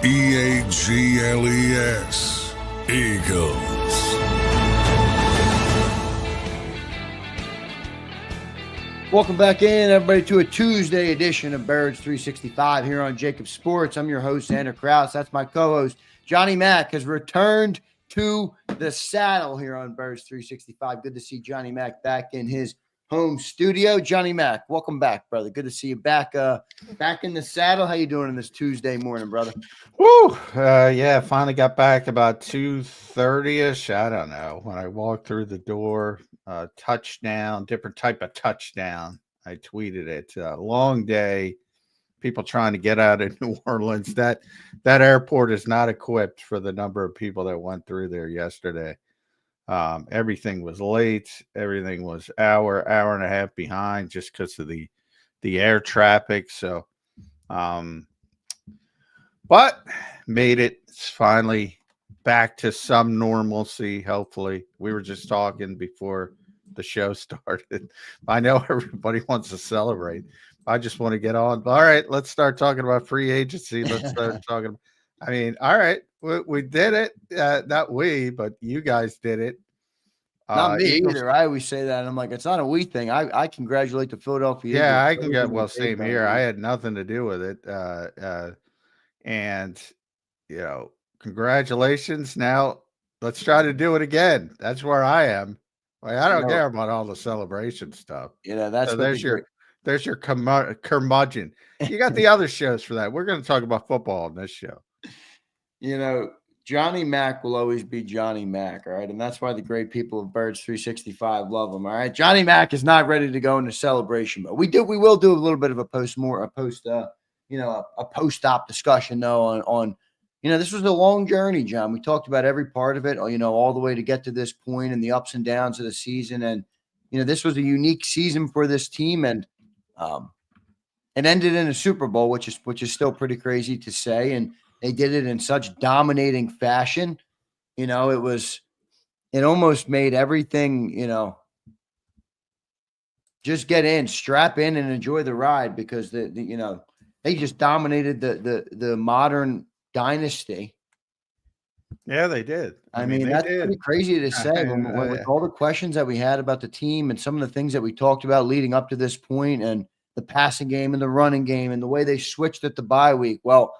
Eagles. Eagles. Welcome back in, everybody, to a Tuesday edition of Birds 365 here on JAKIB Sports. I'm your host, Zander Krause. That's my co-host, Johnny Mack, has returned to the saddle here on Birds 365. Good to see Johnny Mack back in his home studio. Johnny Mack, welcome back, brother. Good to see you back in the saddle. How you doing on this Tuesday morning, brother? Woo! Yeah, finally got back about 2:30ish. I don't know. When I walked through the door, touchdown, different type of touchdown. I tweeted it. Long day. People trying to get out of New Orleans. That airport is not equipped for the number of people that went through there yesterday. Everything was late. Everything was hour and a half behind just because of the air traffic. So, but made it. It's finally back to some normalcy. Hopefully, we were just talking before the show started. I know everybody wants to celebrate. I just want to get on. All right, let's start talking about free agency. Let's start talking. I mean, all right, we did it. Not we, but you guys did it. Not me either. I always say that. And I'm like, it's not a we thing. I congratulate the Philadelphia Eagles. Yeah, I can get, well, same here. I had nothing to do with it. And, you know, congratulations. Now let's try to do it again. That's where I am. Like, I don't care about all the celebration stuff. Yeah, that's so there's your curmudgeon. You got the other shows for that. We're going to talk about football on this show. You know, Johnny Mack will always be Johnny Mack, all right? And that's why the great people of Birds 365 love him, all right? Johnny Mack is not ready to go into celebration, but we will do a little bit of a post-op discussion, though, on this was a long journey, John. We talked about every part of it, all the way to get to this point and the ups and downs of the season. And, this was a unique season for this team, and it ended in a Super Bowl, which is still pretty crazy to say. And they did it in such dominating fashion. It almost made everything, just get in, strap in, and enjoy the ride, because they just dominated the modern dynasty. Yeah, they did. I mean that's pretty crazy to say with all the questions that we had about the team and some of the things that we talked about leading up to this point, and the passing game and the running game and the way they switched at the bye week. Well,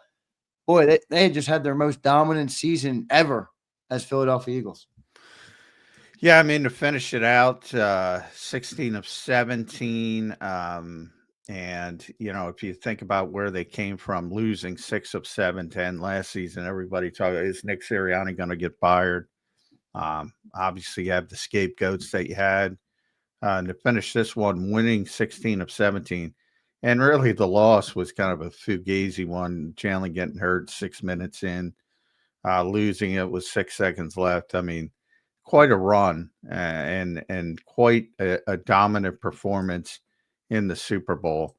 boy, they just had their most dominant season ever as Philadelphia Eagles. Yeah, I mean, to finish it out, 16 of 17. And, if you think about where they came from, losing 6 of 7 last season, everybody talking, is Nick Sirianni going to get fired? Obviously, you have the scapegoats that you had. And to finish this one, winning 16 of 17. And really, the loss was kind of a fugazi one. Jalen getting hurt 6 minutes in, losing it with 6 seconds left. I mean, quite a run and quite a dominant performance in the Super Bowl.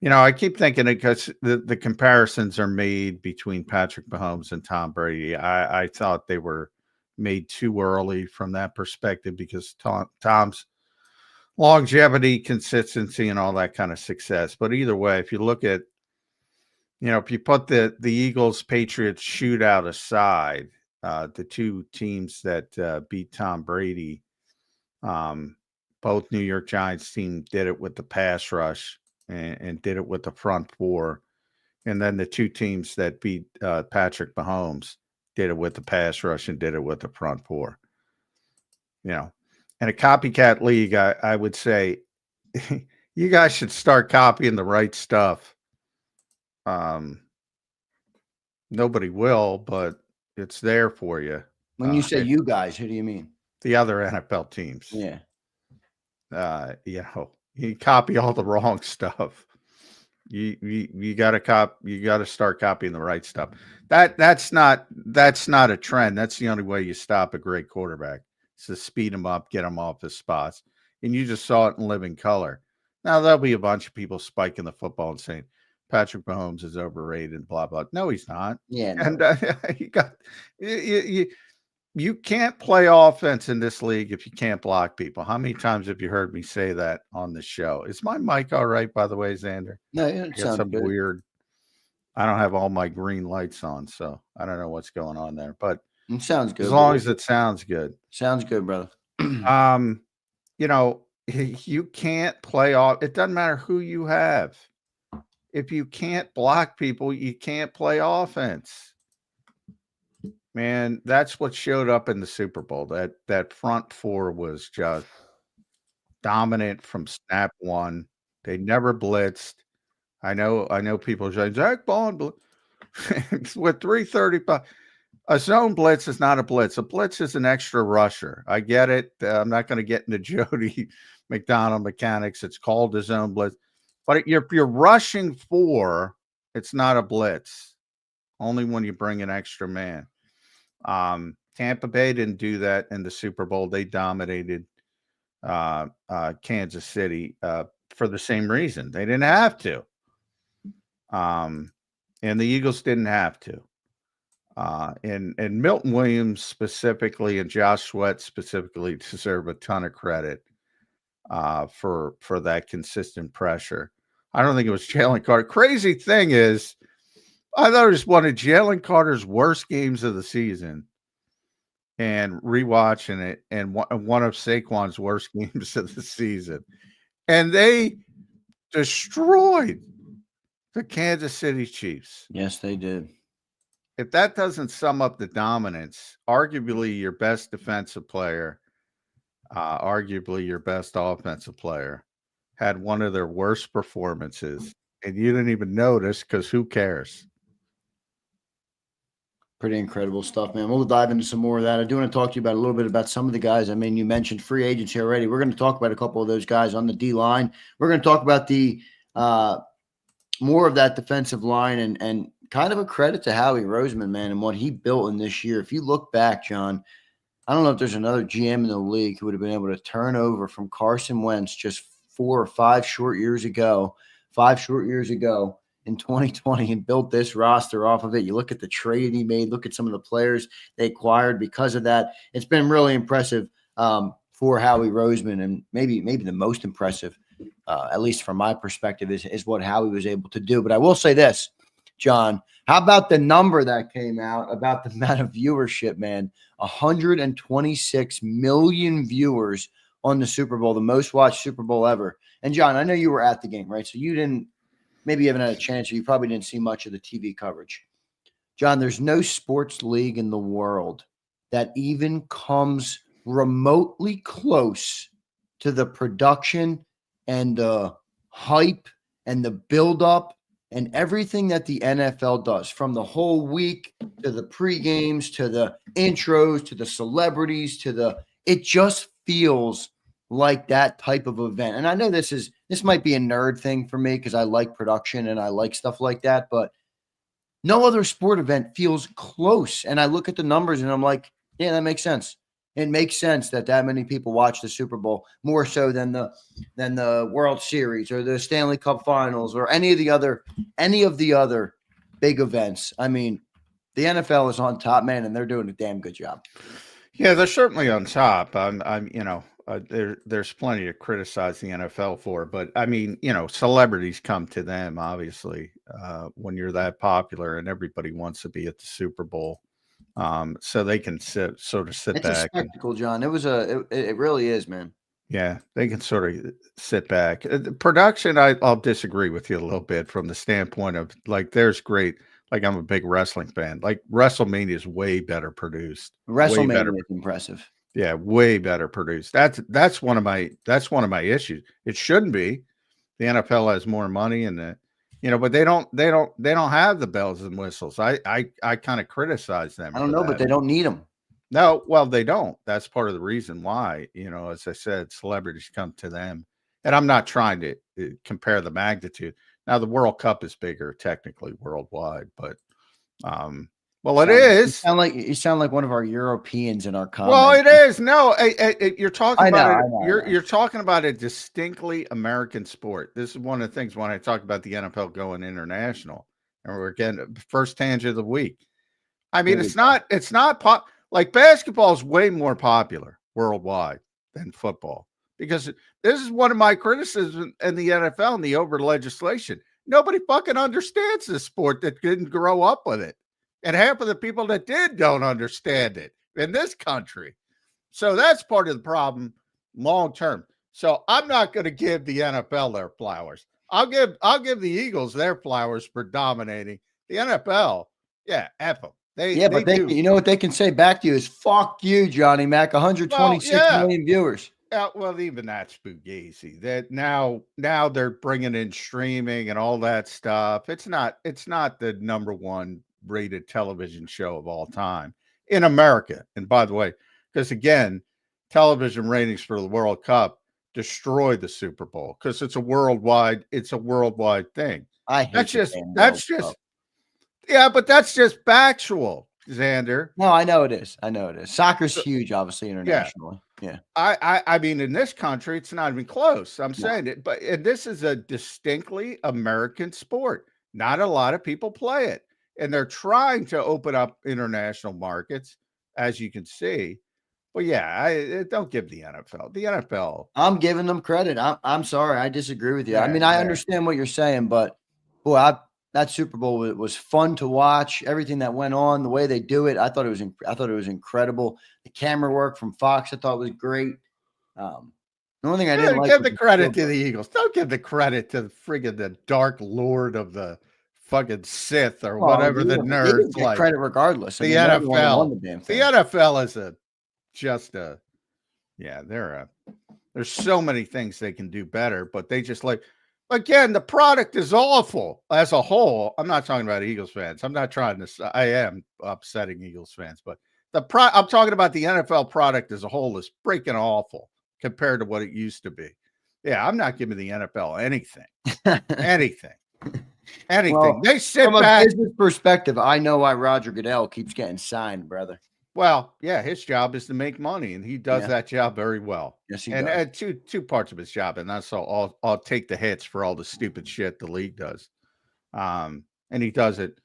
I keep thinking it because the comparisons are made between Patrick Mahomes and Tom Brady. I thought they were made too early from that perspective, because Tom's longevity, consistency, and all that kind of success. But either way, if you look at, if you put the Eagles Patriots shootout aside, the two teams that beat Tom Brady, both New York Giants team did it with the pass rush and did it with the front four. And then the two teams that beat Patrick Mahomes did it with the pass rush and did it with the front four. In a copycat league, I would say you guys should start copying the right stuff. Nobody will, but it's there for you. When you say you guys, who do you mean? The other NFL teams. Yeah. You copy all the wrong stuff. You got to start copying the right stuff. That's not a trend. That's the only way you stop a great quarterback. Is to speed him up, get him off his spots. And you just saw it in living color. Now there'll be a bunch of people spiking the football and saying Patrick Mahomes is overrated and blah blah. No, he's not. Yeah. No. And you can't play offense in this league if you can't block people. How many times have you heard me say that on the show? Is my mic all right, by the way, Zander? No, it sounds some good. weird I don't have all my green lights on, so I don't know what's going on there. But It sounds good. as long as it sounds good. Sounds good, brother. You know, you can't play off. It doesn't matter who you have. If you can't block people, you can't play offense. Man, that's what showed up in the Super Bowl. That front four was just dominant from snap one. They never blitzed. I know people say Zach Bond with 335. A zone blitz is not a blitz. A blitz is an extra rusher. I get it. I'm not going to get into Jody McDonald mechanics. It's called a zone blitz. But if you're rushing four, it's not a blitz. Only when you bring an extra man. Tampa Bay didn't do that in the Super Bowl. They dominated Kansas City for the same reason. They didn't have to. And the Eagles didn't have to. And Milton Williams specifically and Josh Sweat specifically deserve a ton of credit for that consistent pressure. I don't think it was Jalen Carter. Crazy thing is, I thought it was one of Jalen Carter's worst games of the season. And rewatching it, and one of Saquon's worst games of the season. And they destroyed the Kansas City Chiefs. Yes, they did. If that doesn't sum up the dominance, arguably your best defensive player, arguably your best offensive player, had one of their worst performances, and you didn't even notice because who cares? Pretty incredible stuff, man. We'll dive into some more of that. I do want to talk to you about a little bit about some of the guys. I mean, you mentioned free agency already. We're going to talk about a couple of those guys on the D line. We're going to talk about the more of that defensive line and kind of a credit to Howie Roseman, man, and what he built in this year. If you look back, John, I don't know if there's another GM in the league who would have been able to turn over from Carson Wentz just 4 or 5 short years ago in 2020 and built this roster off of it. You look at the trade he made, look at some of the players they acquired because of that. It's been really impressive for Howie Roseman, and maybe the most impressive, at least from my perspective, is what Howie was able to do. But I will say this, John, how about the number that came out about the amount of viewership, man? 126 million viewers on the Super Bowl, the most watched Super Bowl ever. And John, I know you were at the game, right? So you didn't, maybe you haven't had a chance, or you probably didn't see much of the TV coverage. John, there's no sports league in the world that even comes remotely close to the production and the hype and the buildup and everything that the NFL does, from the whole week to the pre-games to the intros to the celebrities it just feels like that type of event. And I know this might be a nerd thing for me because I like production and I like stuff like that, but no other sport event feels close. And I look at the numbers and I'm like, yeah, that makes sense. It makes sense that many people watch the Super Bowl more so than the World Series or the Stanley Cup Finals or any of the other big events. I mean, the NFL is on top, man, and they're doing a damn good job. Yeah, they're certainly on top. There's plenty to criticize the NFL for, but I mean, celebrities come to them obviously when you're that popular, and everybody wants to be at the Super Bowl. So they can sit back. It's a spectacle, John. It really is, man. Yeah, they can sort of sit back. The production, I'll disagree with you a little bit from the standpoint of, like, there's great, like, I'm a big wrestling fan. Like, WrestleMania is way better produced. WrestleMania is impressive. Yeah, way better produced. That's one of my issues. It shouldn't be. The NFL has more money and but they don't have the bells and whistles. I kind of criticize them. I don't know, but they don't need them. No, well, they don't. That's part of the reason why, as I said, celebrities come to them. And I'm not trying to compare the magnitude. Now, the World Cup is bigger technically worldwide, but well, it is. You sound like one of our Europeans in our comments. Well, it is. No, you're talking about you're talking about a distinctly American sport. This is one of the things when I talk about the NFL going international, and we're getting the first tangent of the week. I mean, it's not like basketball is way more popular worldwide than football, because this is one of my criticisms in the NFL and the over legislation. nobody fucking understands this sport that didn't grow up with it. And half of the people that did don't understand it in this country. So that's part of the problem long term. So I'm not going to give the NFL their flowers. I'll give the Eagles their flowers for dominating. The NFL, yeah, F them. But they, do. you know what they can say back to you is "fuck you, Johnny Mac." 126 million viewers. Well, even that's fugazi. That now they're bringing in streaming and all that stuff. It's not the number one rated television show of all time in America. And by the way, because again, television ratings for the World Cup destroy the Super Bowl because it's a worldwide thing. I hate that's just yeah, but that's just factual, Zander. No, I know it is. Soccer's huge, obviously, internationally. Yeah. I mean, in this country, it's not even close. I'm saying it, but this is a distinctly American sport. Not a lot of people play it, and they're trying to open up international markets, as you can see. But yeah, don't give the NFL. The NFL. I'm giving them credit. I'm sorry, I disagree with you. I mean, I understand what you're saying, but boy, that Super Bowl was fun to watch. Everything that went on, the way they do it, I thought it was incredible. The camera work from Fox, I thought was great. The only thing I didn't like give the credit to the Eagles. Don't give the credit to the Dark Lord of the fucking Sith or whatever the nerds like. Credit regardless. The NFL. The NFL is there's so many things they can do better, but they just again, the product is awful as a whole. I'm not talking about Eagles fans. I'm not trying to. I am upsetting Eagles fans, but I'm talking about the NFL product as a whole is freaking awful compared to what it used to be. Yeah, I'm not giving the NFL anything. Well, they sit from back. From a business perspective, I know why Roger Goodell keeps getting signed, brother. Well, yeah, his job is to make money, and he does that job very well. Yes, he does. And two parts of his job, and that's all. I'll take the hits for all the stupid shit the league does, and he does it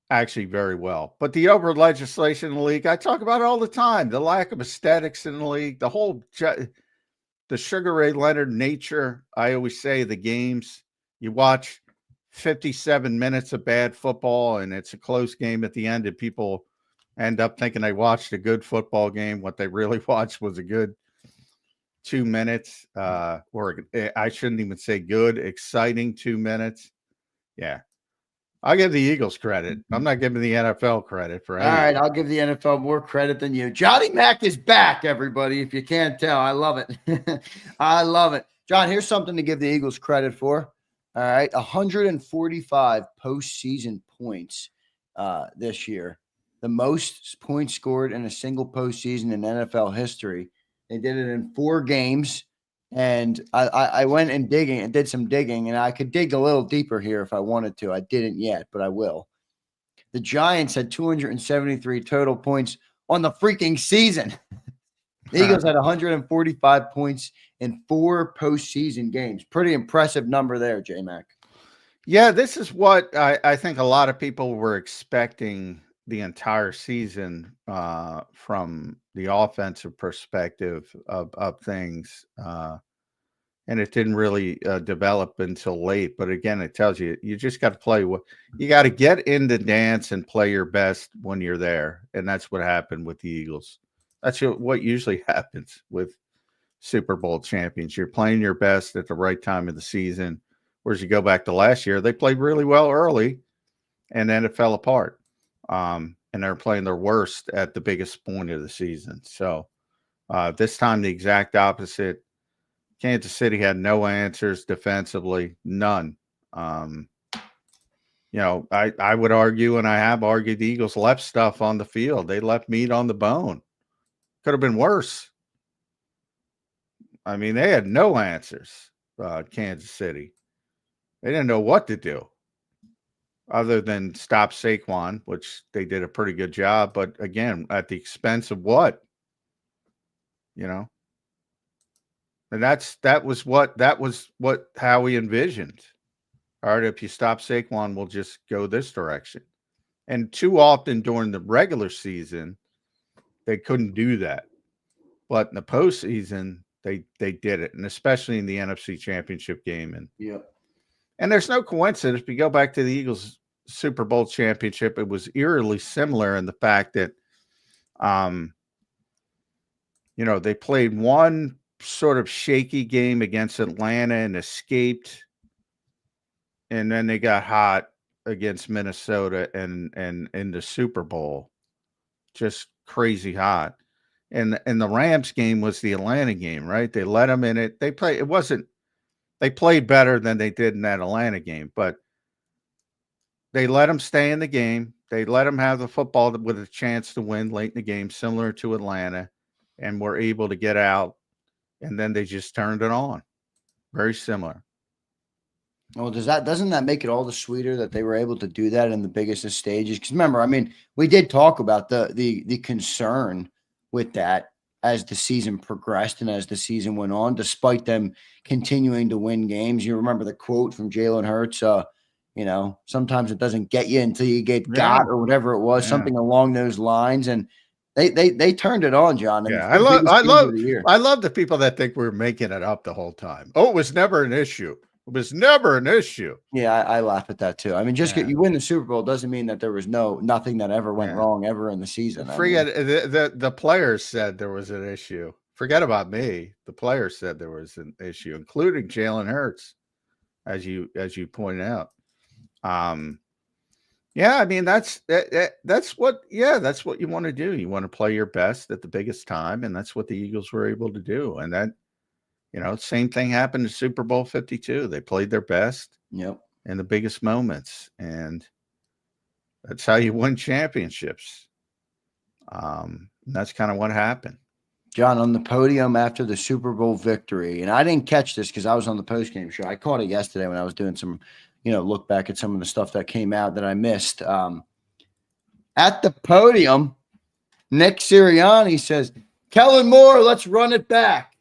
actually very well. But the over legislation in the league, I talk about it all the time. The lack of aesthetics in the league, the Sugar Ray Leonard nature. I always say the games you watch 57 minutes of bad football, and it's a close game at the end, and people end up thinking they watched a good football game. What they really watched was a good 2 minutes, or I shouldn't even say good, exciting 2 minutes. Yeah. I'll give the Eagles credit. I'm not giving the NFL credit for anything. All right, I'll give the NFL more credit than you. Johnny Mac is back, everybody, if you can't tell. I love it. I love it. John, here's something to give the Eagles credit for. All right, 145 postseason points this year. The most points scored in a single postseason in NFL history. They did it in 4 games, and I went and did some digging, and I could dig a little deeper here if I wanted to. I didn't yet, but I will. The Giants had 273 total points on the freaking season. The Eagles had 145 points in 4 postseason games. Pretty impressive number there, J-Mac. Yeah, this is what I think a lot of people were expecting the entire season from the offensive perspective of things. And it didn't really develop until late. But again, it tells you just got to play. You got to get in the dance and play your best when you're there. And that's what happened with the Eagles. That's what usually happens with Super Bowl champions. You're playing your best at the right time of the season. Whereas you go back to last year, they played really well early, and then it fell apart. And they're playing their worst at the biggest point of the season. So this time, the exact opposite. Kansas City had no answers defensively, none. I would argue, and I have argued, the Eagles left stuff on the field. They left meat on the bone. Could have been worse. I mean, they had no answers, Kansas City. They didn't know what to do other than stop Saquon, which they did a pretty good job. But again, at the expense of what? And that was what Howie envisioned. All right, if you stop Saquon, we'll just go this direction. And too often during the regular season, they couldn't do that. But in the postseason, they did it, and especially in the NFC Championship game. And And there's no coincidence. If you go back to the Eagles Super Bowl championship, it was eerily similar in the fact that, they played one sort of shaky game against Atlanta and escaped, and then they got hot against Minnesota and in the Super Bowl, just crazy hot. And the Rams game was the Atlanta game, right? They let them in it. They played better than they did in that Atlanta game, but they let them stay in the game. They let them have the football with a chance to win late in the game, similar to Atlanta, and were able to get out. And then they just turned it on. Very similar. Well, doesn't that make it all the sweeter that they were able to do that in the biggest of stages? Because remember, I mean, we did talk about the concern with that as the season progressed and as the season went on, despite them continuing to win games. You remember the quote from Jalen Hurts, sometimes it doesn't get you until you get got, or whatever it was, something along those lines. And they turned it on, John. Yeah, I love the people that think we're making it up the whole time. Oh, it was never an issue. It was never an issue. Yeah, I laugh at that too. I mean, you win the Super Bowl doesn't mean that there was nothing that ever went wrong ever in the season. The players said there was an issue. Forget about me. The players said there was an issue, including Jalen Hurts, as you pointed out. I mean, that's what you want to do. You want to play your best at the biggest time, and that's what the Eagles were able to do. And that, same thing happened in Super Bowl 52. They played their best in the biggest moments, and that's how you win championships. And that's kind of what happened. John, on the podium after the Super Bowl victory, and I didn't catch this because I was on the postgame show. I caught it yesterday when I was doing some look back at some of the stuff that came out that I missed. At the podium, Nick Sirianni says, Kellen Moore, let's run it back.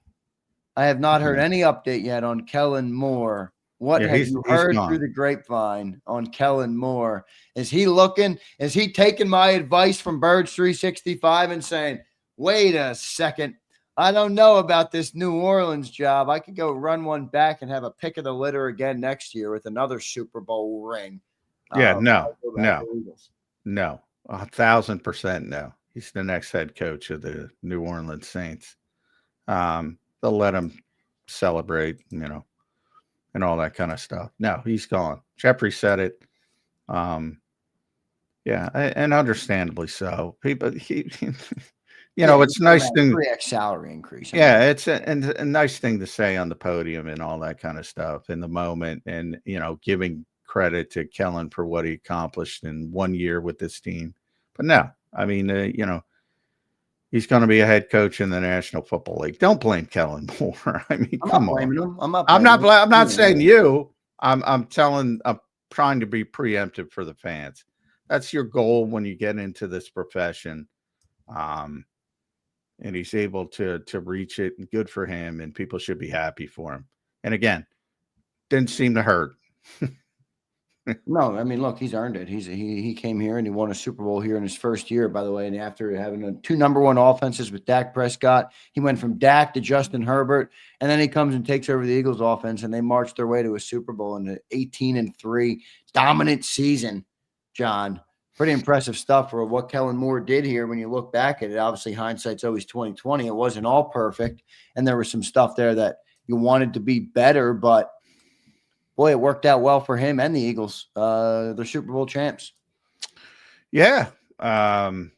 I have not heard any update yet on Kellen Moore. What have you heard through the grapevine on Kellen Moore? Is he looking? Is he taking my advice from Birds 365 and saying, wait a second, I don't know about this New Orleans job. I could go run one back and have a pick of the litter again next year with another Super Bowl ring. No, 1,000% no. He's the next head coach of the New Orleans Saints. They'll let him celebrate, and all that kind of stuff. No, he's gone. Jeffrey said it. And understandably so. People, it's a nice thing. 3x salary increase. Yeah, it's a nice thing to say on the podium and all that kind of stuff in the moment, and giving credit to Kellen for what he accomplished in 1 year with this team. But no, I mean, he's going to be a head coach in the National Football League. Don't blame Kellen Moore. I mean, come on. I'm not saying you. I'm trying to be preemptive for the fans. That's your goal when you get into this profession. And he's able to reach it, and good for him, and people should be happy for him. And again, didn't seem to hurt. No, I mean, look, he's earned it. He came here and he won a Super Bowl here in his first year, by the way. And after having 2 number 1 offenses with Dak Prescott, he went from Dak to Justin Herbert, and then he comes and takes over the Eagles offense, and they marched their way to a Super Bowl in an 18-3 dominant season. John, pretty impressive stuff for what Kellen Moore did here. When you look back at it, obviously hindsight's always 20/20. It wasn't all perfect, and there was some stuff there that you wanted to be better, but boy, it worked out well for him and the Eagles. They're Super Bowl champs. Yeah. And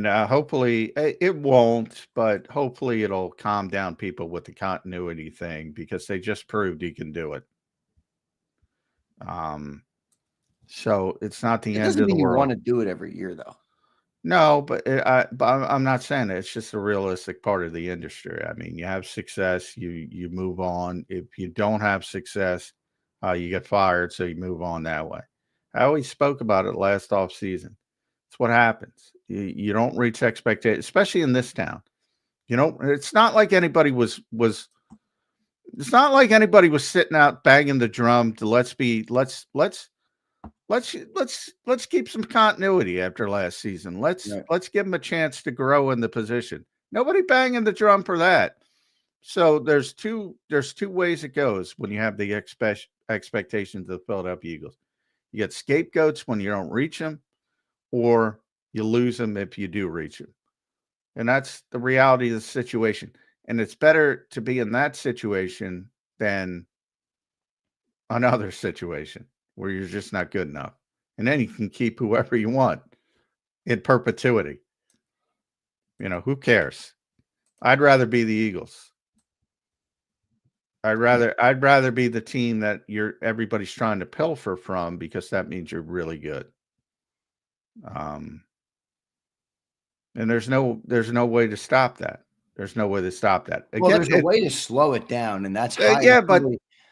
hopefully it won't, but hopefully it'll calm down people with the continuity thing, because they just proved he can do it. So it's not the end of the world. You want to do it every year, though. No, but I'm not saying that. It's just a realistic part of the industry. I mean, you have success, you move on. If you don't have success, you get fired, so you move on that way. I always spoke about it last off season. It's what happens. You don't reach expectations, especially in this town. It's not like anybody was. It's not like anybody was sitting out banging the drum to let's keep some continuity after last season. Let's give them a chance to grow in the position. Nobody banging the drum for that. So there's two ways it goes when you have the expectations of the Philadelphia Eagles. You get scapegoats when you don't reach them, or you lose them if you do reach them. And that's the reality of the situation. And it's better to be in that situation than another situation where you're just not good enough. And then you can keep whoever you want in perpetuity. You know, who cares? I'd rather be the Eagles. I'd rather be the team that everybody's trying to pilfer from, because that means you're really good. And there's no way to stop that. There's no way to stop that. Well, there's a way to slow it down, and that's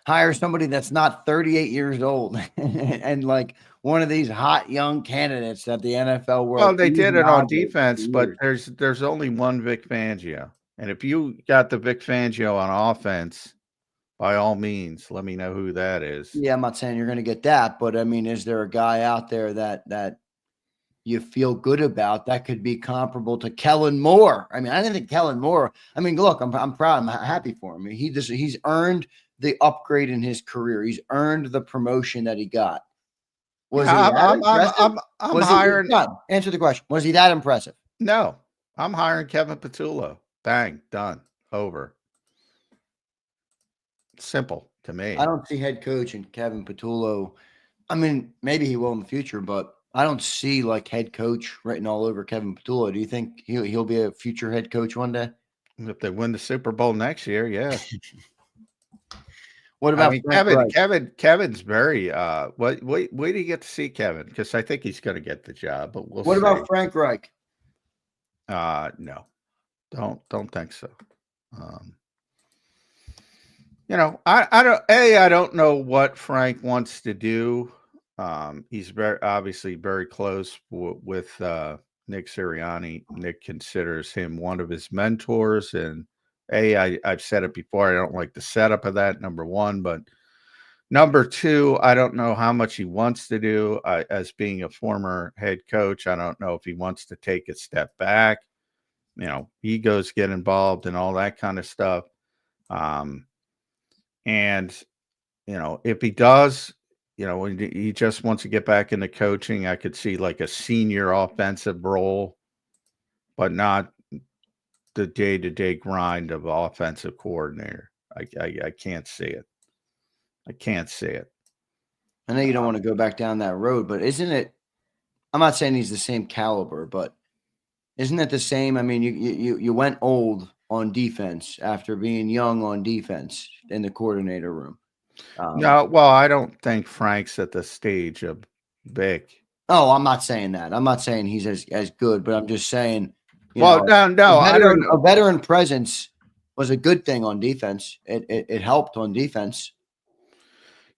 hire somebody that's not 38 years old and like one of these hot young candidates that the NFL world. Well, they did it on defense, but there's only one Vic Fangio, and if you got the Vic Fangio on offense, by all means, let me know who that is. Yeah, I'm not saying you're going to get that, but I mean, is there a guy out there that you feel good about that could be comparable to Kellen Moore? I mean, I think Kellen Moore. I mean, look, I'm proud. I'm happy for him. He's earned the upgrade in his career. He's earned the promotion that he got. Was I'm hiring. Answer the question. Was he that impressive? No, I'm hiring Kevin Patullo. Bang, done, over. Simple to me. I don't see head coach and Kevin Patullo. I mean, maybe he will in the future, but I don't see like head coach written all over Kevin Patullo. Do you think he'll be a future head coach one day? If they win the Super Bowl next year, yeah. What about Kevin's very wait do you get to see Kevin? Because I think he's going to get the job, but we'll see. What about Frank Reich? No. Don't think so. You know, I don't know what Frank wants to do. He's obviously very close with Nick Sirianni. Nick considers him one of his mentors, and I've said it before, I don't like the setup of that, number one, but number two, I don't know how much he wants to do. As being a former head coach, I don't know if he wants to take a step back. You know, egos get involved and all that kind of stuff. And, you know, if he does, you know, he just wants to get back into coaching, I could see like a senior offensive role, but not the day-to-day grind of offensive coordinator. I can't see it. I can't see it. I know you don't want to go back down that road, but isn't it? I'm not saying he's the same caliber, but isn't it the same? I mean, you went old on defense after being young on defense in the coordinator room. No, well, I don't think Frank's at the stage of Vic. Oh, I'm not saying that. I'm not saying he's as good, but I'm just saying. No, a veteran presence was a good thing on defense. It helped on defense.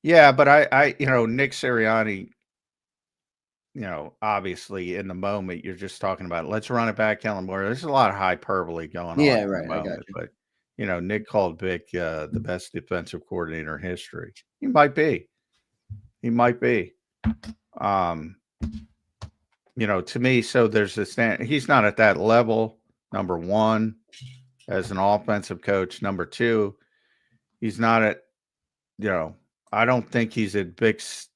Yeah, but I Nick Sirianni, you know, obviously in the moment you're just talking about let's run it back, Kellen Moore. There's a lot of hyperbole going on. Yeah, right. I got you. But you know, Nick called Vic the best defensive coordinator in history. He might be. He might be. You know, to me, so there's a stand. He's not at that level. Number one, as an offensive coach. Number two, he's not at. You know, I don't think he's at Vic's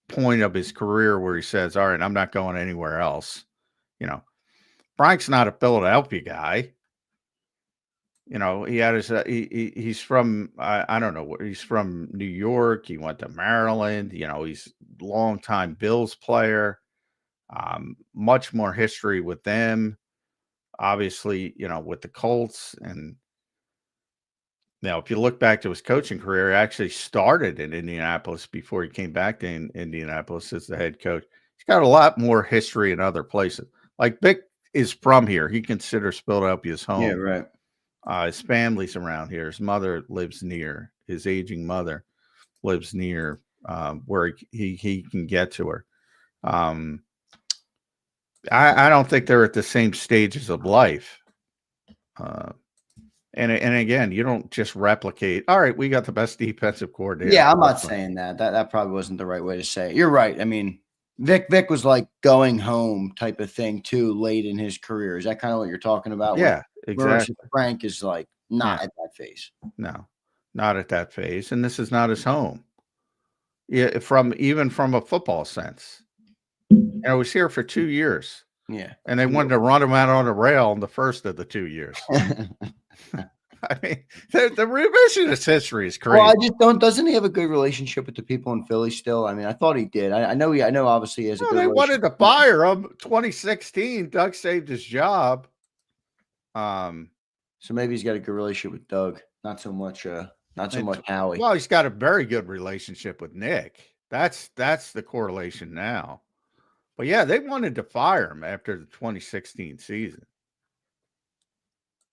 point of his career where he says, "All right, I'm not going anywhere else." You know, Frank's not a Philadelphia guy. You know, he had his. He's from I don't know where he's from. New York. He went to Maryland. You know, he's a longtime Bills player. Much more history with them. Obviously, you know, with the Colts. And now, if you look back to his coaching career, he actually started in Indianapolis before he came back to Indianapolis as the head coach. He's got a lot more history in other places. Like Vic is from here. He considers Philadelphia his home. Yeah, right. His family's around here. His mother lives near. His aging mother lives near where he can get to her. I don't think they're at the same stages of life. And again, you don't just replicate. All right, we got the best defensive coordinator. Yeah, I'm not saying that. That probably wasn't the right way to say it. You're right. I mean, Vic was like going home type of thing too late in his career. Is that kind of what you're talking about? Yeah, exactly. Frank is like not at that phase. No, not at that phase. And this is not his home. Yeah, even from a football sense. And I was here for 2 years. Yeah. And they wanted to run him out on a rail in the first of the 2 years. I mean, the revisionist history is crazy. Well, I just don't. Doesn't he have a good relationship with the people in Philly still? I mean, I thought he did. I know. I know. Obviously, he has a good They relationship. wanted to fire him. 2016, Doug saved his job. So maybe he's got a good relationship with Doug. Not so much. Not so much Howie. Well, he's got a very good relationship with Nick. That's the correlation now. But yeah, they wanted to fire him after the 2016 season.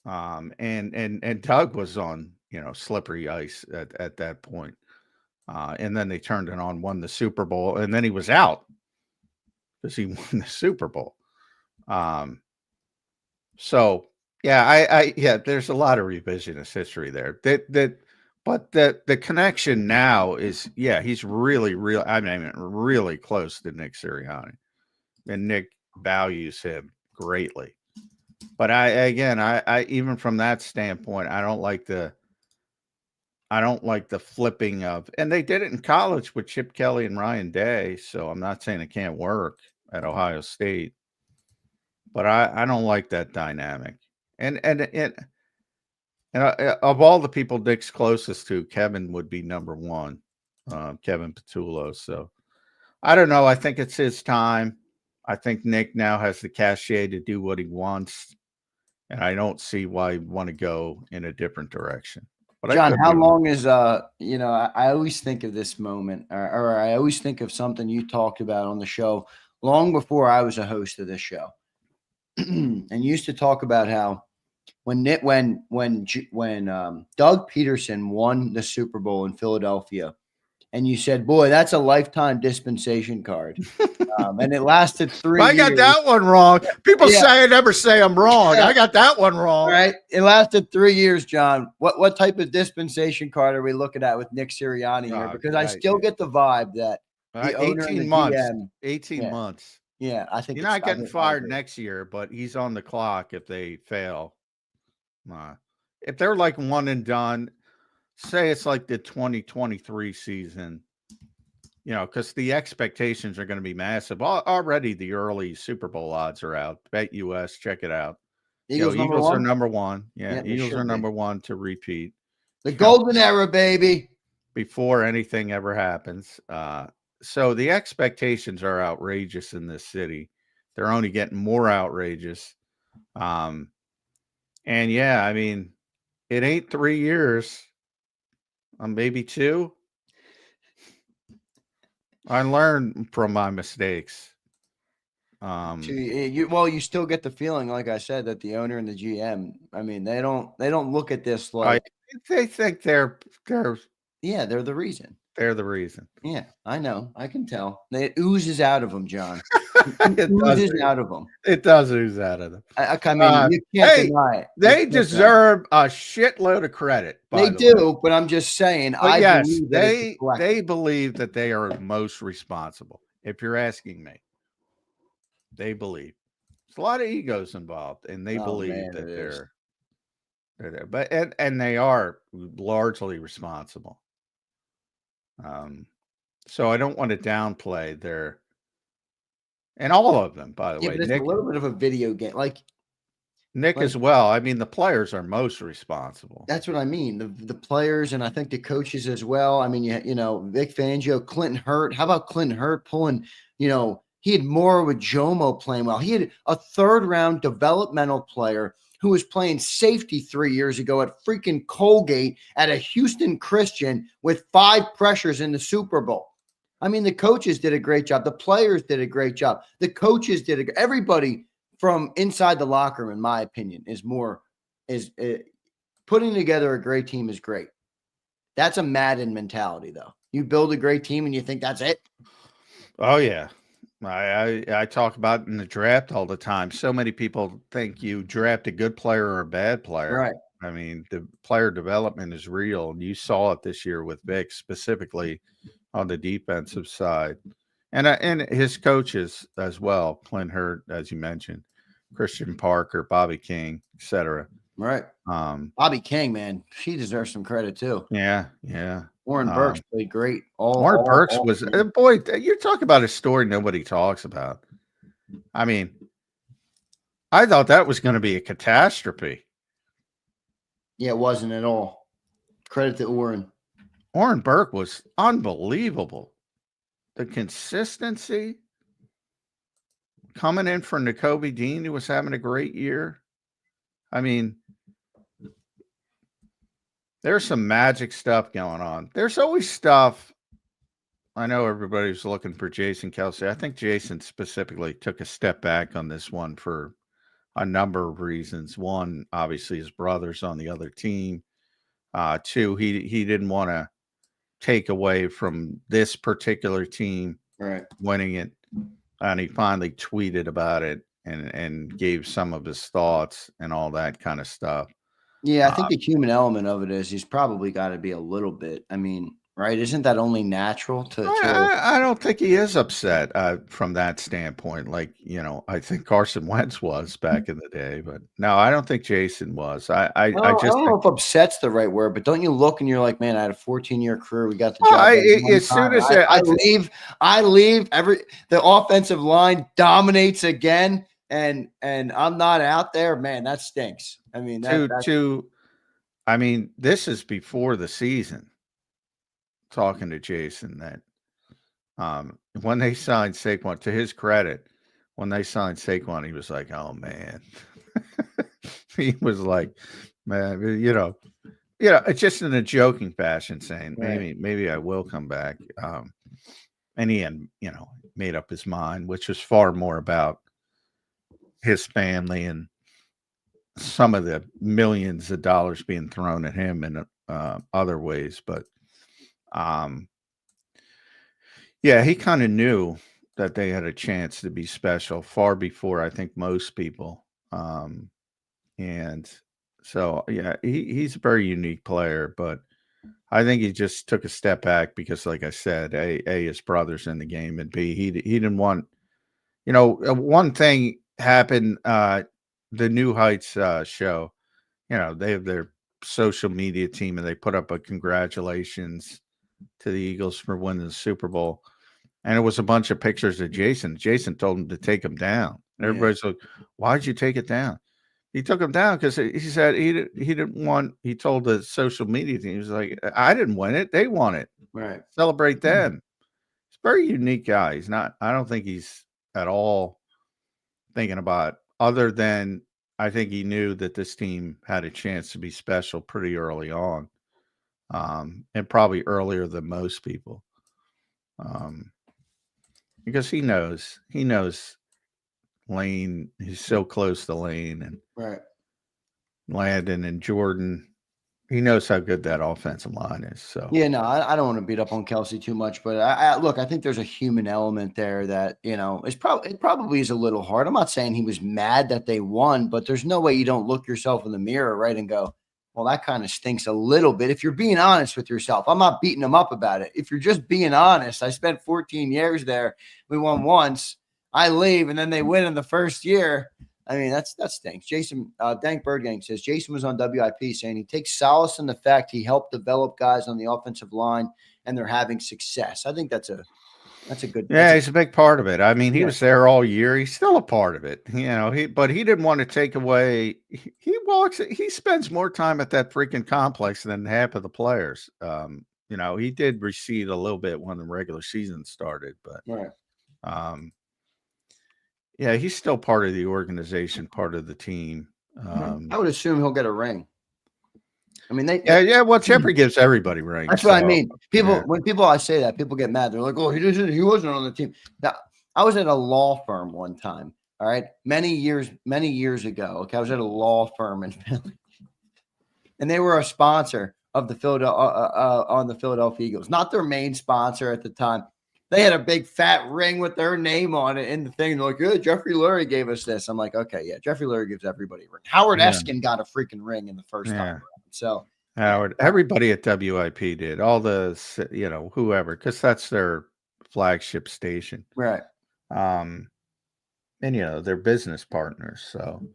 And Doug was on, slippery ice at that point. And then they turned it on, won the Super Bowl, and then he was out because he won the Super Bowl. So yeah, there's a lot of revisionist history there. But the connection now is, he's really close to Nick Sirianni, and Nick values him greatly. But I even from that standpoint, I don't like the flipping of, and they did it in college with Chip Kelly and Ryan Day. So I'm not saying it can't work at Ohio State, but I don't like that dynamic. And of all the people Nick's closest to, Kevin would be number one, Kevin Patullo. So I don't know. I think it's his time. I think Nick now has the cachet to do what he wants, and I don't see why he'd want to go in a different direction. But John, how long is I always think of this moment, or I always think of something you talked about on the show long before I was a host of this show, and you used to talk about how when Doug Peterson won the Super Bowl in Philadelphia, and you said, "Boy, that's a lifetime dispensation card," and it lasted 3 years. I got that one wrong. People say I never say I'm wrong. I got that one wrong. Right? It lasted 3 years, John. What type of dispensation card are we looking at with Nick Sirianni here? Because I still get the vibe that the owner 18 and the months. GM, 18 months. Yeah, I think you're not getting fired next year, but he's on the clock if they fail. If they're like one and done, say it's like the 2023 season, because the expectations are going to be massive. Already the early Super Bowl odds are out. Bet US, check it out. Eagles are number one. Yeah, Eagles are number one to repeat. The golden era, baby. Before anything ever happens. So the expectations are outrageous in this city. They're only getting more outrageous. And yeah, I mean, it ain't 3 years. Maybe 2. I learned from my mistakes. You still get the feeling, like I said, that the owner and the GM, I mean, they don't look at this like they think they're the reason. They're the reason. Yeah, I know. I can tell. It oozes out of them, John. It oozes out of them. It does ooze out of them. I mean, you can't deny it. They deserve a shitload of credit. They do, but I'm just saying. They believe that they are most responsible. If you're asking me, they believe. There's a lot of egos involved, and they believe that they're there. But and they are largely responsible. So I don't want to downplay their, and all of them, by the way. But it's a little bit of a video game, like Nick as well. I mean, the players are most responsible. That's what I mean. The players, and I think the coaches as well. I mean, Vic Fangio, Clinton Hurt. How about Clinton Hurt pulling? He had more with Jomo playing well. He had a 3rd round developmental player who was playing safety 3 years ago at freaking Colgate at a Houston Christian with 5 pressures in the Super Bowl. I mean, the coaches did a great job. The players did a great job. The coaches did everybody from inside the locker room, in my opinion, is putting together a great team is great. That's a Madden mentality, though. You build a great team and you think that's it. Oh, yeah. I talk about it in the draft all the time. So many people think you draft a good player or a bad player. Right. I mean, the player development is real. And you saw it this year with Vic, specifically on the defensive side. And his coaches as well, Clint Hurt, as you mentioned, Christian Parker, Bobby King, etc. Right. Bobby King, man, she deserves some credit too. Yeah. Warren Burks played great. Warren Burks was boy. You talk about a story nobody talks about. I mean, I thought that was going to be a catastrophe. Yeah, it wasn't at all. Credit to Warren. Warren Burke was unbelievable. The consistency coming in for Nakobe Dean, who was having a great year. I mean, there's some magic stuff going on. There's always stuff. I know everybody's looking for Jason Kelce. I think Jason specifically took a step back on this one for a number of reasons. One, obviously, his brother's on the other team. Two, he didn't want to take away from this particular team winning it. And he finally tweeted about it and gave some of his thoughts and all that kind of stuff. Yeah, I think the human element of it is he's probably got to be a little bit. I mean, right? Isn't that only natural to I don't think he is upset from that standpoint. Like, I think Carson Wentz was back in the day, but no, I don't think Jason was. I just don't know if upset's the right word, but don't you look and you're like, man, I had a 14-year career. We got the job. As soon as I leave, the offensive line dominates again, and I'm not out there, man, that stinks. I mean, I mean, this is before the season. Talking to Jason that when they signed Saquon, to his credit, when they signed Saquon, he was like, "Oh man," he was like, "Man, it's just in a joking fashion, saying maybe I will come back." And he had made up his mind, which was far more about his family and some of the millions of dollars being thrown at him in other ways, but. Yeah, he kind of knew that they had a chance to be special far before I think most people. And so, yeah, he's a very unique player, but I think he just took a step back because, like I said, A, his brother's in the game, and B, he didn't want, one thing happened, the New Heights show, they have their social media team and they put up a congratulations to the Eagles for winning the Super Bowl. And it was a bunch of pictures of Jason. Jason told him to take them down. And everybody's like, why'd you take it down? He took them down because he said he didn't want, he told the social media team, he was like, I didn't win it. They won it. Right. Celebrate them. He's a very unique guy. He's not, I don't think he's at all thinking about, other than I think he knew that this team had a chance to be special pretty early on. And probably earlier than most people. Because he knows Lane, he's so close to Lane and Landon and Jordan. He knows how good that offensive line is. So yeah, no, I don't want to beat up on Kelce too much, but I think there's a human element there that it probably is a little hard. I'm not saying he was mad that they won, but there's no way you don't look yourself in the mirror, right, and go, well, that kind of stinks a little bit. If you're being honest with yourself, I'm not beating him up about it. If you're just being honest, I spent 14 years there. We won once. I leave, and then they win in the first year. I mean, that stinks. Jason, Dank Birdgang says, Jason was on WIP saying he takes solace in the fact he helped develop guys on the offensive line, and they're having success. I think that's a good. Yeah, he's a big part of it. I mean, he was there all year. He's still a part of it, but he didn't want to take away. He spends more time at that freaking complex than half of the players. He did recede a little bit when the regular season started, but yeah, he's still part of the organization, part of the team. I would assume he'll get a ring. I mean, well, Jeffrey gives everybody rings. That's what I mean. When I say that, people get mad. They're like, "Oh, he wasn't on the team." Now, I was at a law firm one time. All right, many years ago. Okay, I was at a law firm in Philly, and they were a sponsor of the Philadelphia Eagles, not their main sponsor at the time. They had a big fat ring with their name on it in the thing. They're like, yeah, Jeffrey Lurie gave us this. I'm like, okay, yeah, Jeffrey Lurie gives everybody a ring. Howard Eskin got a freaking ring in the first time around. So Howard, everybody at WIP did, all the, whoever, because that's their flagship station. Right. And, they're business partners. So,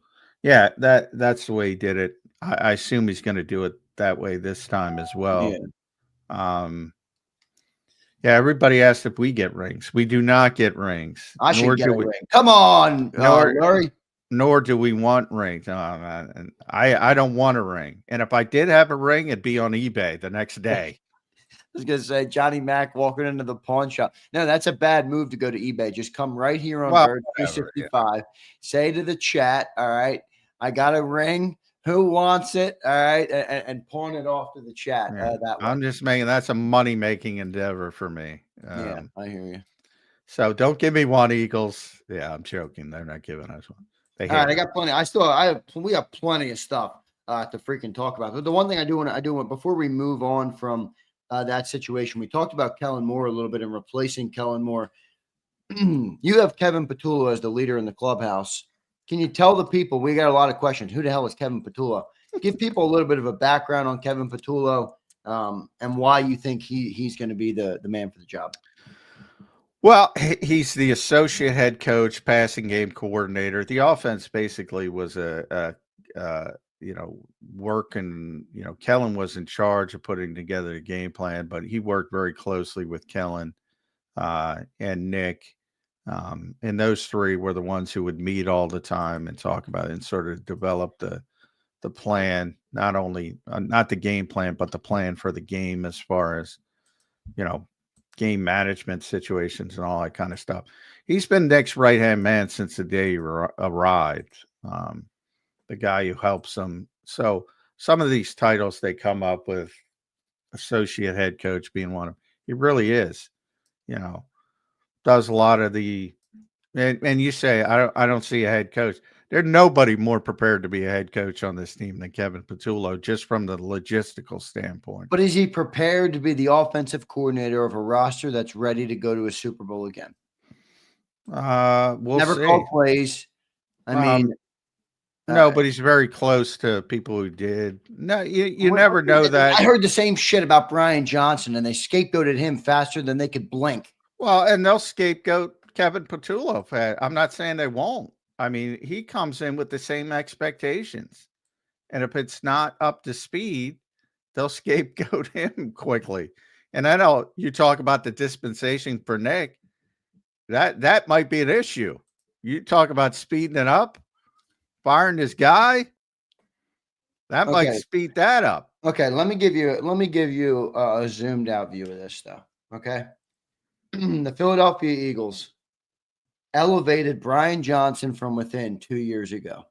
yeah, that's the way he did it. I assume he's going to do it that way this time as well. Um, yeah, everybody asked if we get rings. We do not get rings. I Nor should get do a we. ring. Come on, Nor Larry. nor do we want rings. Man, I don't want a ring. And if I did have a ring, it'd be on eBay the next day. I was going to say Johnny Mac walking into the pawn shop. No, that's a bad move to go to eBay. Just come right here on Bird 365. Say to the chat, all right, I got a ring. Who wants it? All right. And pawn it off to the chat. Yeah. That way. I'm just making that's a money-making endeavor for me. Yeah, I hear you. So don't give me one, Eagles. Yeah, I'm joking. They're not giving us one. All right, I got plenty. We have plenty of stuff to freaking talk about. But the one thing I do want before we move on from that situation, we talked about Kellen Moore a little bit and replacing Kellen Moore. You have Kevin Patullo as the leader in the clubhouse. Can you tell the people, we got a lot of questions, who the hell is Kevin Patullo? Give people a little bit of a background on Kevin Patullo and why you think he's going to be the man for the job. Well, he's the associate head coach, passing game coordinator. The offense basically was work, and Kellen was in charge of putting together the game plan, but he worked very closely with Kellen and Nick. And those three were the ones who would meet all the time and talk about it and sort of develop the plan, not only not the game plan, but the plan for the game as far as, game management situations and all that kind of stuff. He's been Nick's right-hand man since the day he arrived, the guy who helps him. So some of these titles they come up with, associate head coach being one of them. He really is, does a lot of the, and you say, I don't see a head coach. There's nobody more prepared to be a head coach on this team than Kevin Patullo, just from the logistical standpoint. But is he prepared to be the offensive coordinator of a roster that's ready to go to a Super Bowl again? We'll Never see. called plays. I mean, no, but he's very close to people who did. No, you never know that. I heard the same shit about Brian Johnson, and they scapegoated him faster than they could blink. Well, and they'll scapegoat Kevin Patullo. I'm not saying they won't. I mean, he comes in with the same expectations. And if it's not up to speed, they'll scapegoat him quickly. And I know you talk about the dispensation for Nick. That might be an issue. You talk about speeding it up, firing this guy. That might speed that up. Okay, let me give you a zoomed out view of this though. Okay. The Philadelphia Eagles elevated Brian Johnson from within 2 years ago.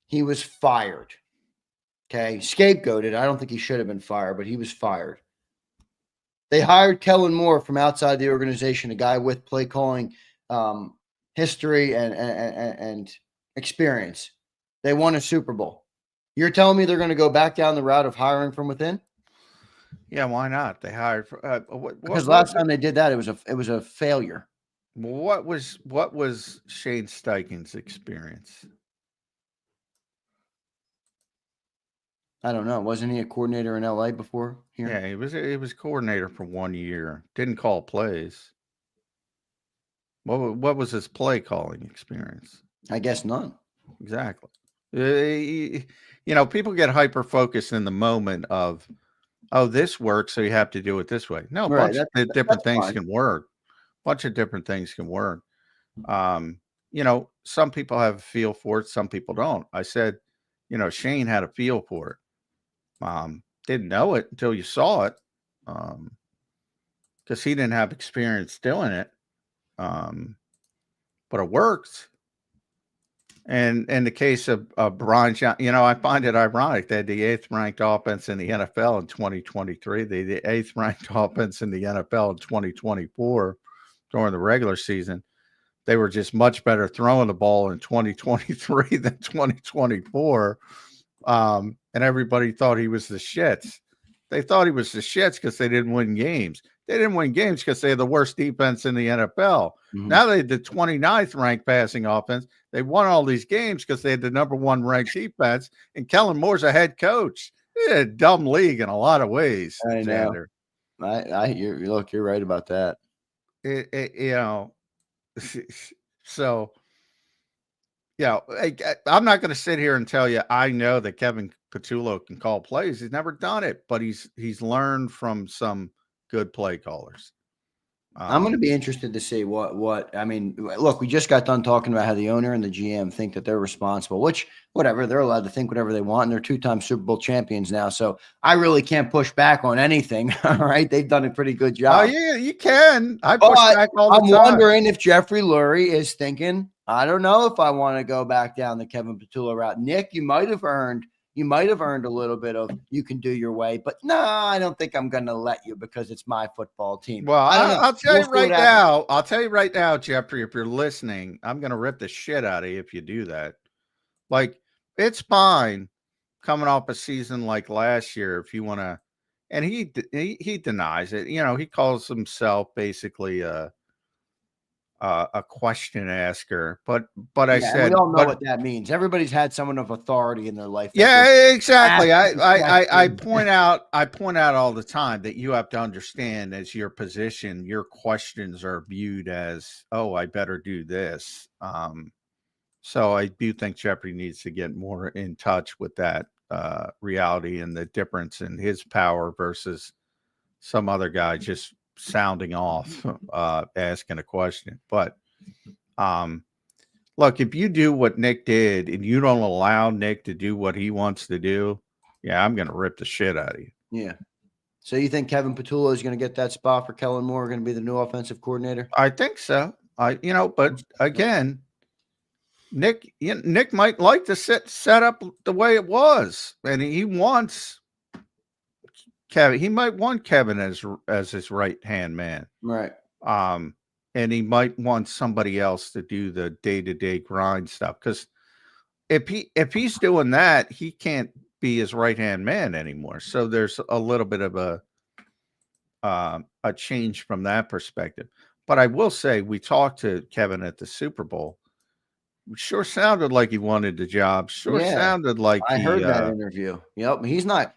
He was fired. Okay. Scapegoated. I don't think he should have been fired, but he was fired. They hired Kellen Moore from outside the organization, a guy with play calling history and experience. They won a Super Bowl. You're telling me they're going to go back down the route of hiring from within? Yeah, why not? They hired because last time they did that, it was a failure. What was Shane Steichen's experience? I don't know. Wasn't he a coordinator in LA before here? Yeah, he was coordinator for 1 year. Didn't call plays. What was his play calling experience? I guess none. Exactly. People get hyper focused in the moment of, oh, this works, so you have to do it this way. No, a bunch of different things can work. Bunch of different things can work. Some people have a feel for it, some people don't. I said, Shane had a feel for it. Didn't know it until you saw it, because he didn't have experience doing it. But it worked. And in the case of Brian Johnson, I find it ironic that the 8th ranked offense in the NFL in 2023, the 8th ranked offense in the NFL in 2024 during the regular season, they were just much better throwing the ball in 2023 than 2024. And everybody thought he was the shits. They thought he was the shits because they didn't win games. They didn't win games because they had the worst defense in the NFL. Mm-hmm. Now they had the 29th ranked passing offense. They won all these games because they had the number 1 ranked defense. And Kellen Moore's a head coach. It's a dumb league in a lot of ways. I know. You're right about that. So, I'm not going to sit here and tell you I know that Kevin Patullo can call plays. He's never done it, but he's learned from some good play callers. I'm going to be interested to see what I mean. Look, we just got done talking about how the owner and the GM think that they're responsible, which whatever, they're allowed to think whatever they want. And they're 2-time Super Bowl champions now. So I really can't push back on anything. All right. They've done a pretty good job. Oh, yeah, you can. I push back all the time. I'm wondering if Jeffrey Lurie is thinking, I don't know if I want to go back down the Kevin Patullo route. Nick, you might have earned a little bit of you can do your way, but no, I don't think I'm going to let you because it's my football team. Well, I'll tell you right now. I'll tell you right now, Jeffrey, if you're listening, I'm going to rip the shit out of you if you do that. Like, it's fine coming off a season like last year if you want to, and he denies it. You know, he calls himself basically a question asker, but I said we all know what that means. Everybody's had someone of authority in their life. Yeah, exactly. I point out all the time that you have to understand as your position, your questions are viewed as, oh, I better do this. So I do think Jeffrey needs to get more in touch with that reality and the difference in his power versus some other guy just sounding off, asking a question. But look, if you do what Nick did and you don't allow Nick to do what he wants to do, yeah, I'm going to rip the shit out of you. Yeah. So you think Kevin Patullo is going to get that spot for Kellen Moore, going to be the new offensive coordinator? I think so. But again, Nick might like to set up the way it was, and he wants Kevin. He might want Kevin as his right-hand man. Right. And he might want somebody else to do the day-to-day grind stuff. Because if he's doing that, he can't be his right-hand man anymore. So there's a little bit of a change from that perspective. But I will say, we talked to Kevin at the Super Bowl. Sure sounded like he wanted the job. Sounded like I heard that interview. Yep. He's not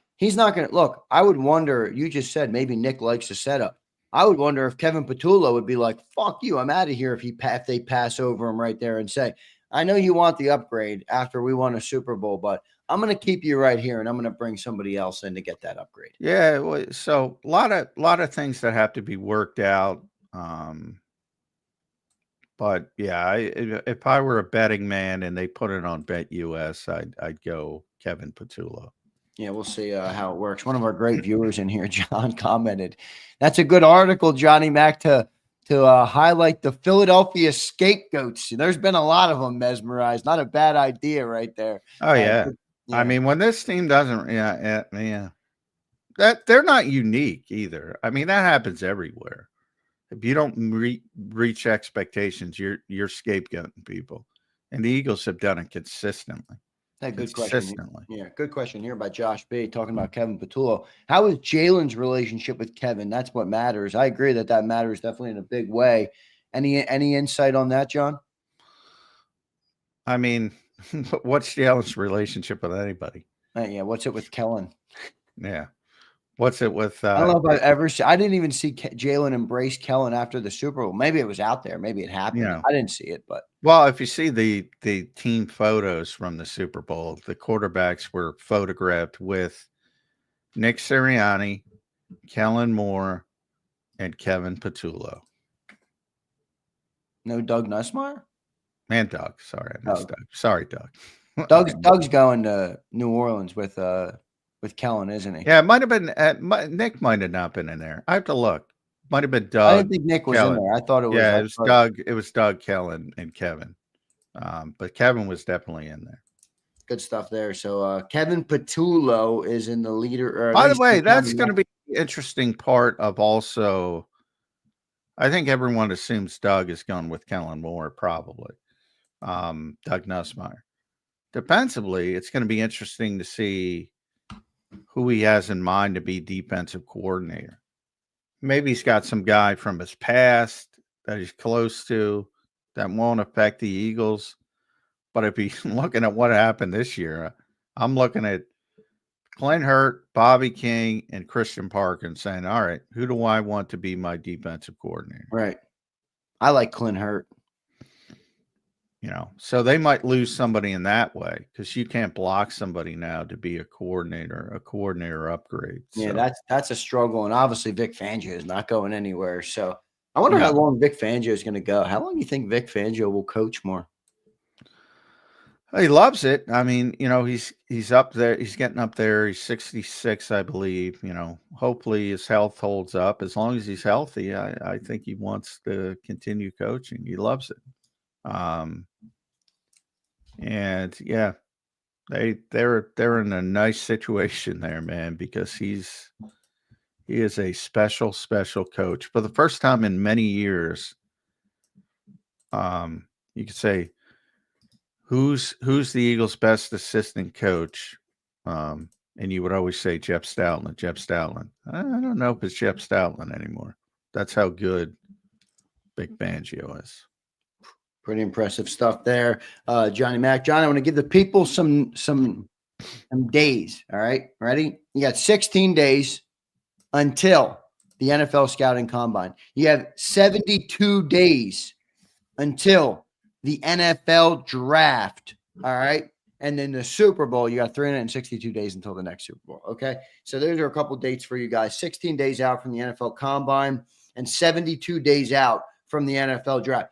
going to look. I would wonder, you just said maybe Nick likes the setup. I would wonder if Kevin Patullo would be like, fuck you, I'm out of here if they pass over him right there and say, I know you want the upgrade after we won a Super Bowl, but I'm going to keep you right here and I'm going to bring somebody else in to get that upgrade. Yeah, well, so a lot of things that have to be worked out. But yeah, if I were a betting man and they put it on Bet US, I'd go Kevin Patullo. Yeah, we'll see how it works. One of our great viewers in here, John, commented, "That's a good article, Johnny Mac, to highlight the Philadelphia scapegoats. There's been a lot of them mesmerized. Not a bad idea right there." Oh yeah. I mean, when this team doesn't, that they're not unique either. I mean, that happens everywhere. If you don't reach expectations, you're scapegoating people, and the Eagles have done it consistently. Good question. Yeah, good question here by Josh B. talking about Kevin Patullo. How is Jalen's relationship with Kevin? That's what matters. I agree that matters definitely in a big way. Any insight on that, John? I mean, what's Jalen's relationship with anybody? Yeah, what's it with Kellen? Yeah. What's it with? I don't know if I didn't even see Jalen embrace Kellen after the Super Bowl. Maybe it was out there. Maybe it happened. Yeah. I didn't see it, but. Well, if you see the team photos from the Super Bowl, the quarterbacks were photographed with Nick Sirianni, Kellen Moore, and Kevin Patullo. No Doug Nussmeier? And Doug. Sorry, I missed Doug. Sorry, Doug. Doug's going to New Orleans with Kellen, isn't he? Yeah, it might have been Nick. Might have not been in there. I have to look. Might have been Doug. I didn't think Nick was in there. I thought it was. Yeah, it was Doug. It was Doug, Kellen, and Kevin. But Kevin was definitely in there. Good stuff there. So Kevin Patullo is in the leader. By the way, that's going to be the interesting part of also. I think everyone assumes Doug is going with Kellen Moore, probably. Doug Nussmeier. Defensively, it's going to be interesting to see who he has in mind to be defensive coordinator. Maybe he's got some guy from his past that he's close to that won't affect the Eagles. But if he's looking at what happened this year, I'm looking at Clint Hurt, Bobby King, and Christian Parker and saying, all right, who do I want to be my defensive coordinator? Right. I like Clint Hurt. so they might lose somebody in that way because you can't block somebody now to be a coordinator upgrade. Yeah, So. that's a struggle. And obviously Vic Fangio is not going anywhere. So I wonder how No. long Vic Fangio is going to go. How long do you think Vic Fangio will coach more? He loves it. I mean, he's up there. He's getting up there. He's 66, I believe. Hopefully his health holds up. As long as he's healthy, I think he wants to continue coaching. He loves it. And yeah, they're in a nice situation there, man, because he is a special coach. For the first time in many years, you could say, who's the Eagles' best assistant coach? And you would always say Jeff Stoutland. I don't know if it's Jeff Stoutland anymore. That's how good Big Fangio is. Pretty impressive stuff there, Johnny Mac. John, I want to give the people some days. All right, ready? You got 16 days until the NFL Scouting Combine. You have 72 days until the NFL Draft. All right, and then the Super Bowl. You got 362 days until the next Super Bowl. Okay, so those are a couple dates for you guys. 16 days out from the NFL Combine and 72 days out from the NFL Draft.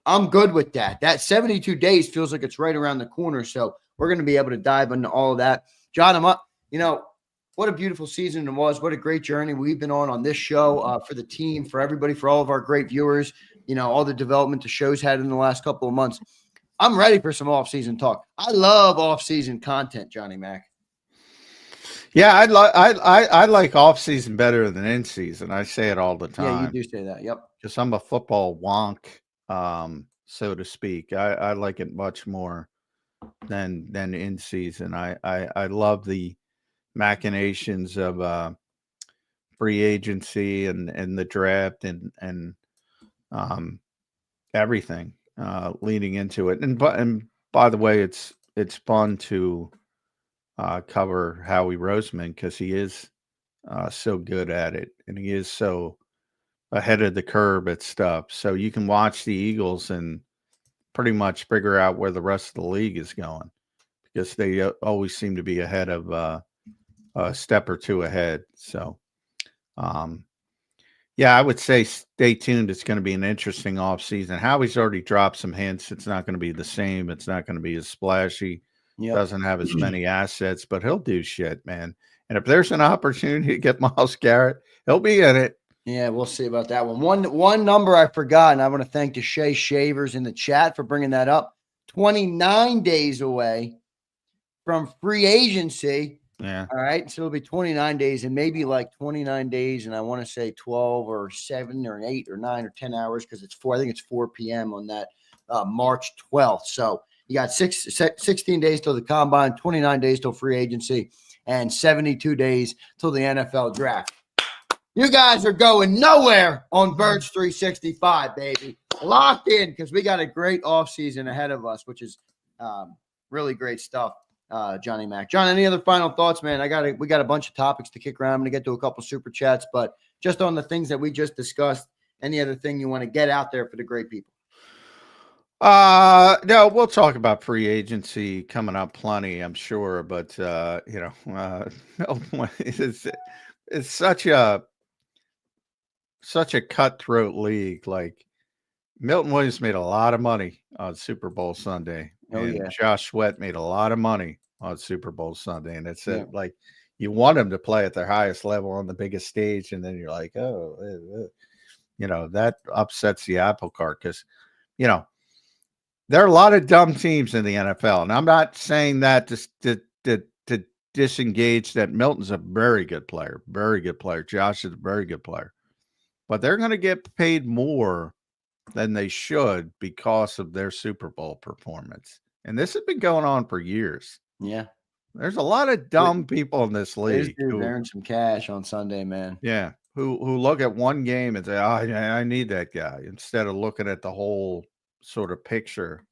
I'm good with that. That 72 days feels like it's right around the corner. So we're going to be able to dive into all of that. John, what a beautiful season it was. What a great journey we've been on this show for the team, for everybody, for all of our great viewers, all the development the show's had in the last couple of months. I'm ready for some off-season talk. I love off-season content, Johnny Mac. Yeah, I like off-season better than in-season. I say it all the time. Yeah, you do say that. Yep. Because I'm a football wonk, so to speak. I like it much more than in season. I love the machinations of free agency and the draft and everything leading into it. And by the way, it's fun to cover Howie Roseman because he is so good at it and he is so ahead of the curve at stuff. So you can watch the Eagles and pretty much figure out where the rest of the league is going because they always seem to be ahead of a step or two ahead. So, yeah, I would say stay tuned. It's going to be an interesting offseason. Howie's already dropped some hints. It's not going to be the same. It's not going to be as splashy. Yep. Doesn't have as many assets, but he'll do shit, man. And if there's an opportunity to get Myles Garrett, he'll be in it. Yeah, we'll see about that one. One number I forgot, and I want to thank Deshae Shavers in the chat for bringing that up. 29 days away from free agency. Yeah. All right. So it'll be 29 days and maybe like 29 days. And I want to say 12 or 7 or 8 or 9 or 10 hours because I think it's 4 p.m. on that March 12th. So you got 16 days till the combine, 29 days till free agency, and 72 days till the NFL draft. You guys are going nowhere on Birds 365, baby. Locked in because we got a great offseason ahead of us, which is really great stuff, Johnny Mac. John, any other final thoughts, man? We got a bunch of topics to kick around. I'm going to get to a couple super chats, but just on the things that we just discussed, any other thing you want to get out there for the great people? No, we'll talk about free agency coming up plenty, I'm sure, but it's such a cutthroat league. Like Milton Williams made a lot of money on Super Bowl Sunday. And Josh Sweat made a lot of money on Super Bowl Sunday. And it's like you want them to play at their highest level on the biggest stage, and then you're like, that upsets the apple cart because there are a lot of dumb teams in the NFL. And I'm not saying that to disengage that Milton's a very good player. Josh is a very good player. But they're going to get paid more than they should because of their Super Bowl performance. And this has been going on for years. Yeah. There's a lot of dumb people in this league who earn some cash on Sunday, man. Yeah. Who look at one game and say, I need that guy, instead of looking at the whole sort of picture.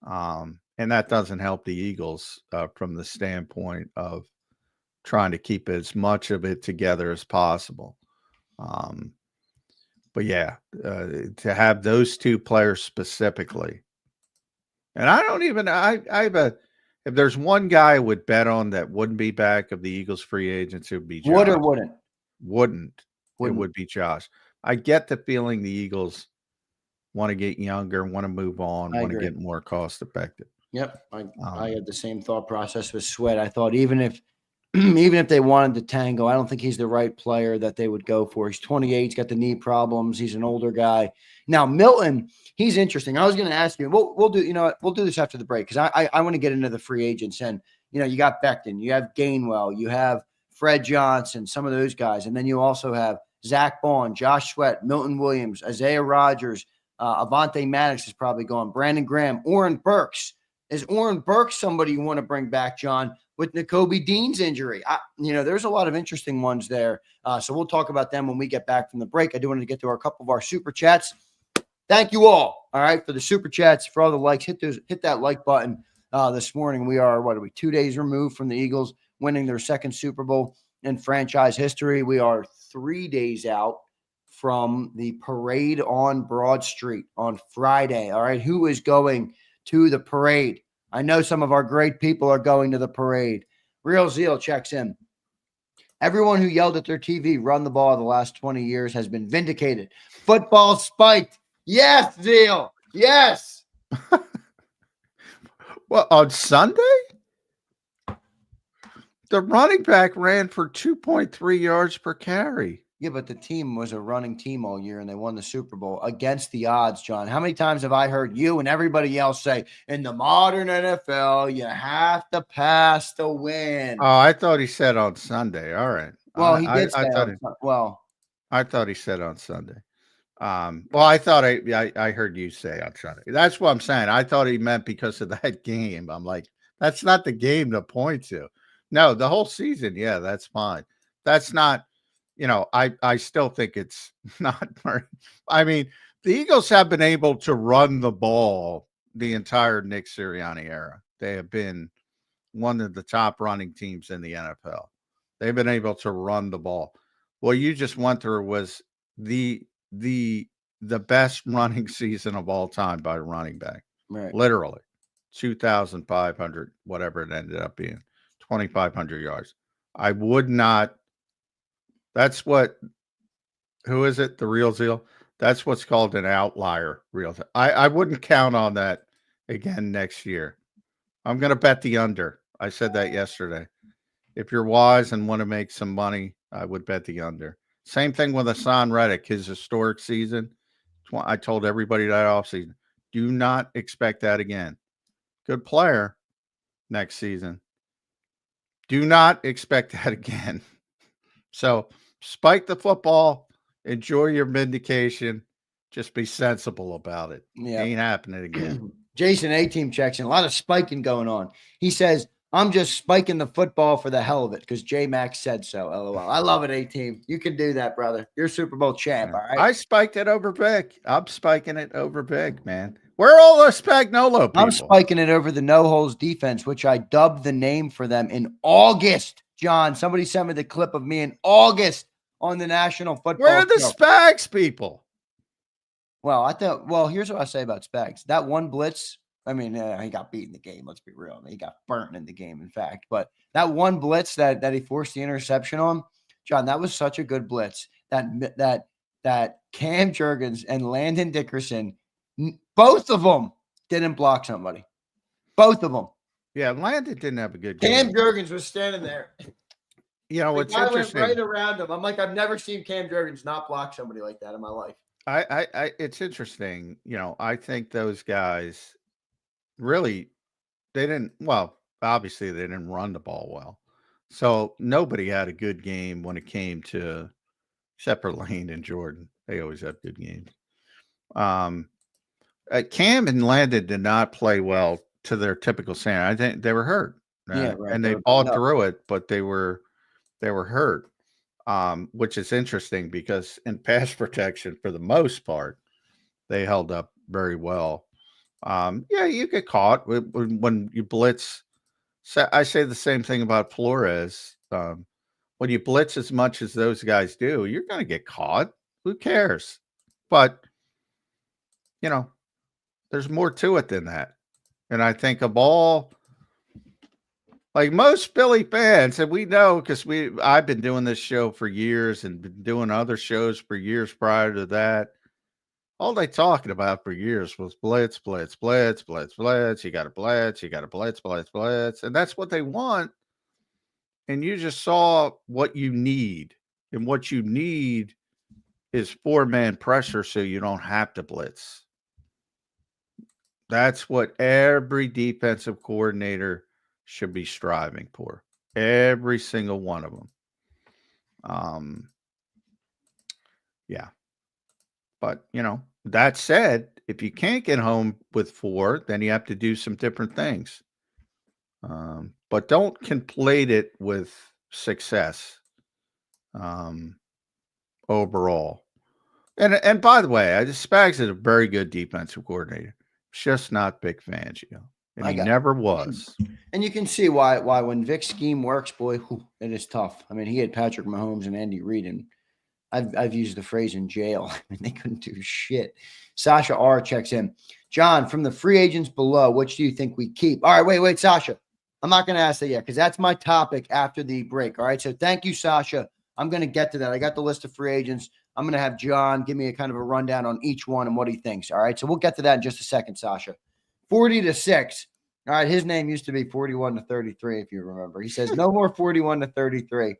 And that doesn't help the Eagles from the standpoint of trying to keep as much of it together as possible. But yeah, to have those two players specifically And I don't even I have a if there's one guy I would bet on that wouldn't be back of the Eagles free agents, it would be Would Josh. or wouldn't? Wouldn't. It Wouldn't. would be Josh. I get the feeling the Eagles want to get younger, want to move on, I want to agree. get more cost effective. Yep. I had the same thought process with Sweat. I thought even if even if they wanted to tango, I don't think he's the right player that they would go for. He's 28, he's got the knee problems, he's an older guy. Now, Milton, he's interesting. I was going to ask you, we'll do, you know what, we'll do this after the break because I want to get into the free agents. And, you know, you got Becton, you have Gainwell, you have Fred Johnson, some of those guys. And then you also have Zach Bond, Josh Sweat, Milton Williams, Isaiah Rogers, Avante Maddox is probably gone, Brandon Graham, Oren Burks. Is Oren Burks somebody you want to bring back, John, with Nakobe Dean's injury? You know, there's a lot of interesting ones there. So we'll talk about them when we get back from the break. I do want to get to a couple of our super chats. Thank you all right, for the super chats, for all the likes. Hit that like button this morning. We are, 2 days removed from the Eagles winning their second Super Bowl in franchise history. We are 3 days out from the parade on Broad Street on Friday. All right, who is going to the parade? I know some of our great people are going to the parade. Real Zeal checks in. Everyone who yelled at their TV, run the ball the last 20 years has been vindicated. Football spiked. Yes, Zeal. Yes. Well, on Sunday, the running back ran for 2.3 yards per carry. Yeah, but the team was a running team all year, and they won the Super Bowl against the odds, John. How many times have I heard you and everybody else say, in the modern NFL, you have to pass to win? Oh, I thought he said on Sunday. All right. Well, he did I say I thought he said on Sunday. Well, I thought I heard you say on Sunday. That's what I'm saying. I thought he meant because of that game. I'm like, that's not the game to point to. No, the whole season. Yeah, that's fine. That's not. You know, I still think it's not. I mean, the Eagles have been able to run the ball the entire Nick Sirianni era. They have been one of the top running teams in the NFL. They've been able to run the ball. What you just went through was the best running season of all time by a running back. right. Literally 2,500, whatever it ended up being, 2,500 yards. I would not. That's what, who is it? The Real Zeal? That's what's called an outlier. I wouldn't count on that again next year. I'm going to bet the under. I said that yesterday. If you're wise and want to make some money, I would bet the under. Same thing with Hassan Reddick, his historic season. I told everybody that offseason, do not expect that again. Good player next season. Do not expect that again. So spike the football, enjoy your vindication, just be sensible about it. Yeah. Ain't happening again. Jason A-Team checks in. A lot of spiking going on. He says, I'm just spiking the football for the hell of it because J-Max said so. LOL. I love it, A-Team. You can do that, brother. You're Super Bowl champ, all right? I spiked it over big. I'm spiking it over big, man. Where are all those Spagnolo people? I'm spiking it over the no-holes defense, which I dubbed the name for them in August. John, somebody sent me the clip of me in August on the National Football Where are the Show. Spags people? Well, here's what I say about Spags. That one blitz, I mean, he got beat in the game. Let's be real. He got burnt in the game, in fact. But that one blitz that he forced the interception on, John, that was such a good blitz. That Cam Jurgens and Landon Dickerson, both of them didn't block somebody. Both of them. Yeah, Landon didn't have a good game. Cam Jurgens was standing there. You know, what's I interesting. went right around him. I'm like, I've never seen Cam Jurgens not block somebody like that in my life. It's interesting. You know, I think those guys really, obviously they didn't run the ball well. So nobody had a good game when it came to, except for Lane and Jordan. They always have good games. Cam and Landon did not play well to their typical standard. I think they were hurt. Yeah, right. And they fought through it, but they were hurt. Which is interesting because in pass protection, for the most part, they held up very well. Yeah, you get caught when you blitz. So I say the same thing about Flores. When you blitz as much as those guys do, you're going to get caught. Who cares? But, you know, there's more to it than that. And I think of all, like most Philly fans, and we know because I've been doing this show for years and been doing other shows for years prior to that. All they talking about for years was blitz, blitz, blitz, blitz, blitz. You got to blitz, you got to blitz, blitz, blitz. And that's what they want. And you just saw what you need. And what you need is 4-man pressure so you don't have to blitz. That's what every defensive coordinator should be striving for. Every single one of them. Yeah. But, that said, if you can't get home with 4, then you have to do some different things. But don't conflate it with success overall. And by the way, Spags is a very good defensive coordinator. Just not Vic Fangio. And he never was. And you can see why when Vic's scheme works, boy, it is tough. I mean, he had Patrick Mahomes and Andy Reid, and I've used the phrase in jail. I mean, they couldn't do shit. Sasha R checks in. John, from the free agents below, which do you think we keep? All right, wait, Sasha. I'm not going to ask that yet because that's my topic after the break. All right, so thank you, Sasha. I'm going to get to that. I got the list of free agents. I'm going to have John give me a kind of a rundown on each one and what he thinks. All right, so we'll get to that in just a second, Sasha. 40-6. All right, his name used to be 41-33, if you remember. He says no more 41-33.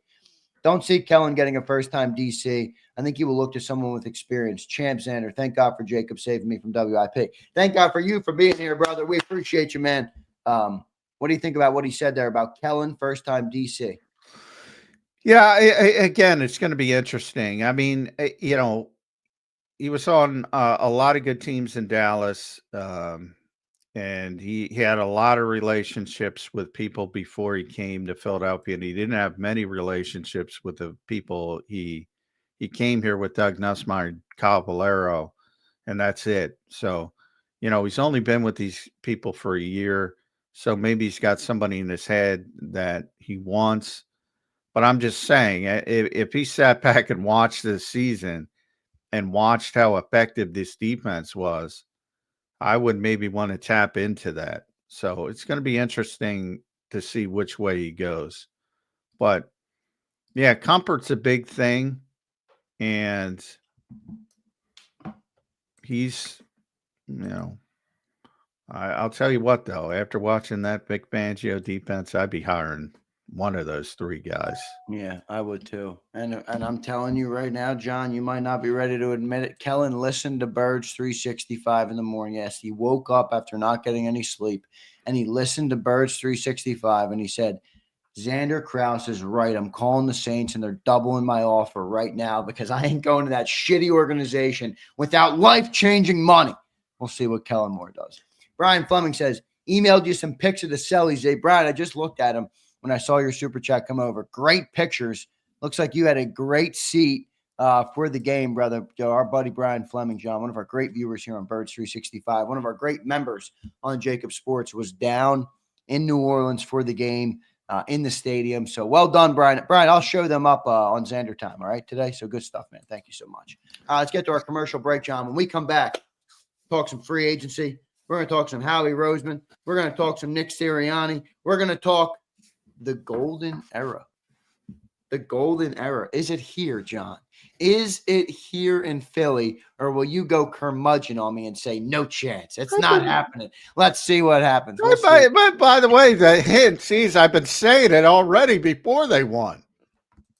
Don't see Kellen getting a first-time DC. I think he will look to someone with experience. Champ Zander, thank God for Jacob saving me from WIP. Thank God for you for being here, brother. We appreciate you, man. What do you think about what he said there about Kellen, first-time DC? Yeah, again, it's going to be interesting. I mean, he was on a lot of good teams in Dallas, and he had a lot of relationships with people before he came to Philadelphia, and he didn't have many relationships with the people he came here with, Doug Nussmeier, Kyle Valero, and that's it. So, he's only been with these people for a year, so maybe he's got somebody in his head that he wants. But I'm just saying, if he sat back and watched this season and watched how effective this defense was, I would maybe want to tap into that. So it's going to be interesting to see which way he goes. But, yeah, comfort's a big thing. And he's, I'll tell you what, though, after watching that Vic Fangio defense, I'd be hiring one of those 3 guys. Yeah, I would too. And I'm telling you right now, John, you might not be ready to admit it. Kellen listened to Birds 365 in the morning. Yes, he woke up after not getting any sleep, and he listened to Birds 365, and he said, Zander Krause is right. I'm calling the Saints, and they're doubling my offer right now because I ain't going to that shitty organization without life-changing money. We'll see what Kellen Moore does. Brian Fleming says, emailed you some pics of the Sellies. Hey, Brian, I just looked at them when I saw your super chat come over. Great pictures. Looks like you had a great seat for the game, brother. Our buddy Brian Fleming, John, one of our great viewers here on Birds 365, one of our great members on JAKIB Sports, was down in New Orleans for the game in the stadium. So well done, Brian. Brian, I'll show them up on Zander time, all right, today. So good stuff, man. Thank you so much. Let's get to our commercial break, John. When we come back, talk some free agency. We're going to talk some Howie Roseman. We're going to talk some Nick Sirianni. We're going to talk the golden era. The golden era. Is it here, John? Is it here in Philly, or will you go curmudgeon on me and say, no chance? It's not happening. Let's see what happens. By the way, the hint, sees, I've been saying it already before they won.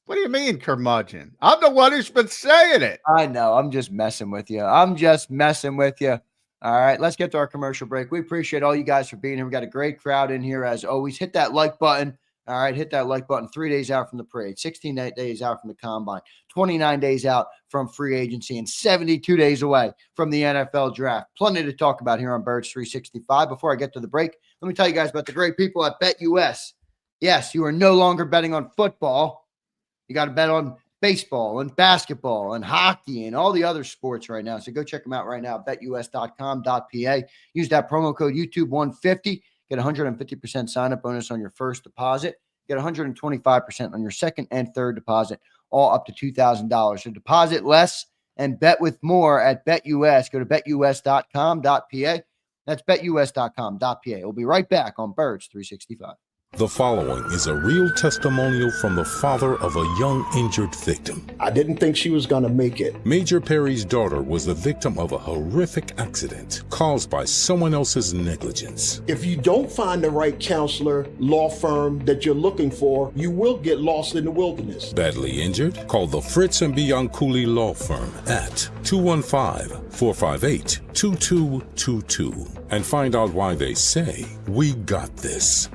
What do you mean, curmudgeon? I'm the one who's been saying it. I know. I'm just messing with you. All right, let's get to our commercial break. We appreciate all you guys for being here. We got a great crowd in here as always. Hit that like button. All right, hit that like button. 3 days out from the parade, 16 days out from the combine, 29 days out from free agency, and 72 days away from the NFL draft. Plenty to talk about here on Birds 365. Before I get to the break, let me tell you guys about the great people at BetUS. Yes, you are no longer betting on football. You got to bet on baseball and basketball and hockey and all the other sports right now. So go check them out right now, betus.com.pa. Use that promo code YouTube150. Get 150% sign-up bonus on your first deposit. Get 125% on your second and third deposit, all up to $2,000. So deposit less and bet with more at BetUS. Go to betus.com.pa. That's betus.com.pa. We'll be right back on Birds 365. The following is a real testimonial from the father of a young injured victim. I didn't think she was going to make it. Major Perry's daughter was the victim of a horrific accident caused by someone else's negligence. If you don't find the right counselor, law firm that you're looking for, you will get lost in the wilderness. Badly injured? Call the Fritz and Bianculli Law Firm at 215-458-2222 and find out why they say, "We got this."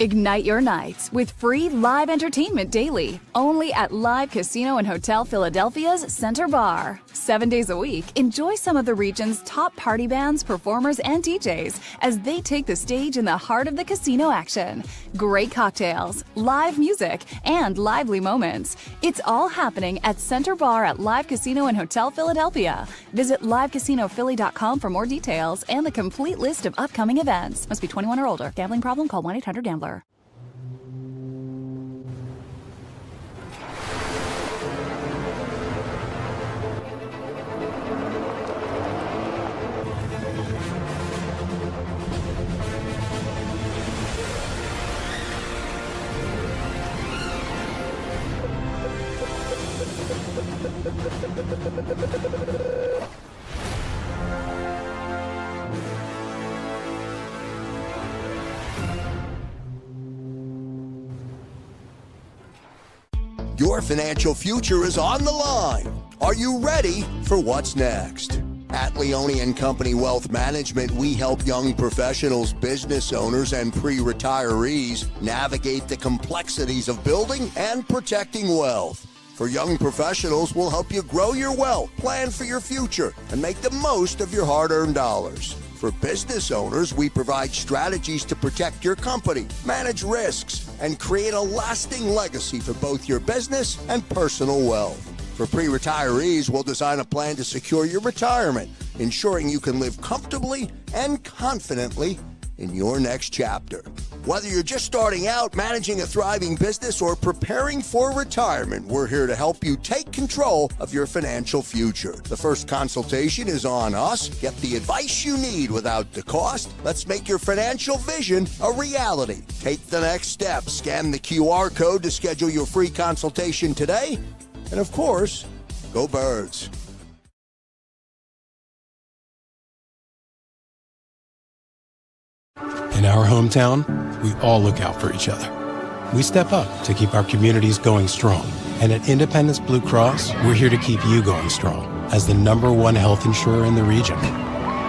Ignite your nights with free live entertainment daily, only at Live Casino and Hotel Philadelphia's Center Bar. 7 days a week, enjoy some of the region's top party bands, performers, and DJs as they take the stage in the heart of the casino action. Great cocktails, live music, and lively moments. It's all happening at Center Bar at Live Casino and Hotel Philadelphia. Visit livecasinophilly.com for more details and the complete list of upcoming events. Must be 21 or older. Gambling problem? Call 1-800-GAMBLER. Your financial future is on the line. Are you ready for what's next? At Leone & Company Wealth Management, we help young professionals, business owners, and pre-retirees navigate the complexities of building and protecting wealth. For young professionals, we'll help you grow your wealth, plan for your future, and make the most of your hard-earned dollars. For business owners, we provide strategies to protect your company, manage risks, and create a lasting legacy for both your business and personal wealth. For pre-retirees, we'll design a plan to secure your retirement, ensuring you can live comfortably and confidently in your next chapter. Whether you're just starting out, managing a thriving business, or preparing for retirement, we're here to help you take control of your financial future. The first consultation is on us. Get the advice you need without the cost. Let's make your financial vision a reality. Take the next step. Scan the QR code to schedule your free consultation today. And of course, go Birds. In our hometown, we all look out for each other. We step up to keep our communities going strong. And at Independence Blue Cross, we're here to keep you going strong as the #1 health insurer in the region.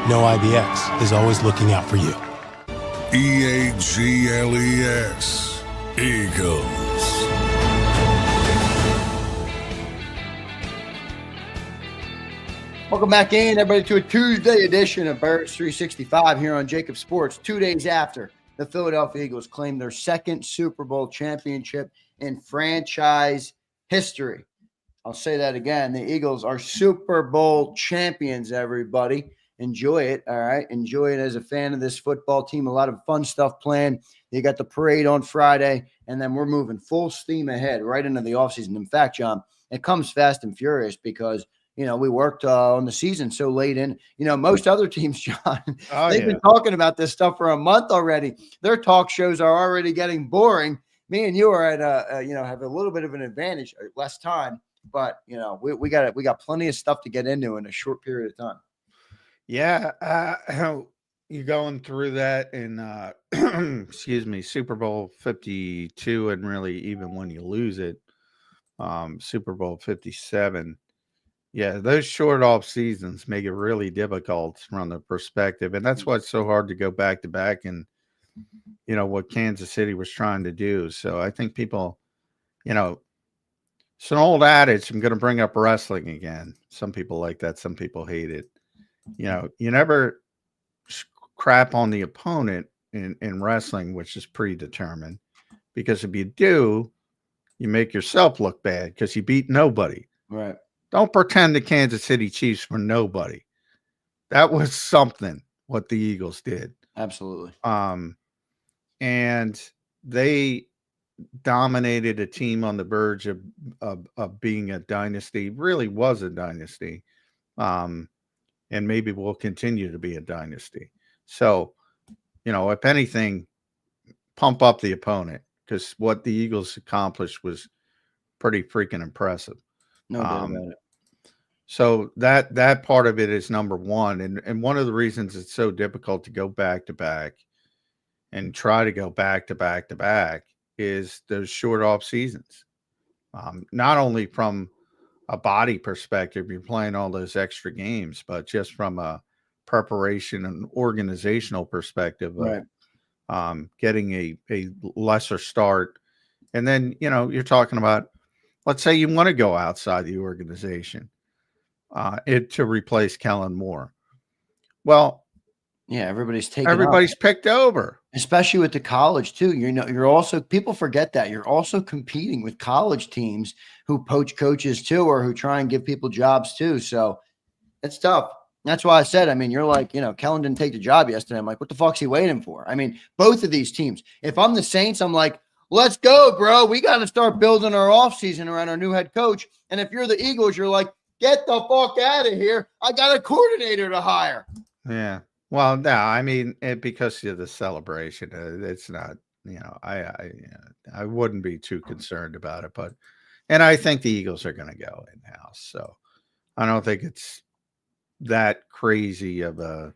No IBX is always looking out for you. EAGLES, Eagles. Welcome back in, everybody, to a Tuesday edition of Birds 365 here on JAKIB Sports. 2 days after the Philadelphia Eagles claimed their second Super Bowl championship in franchise history. I'll say that again. The Eagles are Super Bowl champions, everybody. Enjoy it, all right? Enjoy it as a fan of this football team. A lot of fun stuff planned. You got the parade on Friday, and then we're moving full steam ahead right into the offseason. In fact, John, it comes fast and furious because – we worked on the season so late in, most other teams, John, they've been talking about this stuff for a month already. Their talk shows are already getting boring. Me and you are at have a little bit of an advantage, less time, but we got plenty of stuff to get into in a short period of time. Yeah. You're going through that in, Super Bowl 52. And really, even when you lose it, Super Bowl 57, yeah, those short off seasons make it really difficult from the perspective. And that's why it's so hard to go back to back and, what Kansas City was trying to do. So I think people, it's an old adage. I'm going to bring up wrestling again. Some people like that. Some people hate it. You never crap on the opponent in wrestling, which is predetermined, because if you do, you make yourself look bad because you beat nobody. Right. Don't pretend the Kansas City Chiefs were nobody. That was something what the Eagles did. Absolutely. And they dominated a team on the verge of being a dynasty. Really was a dynasty. And maybe will continue to be a dynasty. So, if anything, pump up the opponent, because what the Eagles accomplished was pretty freaking impressive. No doubt about it. So that part of it is number one. And one of the reasons it's so difficult to go back to back and try to go back to back to back is those short off seasons. Not only from a body perspective, you're playing all those extra games, but just from a preparation and organizational perspective of getting a lesser start. And then, you're talking about, let's say you want to go outside the organization to replace Kellen Moore. Well, yeah, everybody's picked over, especially with the college too. You're also, people forget that you're also competing with college teams who poach coaches too, or who try and give people jobs too. So it's tough. That's why I said, I mean, you're like, Kellen didn't take the job yesterday. I'm like, what the fuck's he waiting for? I mean, both of these teams, if I'm the Saints, I'm like, let's go, bro. We got to start building our offseason around our new head coach. And if you're the Eagles, you're like, get the fuck out of here. I got a coordinator to hire. Yeah. Well, no, I mean, because of the celebration, it's not, I wouldn't be too concerned about it, and I think the Eagles are going to go in-house. So I don't think it's that crazy of a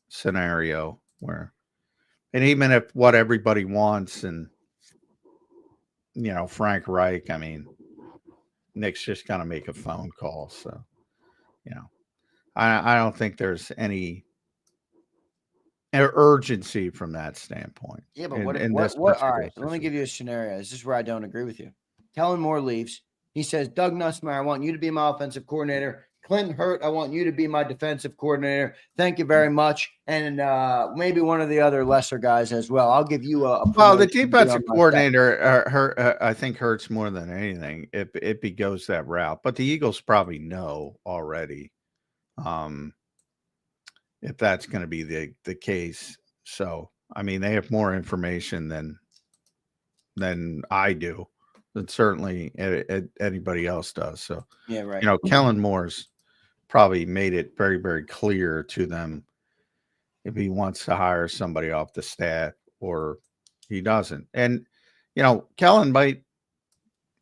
scenario and even if what everybody wants and, Frank Reich, I mean, Nick's just going to make a phone call. So, I don't think there's any urgency from that standpoint. Yeah, but what all right, let me give you a scenario. This is where I don't agree with you. Kellen Moore leaves. He says, Doug Nussmeier, I want you to be my offensive coordinator. Clinton Hurt, I want you to be my defensive coordinator. Thank you very much. And maybe one of the other lesser guys as well. I'll give you a well, the defensive coordinator, I think, hurts more than anything if he goes that route. But the Eagles probably know already if that's going to be the case. So, I mean, they have more information than I do, than certainly anybody else does. So, yeah, right. Kellen Moore's probably made it very, very clear to them if he wants to hire somebody off the staff or he doesn't. And, Kellen might,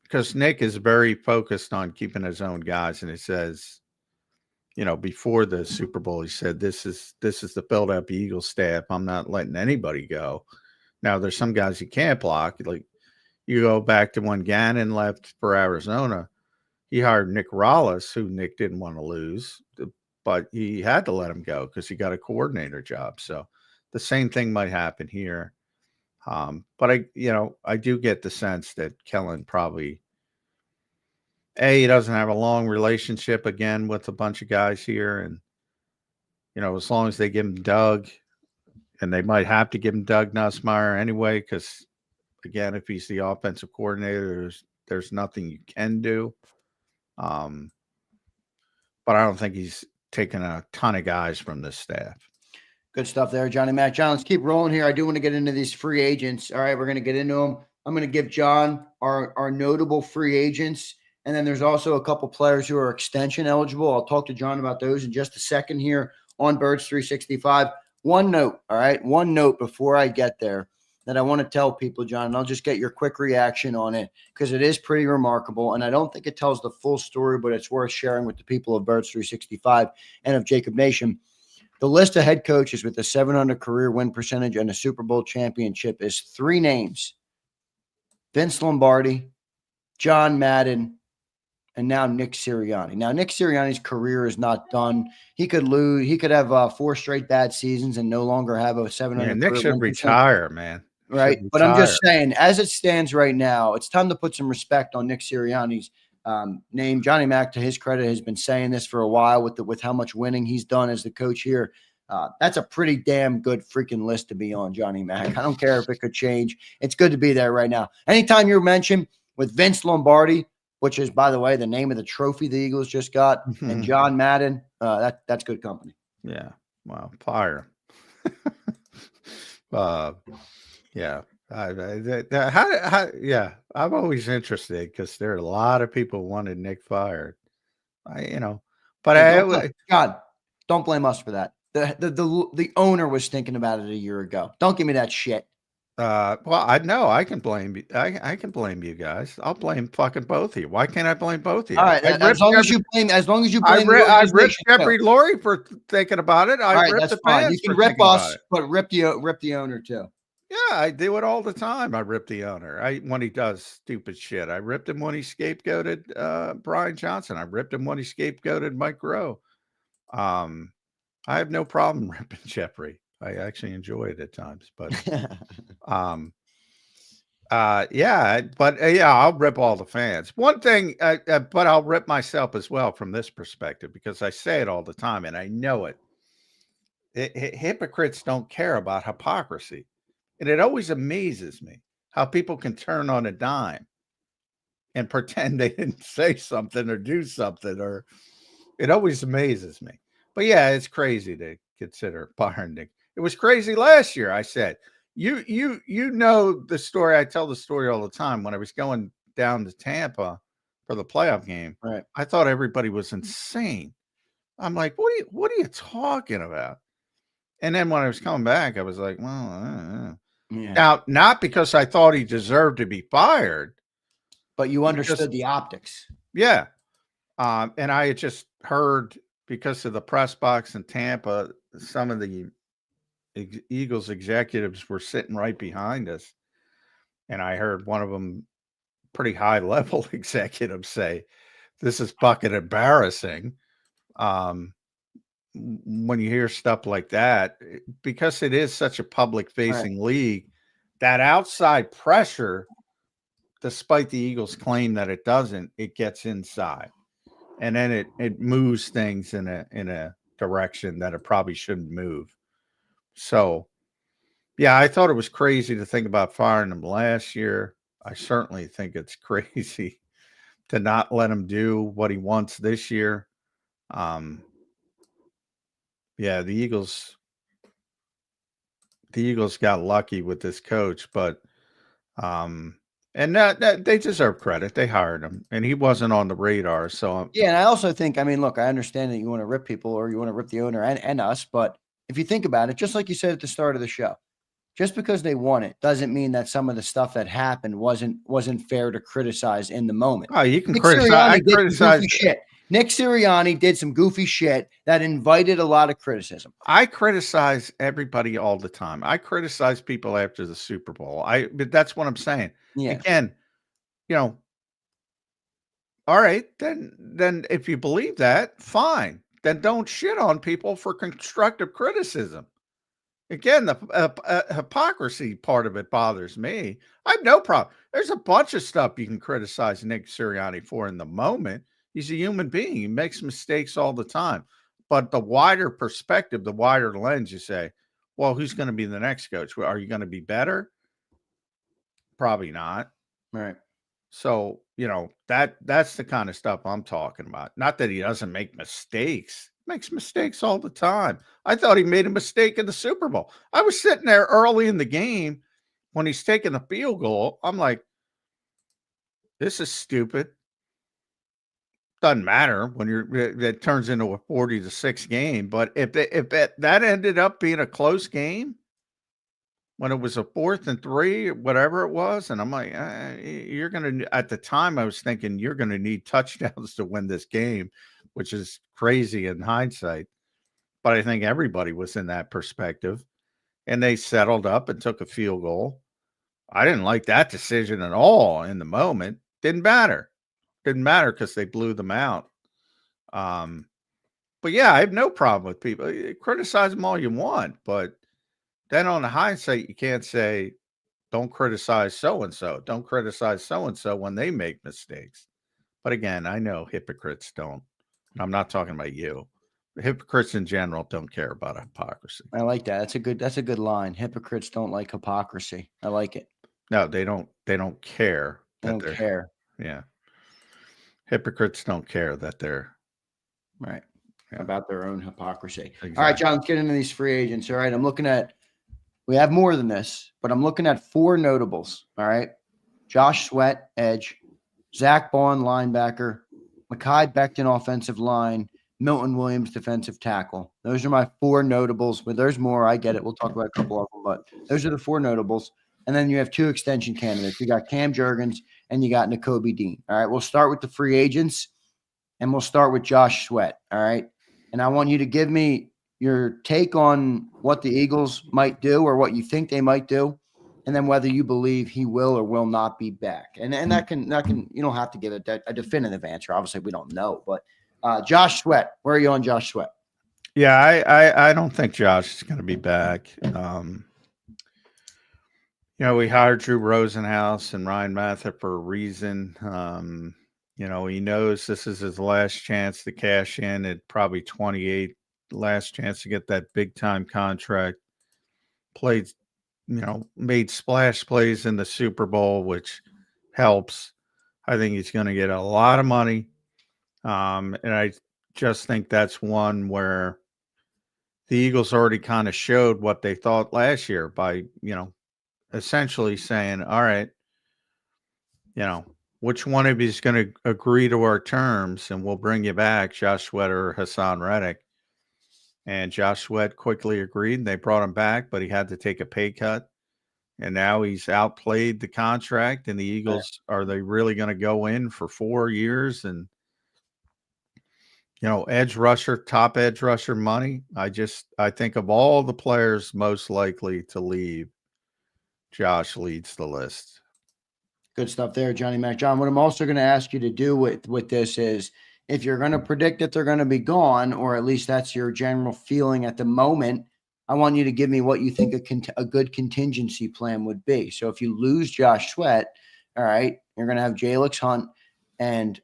because Nick is very focused on keeping his own guys, and he says, before the Super Bowl, he said, this is the Philadelphia Eagles staff. I'm not letting anybody go. Now, there's some guys you can't block. Like, you go back to when Gannon left for Arizona, he hired Nick Rollis, who Nick didn't want to lose, but he had to let him go because he got a coordinator job. So the same thing might happen here. But I do get the sense that Kellen probably, he doesn't have a long relationship again with a bunch of guys here. And, as long as they give him Doug, and they might have to give him Doug Nussmeier anyway, because, again, if he's the offensive coordinator, there's nothing you can do. But I don't think he's taken a ton of guys from this staff. Good stuff there, Johnny Mac. John, let's keep rolling here. I do want to get into these free agents. All right, we're going to get into them. I'm going to give John our notable free agents. And then there's also a couple players who are extension eligible. I'll talk to John about those in just a second here on Birds 365. One note, all right? One note before I get there that I want to tell people, John, and I'll just get your quick reaction on it because it is pretty remarkable. And I don't think it tells the full story, but it's worth sharing with the people of Birds 365 and of JAKIB Nation. The list of head coaches with a 700 career win percentage and a Super Bowl championship is 3 names: Vince Lombardi, John Madden, and now Nick Sirianni. Now, Nick Sirianni's career is not done. He could lose. He could have 4 straight bad seasons and no longer have a 700. Yeah, Nick should retire, man. Right. But I'm just saying, as it stands right now, it's time to put some respect on Nick Sirianni's name. Johnny Mac, to his credit, has been saying this for a while with how much winning he's done as the coach here. That's a pretty damn good freaking list to be on, Johnny Mac. I don't care if it could change. It's good to be there right now. Anytime you're mentioned with Vince Lombardi, which is, by the way, the name of the trophy the Eagles just got, and John Madden, that's good company. Yeah. Wow. Fire. Yeah. Yeah. I'm always interested because there are a lot of people who wanted Nick fired. John, don't blame us for that. The owner was thinking about it a year ago. Don't give me that shit. Well, I know I can blame you. I can blame you guys. I'll blame fucking both of you. Why can't I blame both of you? All right, as long as you blame the I ripped organization. Jeffrey Lurie for thinking about it. I All right, ripped that's the fine. You fans can for rip thinking about us, it. but rip the owner too. Yeah, I do it all the time. I rip the owner. When he does stupid shit. I ripped him when he scapegoated Brian Johnson. I ripped him when he scapegoated Mike Rowe. I have no problem ripping Jeffrey. I actually enjoy it at times, but I'll rip all the fans. One thing, but I'll rip myself as well from this perspective, because I say it all the time and I know it. Hypocrites don't care about hypocrisy. And it always amazes me how people can turn on a dime and pretend they didn't say something or do something, or it always amazes me. But yeah, it's crazy to consider firing Nick. It was crazy last year. I said, you know the story. I tell the story all the time. When I was going down to Tampa for the playoff game, Right. I thought everybody was insane. I'm like, what are you talking about? And then when I was coming back, I was like, well, Yeah. Now, not because I thought he deserved to be fired, But you understood the optics. yeah. And I had just heard, because of the press box in Tampa, some of the Eagles executives were sitting right behind us. And I heard one of them, pretty high level executive, say, "This is fucking embarrassing." When you hear stuff like that, because it is such a public facing league, that outside pressure, despite the Eagles' claim that it doesn't, it gets inside, and then it moves things in a direction that it probably shouldn't move. So, yeah, I thought it was crazy to think about firing him last year. I certainly think it's crazy to not let him do what he wants this year. Yeah, the Eagles got lucky with this coach, but and that they deserve credit. They hired him, and he wasn't on the radar. So yeah, and I also think, I mean, look, I understand that you want to rip people or you want to rip the owner and us, but if you think about it, just like you said at the start of the show, just because they won it doesn't mean that some of the stuff that happened wasn't fair to criticize in the moment. Oh, you can Nick criticize. Sirianni I did some criticize goofy shit. Nick Sirianni did some goofy shit that invited a lot of criticism. I criticize everybody all the time. I criticize people after the Super Bowl. But that's what I'm saying. Yeah. Again, all right, then if you believe that, fine. Then don't shit on people for constructive criticism. Again, the hypocrisy part of it bothers me. I have no problem. There's a bunch of stuff you can criticize Nick Sirianni for in the moment. He's a human being. He makes mistakes all the time. But the wider perspective, the wider lens, you say, well, who's going to be the next coach? Are you going to be better? Probably not. Right. So, that's the kind of stuff I'm talking about. Not that he doesn't make mistakes. He makes mistakes all the time. I thought he made a mistake in the Super Bowl. I was sitting there early in the game when he's taking the field goal. I'm like, this is stupid. Doesn't matter when it turns into a 40-6 game. But if that ended up being a close game, when it was a 4th and 3, whatever it was, and I'm like, you're going to, at the time I was thinking you're going to need touchdowns to win this game, which is crazy in hindsight. But I think everybody was in that perspective, and they settled up and took a field goal. I didn't like that decision at all in the moment. Didn't matter because they blew them out. But yeah, I have no problem with people. Criticize them all you want, but then on the hindsight, you can't say, don't criticize so-and-so. Don't criticize so-and-so when they make mistakes. But again, I know hypocrites don't. I'm not talking about you. Hypocrites in general don't care about hypocrisy. I like that. That's a good line. Hypocrites don't like hypocrisy. I like it. No, they don't care. They don't care. Yeah. Hypocrites don't care that they're right about their own hypocrisy. Exactly. All right, John, let's get into these free agents. All right. I'm looking at, we have more than this, but I'm looking at 4 notables. All right. Josh Sweat, edge, Zach Bond, linebacker, Mekhi Becton, offensive line, Milton Williams, defensive tackle. Those are my 4 notables. But there's more. I get it. We'll talk about a couple of them, but those are the 4 notables. And then you have 2 extension candidates. You got Cam Jurgens and you got Nakobe Dean. All right. We'll start with the free agents, and we'll start with Josh Sweat. All right. And I want you to give me your take on what the Eagles might do or what you think they might do, and then whether you believe he will or will not be back. And that can you don't have to give it a definitive answer. Obviously, we don't know. But Josh Sweat, where are you on Josh Sweat? Yeah, I don't think Josh is going to be back. We hired Drew Rosenhaus and Ryan Mather for a reason. He knows this is his last chance to cash in at probably 28, last chance to get that big time contract. Played, made splash plays in the Super Bowl, which helps. I think he's going to get a lot of money. And I just think that's one where the Eagles already kind of showed what they thought last year by, essentially saying, all right, which one of you is going to agree to our terms and we'll bring you back, Josh Sweat or Hassan Reddick. And Josh Sweat quickly agreed, and they brought him back, but he had to take a pay cut. And now he's outplayed the contract, and the Eagles, are they really going to go in for 4 years? And, edge rusher, top edge rusher money. I think of all the players most likely to leave, Josh leads the list. Good stuff there, Johnny Mac. John, what I'm also going to ask you to do with this is, if you're going to predict that they're going to be gone, or at least that's your general feeling at the moment, I want you to give me what you think a good contingency plan would be. So if you lose Josh Sweat, all right, you're going to have Jalix Hunt and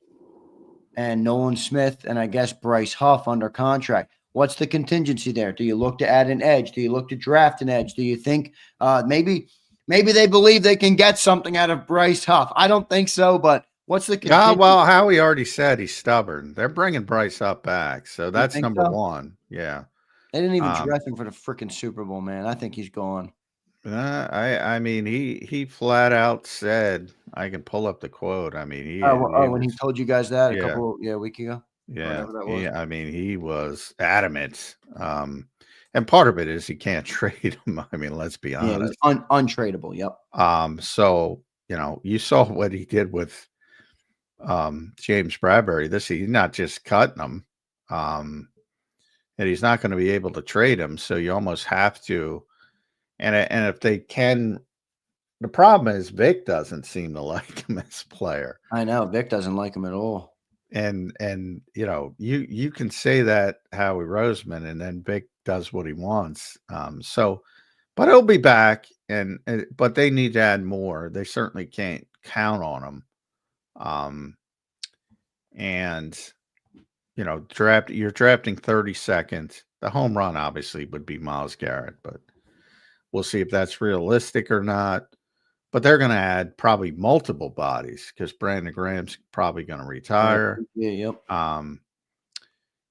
Nolan Smith and I guess Bryce Huff under contract. What's the contingency there? Do you look to add an edge? Do you look to draft an edge? Do you think maybe they believe they can get something out of Bryce Huff? I don't think so, but what's the contingency? Well, Howie already said he's stubborn. They're bringing Bryce Huff back, so that's number one. Yeah. They didn't even dress him for the freaking Super Bowl, man. I think he's gone. I mean, he flat out said, I can pull up the quote. I mean, when he told you guys that a week ago? Yeah. I mean, he was adamant. And part of it is he can't trade him. I mean, let's be honest. Yeah, untradeable. Yep. So, you saw what he did with James Bradbury. He's not just cutting him. And he's not going to be able to trade him. So you almost have to. And if they can, the problem is Vic doesn't seem to like him as a player. I know Vic doesn't like him at all. And you can say that Howie Roseman, and then Vic does what he wants. But he'll be back, but they need to add more. They certainly can't count on him. You're drafting 32nd. The home run obviously would be Myles Garrett, but we'll see if that's realistic or not. But they're going to add probably multiple bodies because Brandon Graham's probably going to retire. Yeah, yep.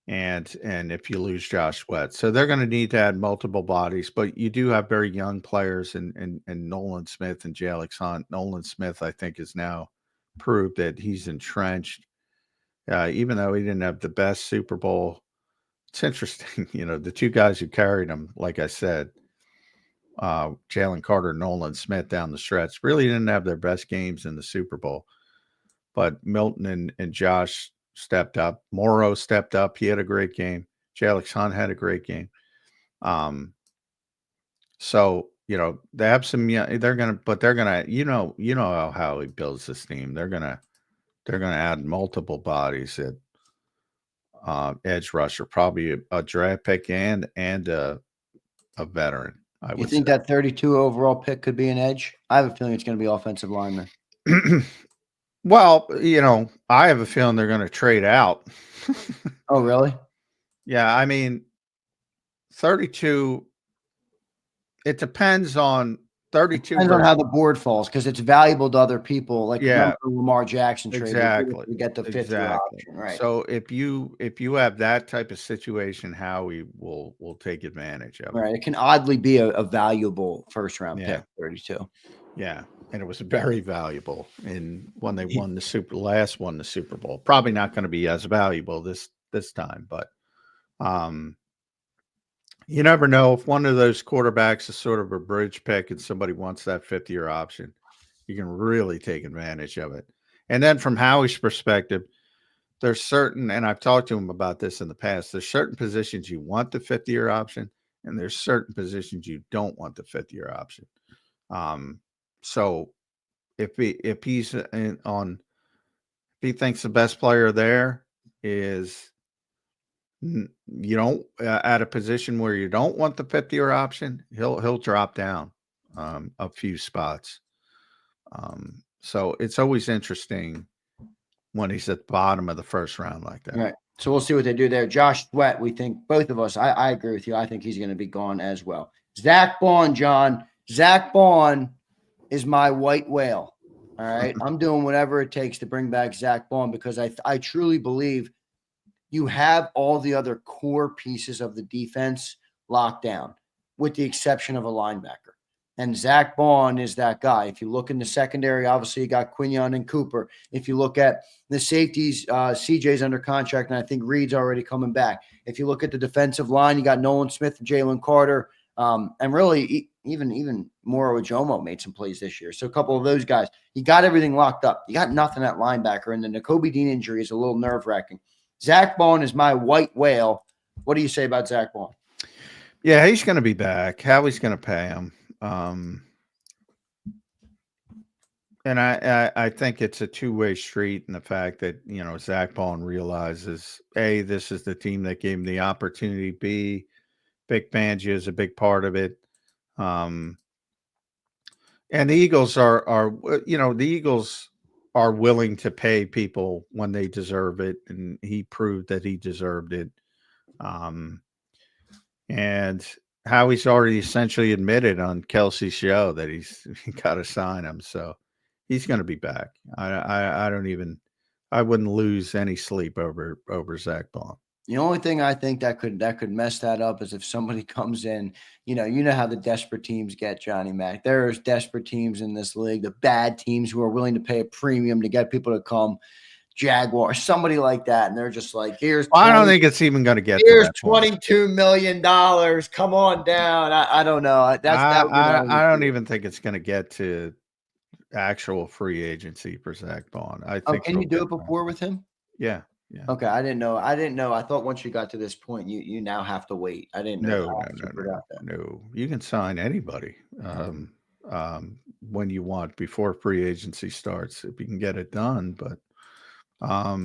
And if you lose Josh Sweat, so they're going to need to add multiple bodies. But you do have very young players in Nolan Smith and Jalix Hunt. Nolan Smith, I think, has now proved that he's entrenched. Even though he didn't have the best Super Bowl, it's interesting. The 2 guys who carried him, like I said, Jalen Carter, Nolan Smith down the stretch, really didn't have their best games in the Super Bowl. But Milton and Josh stepped up. Morrow stepped up. He had a great game. Jalix Hunt had a great game. So, they have some, they're going to, how he builds this team. They're going to add multiple bodies at edge rusher, probably a draft pick and a veteran. You think that 32 overall pick could be an edge? I have a feeling it's going to be offensive lineman. Well, I have a feeling they're going to trade out. Oh, really? Yeah, I mean, 32. It depends on 32. Depends on how the board falls, because it's valuable to other people. Like Lamar Jackson trade, exactly. We get the 5th year option, right? So if you have that type of situation, Howie will take advantage of it. Right. It can oddly be a valuable first round pick, 32. Yeah, and it was very valuable when they won the Super Bowl. Probably not going to be as valuable this this time. But you never know if one of those quarterbacks is sort of a bridge pick and somebody wants that fifth-year option. You can really take advantage of it. And then from Howie's perspective, there's certain, and I've talked to him about this in the past, there's certain positions you want the fifth-year option, and there's certain positions you don't want the fifth-year option. So if he thinks the best player there is at a position where you don't want the fifth-year option, he'll drop down a few spots. So it's always interesting when he's at the bottom of the first round like that. Right. So we'll see what they do there. Josh Sweat, we think both of us, I agree with you. I think he's going to be gone as well. Zach Bond, John. Zach Bond is my white whale. All right. I'm doing whatever it takes to bring back Zach Bond because I truly believe you have all the other core pieces of the defense locked down, with the exception of a linebacker. And Zach Bond is that guy. If you look in the secondary, obviously you got Quinion and Cooper. If you look at the safeties, CJ's under contract, and I think Reed's already coming back. If you look at the defensive line, you got Nolan Smith and Jalen Carter. And really, even Moro Ojomo made some plays this year. So a couple of those guys. You got everything locked up. You got nothing at linebacker. And the Nakobe Dean injury is a little nerve-wracking. Zach Bond is my white whale. What do you say about Zach Bond? Yeah, he's going to be back. Howie's going to pay him. And I think it's a two-way street in the fact that, Zach Bond realizes, A, this is the team that gave him the opportunity. B, Vic Fangio is a big part of it. And the Eagles the Eagles are willing to pay people when they deserve it. And he proved that he deserved it. And Howie's already essentially admitted on Kelsey's show that he's got to sign him. So he's going to be back. I wouldn't lose any sleep over Zach Bond. The only thing I think that could mess that up is if somebody comes in, you know how the desperate teams get, Johnny Mac. There's desperate teams in this league, the bad teams who are willing to pay a premium to get people to come. Jaguar, somebody like that, and they're just like, "Here's." I don't think it's even going to get. Here's $22 million. Come on down. I don't know. I don't even think it's going to get to actual free agency for Zach Bond. I think. Can you do it before with him? Yeah. Yeah. Okay, I didn't know. I thought once you got to this point, you now have to wait. I didn't know. No. You can sign anybody when you want before free agency starts if you can get it done. But I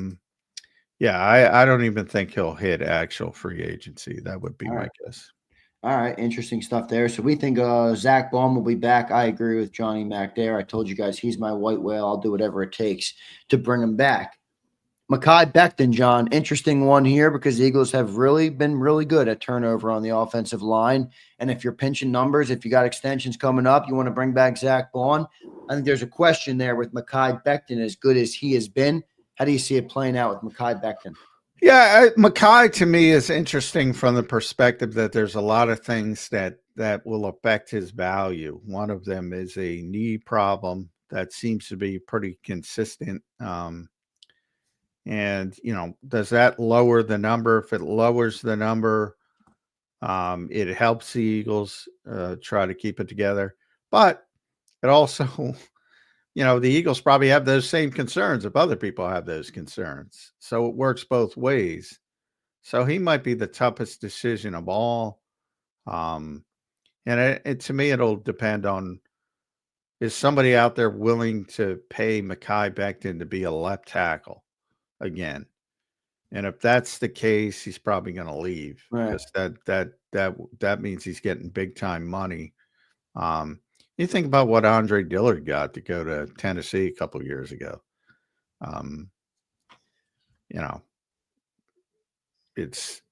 don't even think he'll hit actual free agency. That would be my guess. All right, interesting stuff there. So we think Zach Baum will be back. I agree with Johnny Mac there. I told you guys he's my white whale. I'll do whatever it takes to bring him back. Mekhi Becton, John, interesting one here because the Eagles have really been really good at turnover on the offensive line. And if you're pinching numbers, if you got extensions coming up, you want to bring back Zach Baum. I think there's a question there with Mekhi Becton, as good as he has been. How do you see it playing out with Mekhi Becton? Yeah, Mekhi to me is interesting from the perspective that there's a lot of things that will affect his value. One of them is a knee problem that seems to be pretty consistent. And, does that lower the number? If it lowers the number, it helps the Eagles try to keep it together. But it also, the Eagles probably have those same concerns if other people have those concerns. So it works both ways. So he might be the toughest decision of all. And to me, it'll depend on, is somebody out there willing to pay Mekhi Becton to be a left tackle again? And if that's the case, he's probably going to leave, because that means he's getting big time money. You think about what Andre Dillard got to go to Tennessee a couple of years ago. It's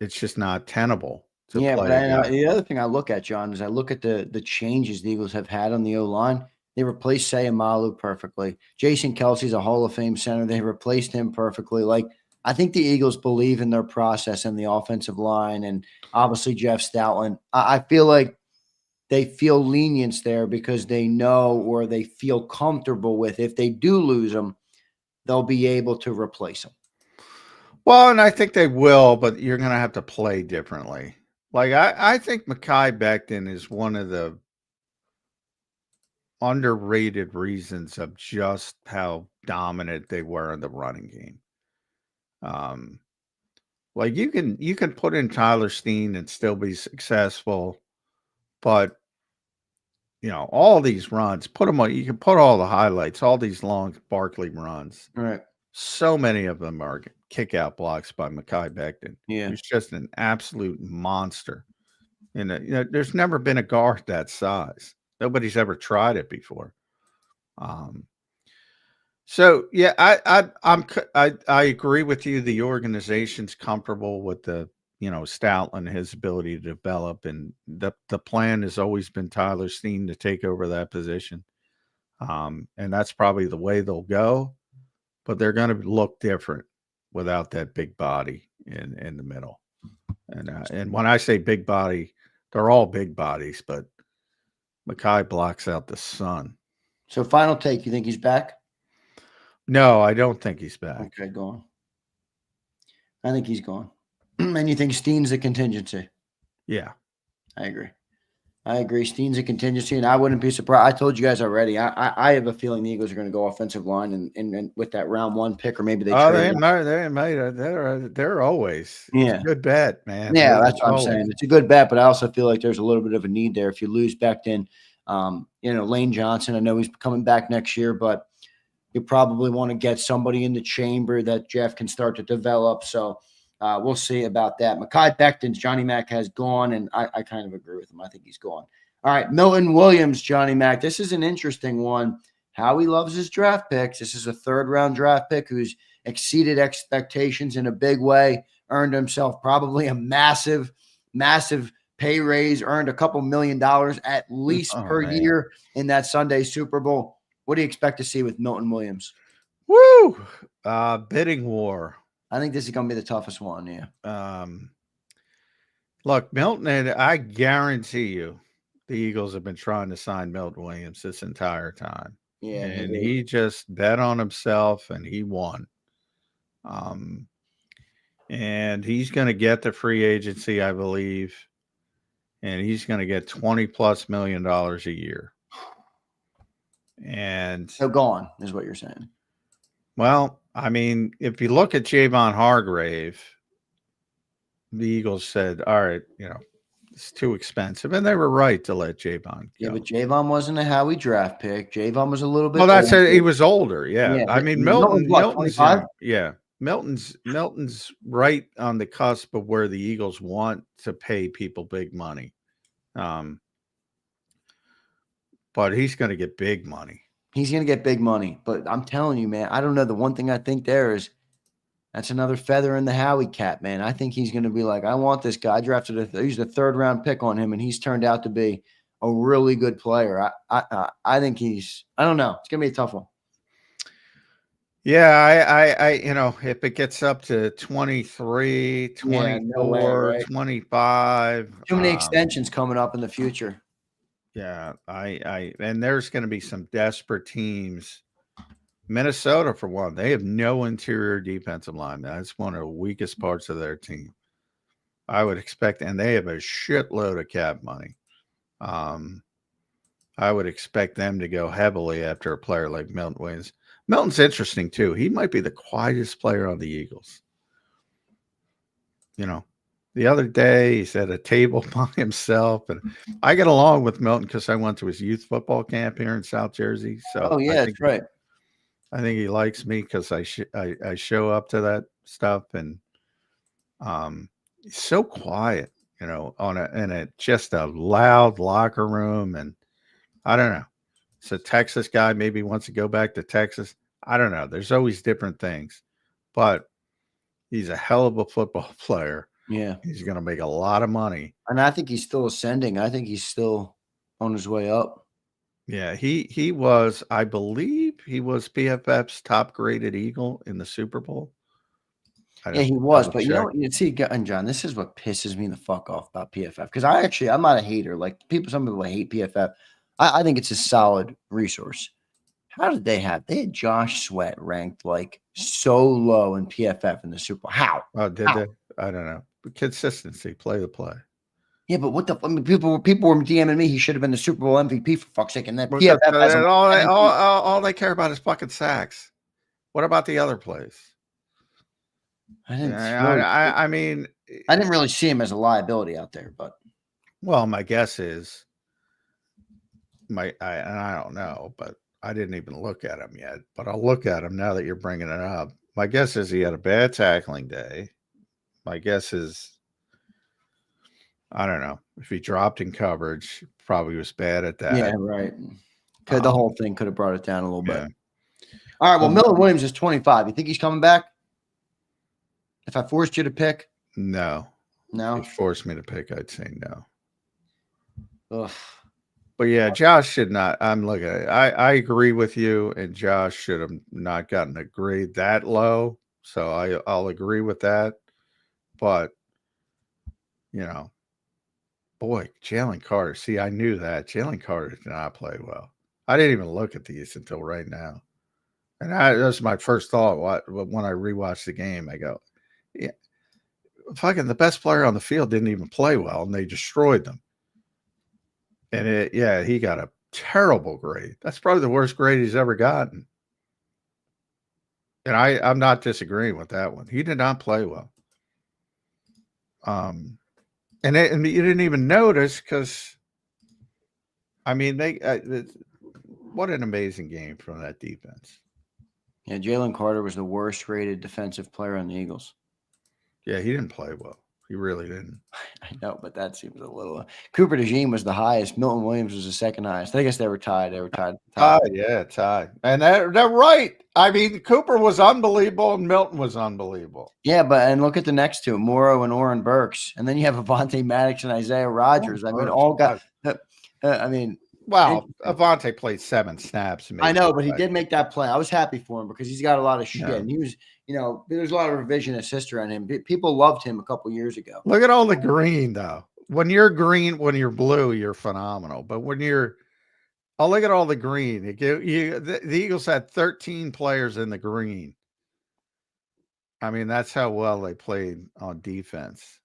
just not tenable to play. But the other thing I look at, John, is I look at the changes the Eagles have had on the O-line. They replaced Sayamalu perfectly. Jason Kelsey's a Hall of Fame center. They replaced him perfectly. I think the Eagles believe in their process and the offensive line, and obviously Jeff Stoutland. I feel like they feel lenience there because they know, or they feel comfortable with, if they do lose them, they'll be able to replace them. Well, and I think they will, but you're going to have to play differently. Like, I think Mekhi Becton is one of the underrated reasons of just how dominant they were in the running game. Like you can put in Tyler Steen and still be successful, but all these runs, put them on. You can put all the highlights, all these long Barkley runs. Right. So many of them are kick out blocks by Mekhi Becton. Yeah. He's just an absolute monster. And there's never been a guard that size. Nobody's ever tried it before. So yeah, I agree with you. The organization's comfortable with the Stoutland, his ability to develop, and the plan has always been Tyler Steen to take over that position. And that's probably the way they'll go, but they're going to look different without that big body in the middle. And when I say big body, they're all big bodies, but Mekhi blocks out the sun. So final take, you think he's back? No, I don't think he's back. Okay, gone. I think he's gone. And you think Steen's a contingency? Yeah. I agree. Steen's a contingency, and I wouldn't be surprised. I told you guys already. I have a feeling the Eagles are going to go offensive line and with that round 1 pick, or maybe they trade. They're always. Yeah. It's a good bet, man. Yeah, that's what I'm saying. It's a good bet, but I also feel like there's a little bit of a need there. If you lose Becton, Lane Johnson, I know he's coming back next year, but you probably want to get somebody in the chamber that Jeff can start to develop. So we'll see about that. Mekhi Becton's Johnny Mack has gone, and I kind of agree with him. I think he's gone. All right, Milton Williams, Johnny Mack. This is an interesting one. Howie loves his draft picks. This is a 3rd-round draft pick who's exceeded expectations in a big way, earned himself probably a massive, massive pay raise, earned a couple $1 million at least per year in that Sunday Super Bowl. What do you expect to see with Milton Williams? Woo! Bidding war. I think this is going to be the toughest one, yeah. Look, Milton, and I guarantee you the Eagles have been trying to sign Milton Williams this entire time. Yeah. And he just bet on himself, and he won. And he's going to get the free agency, I believe, and he's going to get $20+ million a year. And so gone is what you're saying. Well, I mean, if you look at Javon Hargrave, the Eagles said, all right, it's too expensive. And they were right to let Javon go. Yeah, but Javon wasn't a Howie draft pick. Javon was a little bit that's it. He was older. Yeah. I mean, Milton's Milton's right on the cusp of where the Eagles want to pay people big money. But he's going to get big money. He's going to get big money. But I'm telling you, man, I don't know. The one thing I think there is that's another feather in the Howie cap, man. I think he's going to be like, I want this guy. I drafted he's the 3rd-round pick on him, and he's turned out to be a really good player. I think I don't know. It's going to be a tough one. Yeah, I if it gets up to 23, 24, 25. Too many extensions coming up in the future. Yeah, and there's going to be some desperate teams. Minnesota, for one, they have no interior defensive line. That's one of the weakest parts of their team. I would expect, and they have a shitload of cap money. I would expect them to go heavily after a player like Milton Williams. Milton's interesting too. He might be the quietest player on the Eagles. The other day he's at a table by himself, and I get along with Milton because I went to his youth football camp here in South Jersey. So that's right. I think he likes me because I show up to that stuff, and he's so quiet, in a just a loud locker room, and I don't know. It's a Texas guy, maybe wants to go back to Texas. I don't know. There's always different things, but he's a hell of a football player. Yeah. He's going to make a lot of money. And I think he's still ascending. I think he's still on his way up. Yeah, he was, I believe he was PFF's top graded Eagle in the Super Bowl. Yeah, he was. But you see, and John, this is what pisses me the fuck off about PFF. Because I'm not a hater. Like some people hate PFF. I think it's a solid resource. How did they had Josh Sweat ranked like so low in PFF in the Super Bowl? How? Oh, did they? I don't know. Consistency, play the play. Yeah, but what the? I mean, people were DMing me. He should have been the Super Bowl MVP for fuck's sake. And that Well, PFF has him. all they care about is fucking sacks. What about the other plays? I didn't. I mean, I didn't really see him as a liability out there, but well, my guess is and I don't know, but I didn't even look at him yet. But I'll look at him now that you're bringing it up. My guess is he had a bad tackling day. My guess is, I don't know, if he dropped in coverage, probably was bad at that. yeah, right. The whole thing could have brought it down a little bit. Yeah. All right. Well, Milton Williams is 25. You think he's coming back? If I forced you to pick, No. no. If you forced me to pick, I'd say no. Ugh. But yeah, Josh should not. I'm looking at it. I agree with you, and Josh should have not gotten a grade that low. So I'll agree with that. But, you know, boy, Jalen Carter. See, I knew that. Jalen Carter did not play well. I didn't even look at these until right now. And that was my first thought when I rewatched the game. I go, yeah, fucking the best player on the field didn't even play well, and they destroyed them. And he got a terrible grade. That's probably the worst grade he's ever gotten. And I'm not disagreeing with that one. He did not play well. And you didn't even notice because, I mean, what an amazing game from that defense. Yeah, Jalen Carter was the worst rated defensive player on the Eagles. Yeah, he didn't play well. He really didn't. I know, but that seems a little. Cooper DeJean was the highest. Milton Williams was the second highest. I guess they were tied. Tied. And they're right. I mean, Cooper was unbelievable and Milton was unbelievable. Yeah, and look at the next two, Morrow and Oren Burks. And then you have Avonte Maddox and Isaiah Rodgers. All got Wow, Avonte played 7 snaps. I know, but he did make that play. I was happy for him because he's got a lot of shit. Yeah. And he was, there's a lot of revisionist history on him. People loved him a couple years ago. Look at all the green, though. When you're green, when you're blue, you're phenomenal. But when look at all the green. The Eagles had 13 players in the green. I mean, that's how well they played on defense.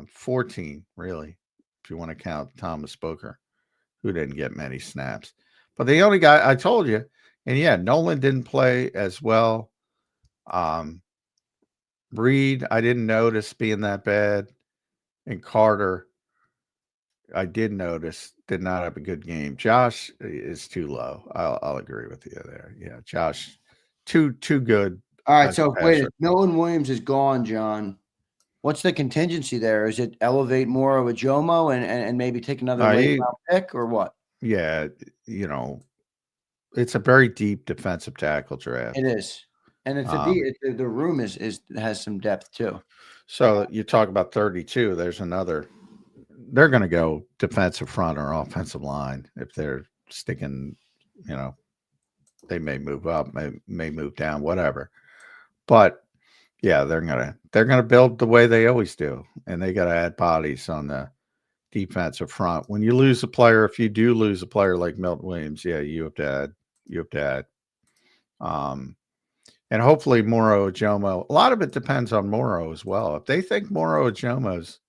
14, really, if you want to count Thomas Booker, who didn't get many snaps. But the only guy I told you, and yeah, Nolan didn't play as well. Reed, I didn't notice being that bad. And Carter, I did notice, did not have a good game. Josh is too low. I'll agree with you there. Yeah, Josh, too good. All right, so wait, Milton Williams is gone, John. What's the contingency there? Is it elevate more of a Jomo and maybe take another late round pick or what? Yeah, it's a very deep defensive tackle draft. It is, and it's the room has some depth too. So you talk about 32. There's another. They're going to go defensive front or offensive line if they're sticking. They may move up, may move down, whatever. But yeah, they're gonna build the way they always do, and they got to add bodies on the defensive front. When you lose a player, if you do lose a player like Milton Williams, yeah, you have to add. And hopefully Moro Ojomo. A lot of it depends on Moro as well. If they think Moro Ojomo's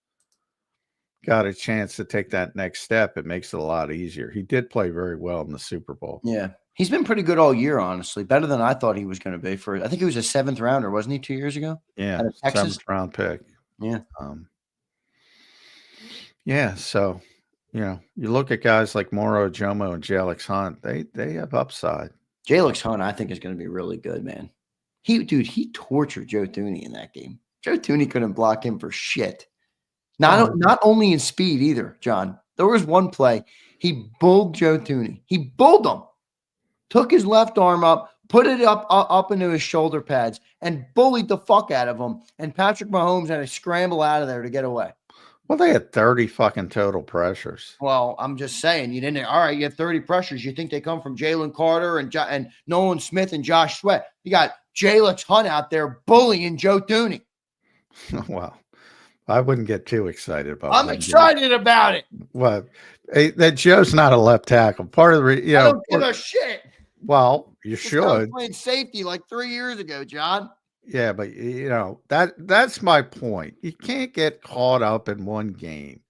got a chance to take that next step, it makes it a lot easier. He did play very well in the Super Bowl. Yeah. He's been pretty good all year, honestly. Better than I thought he was going to be. I think he was a 7th rounder, wasn't he, 2 years ago? Yeah, 7th round pick. Yeah. So, you look at guys like Moro Ojomo and Jalix Hunt, they have upside. Jalix Hunt, I think, is going to be really good, man. He tortured Joe Thuney in that game. Joe Thuney couldn't block him for shit. Not only in speed either, John. There was one play. He bulled Joe Thuney. He bulled him. Took his left arm up, put it up into his shoulder pads, and bullied the fuck out of him. And Patrick Mahomes had to scramble out of there to get away. Well, they had 30 fucking total pressures. Well, I'm just saying, you didn't. All right, you have 30 pressures. You think they come from Jalen Carter and Nolan Smith and Josh Sweat? You got Jalix Hunt out there bullying Joe Thuney. Well, I wouldn't get too excited about it. I'm excited about it. Well, that Joe's not a left tackle. Part of the I don't give a shit. Well, you This guy was should. playing safety like 3 years ago, John. Yeah, but that's my point. You can't get caught up in one game.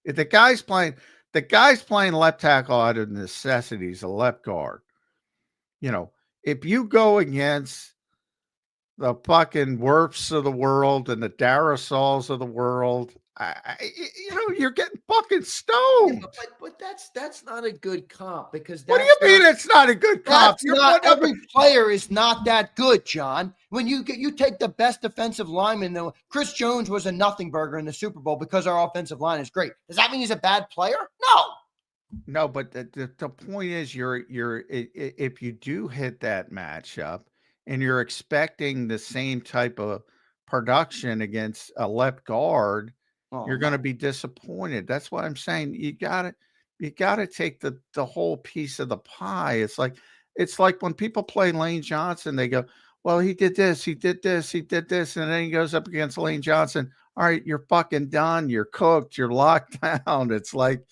If the guy's playing left tackle out of necessity, he's a left guard. If you go against the fucking Werfs of the world and the Darasols of the world, you're getting fucking stoned. But that's not a good comp because What do you mean it's not a good comp? That's not every player is not that good, John. When you take the best defensive lineman, though, Chris Jones was a nothing burger in the Super Bowl because our offensive line is great. Does that mean he's a bad player? No, but the point is, if you do hit that matchup and you're expecting the same type of production against a left guard, you're going to be disappointed. That's what I'm saying. You got to take the whole piece of the pie. It's like when people play Lane Johnson, they go, well, he did this, he did this, he did this, and then he goes up against Lane Johnson. All right, you're fucking done. You're cooked. You're locked down. It's like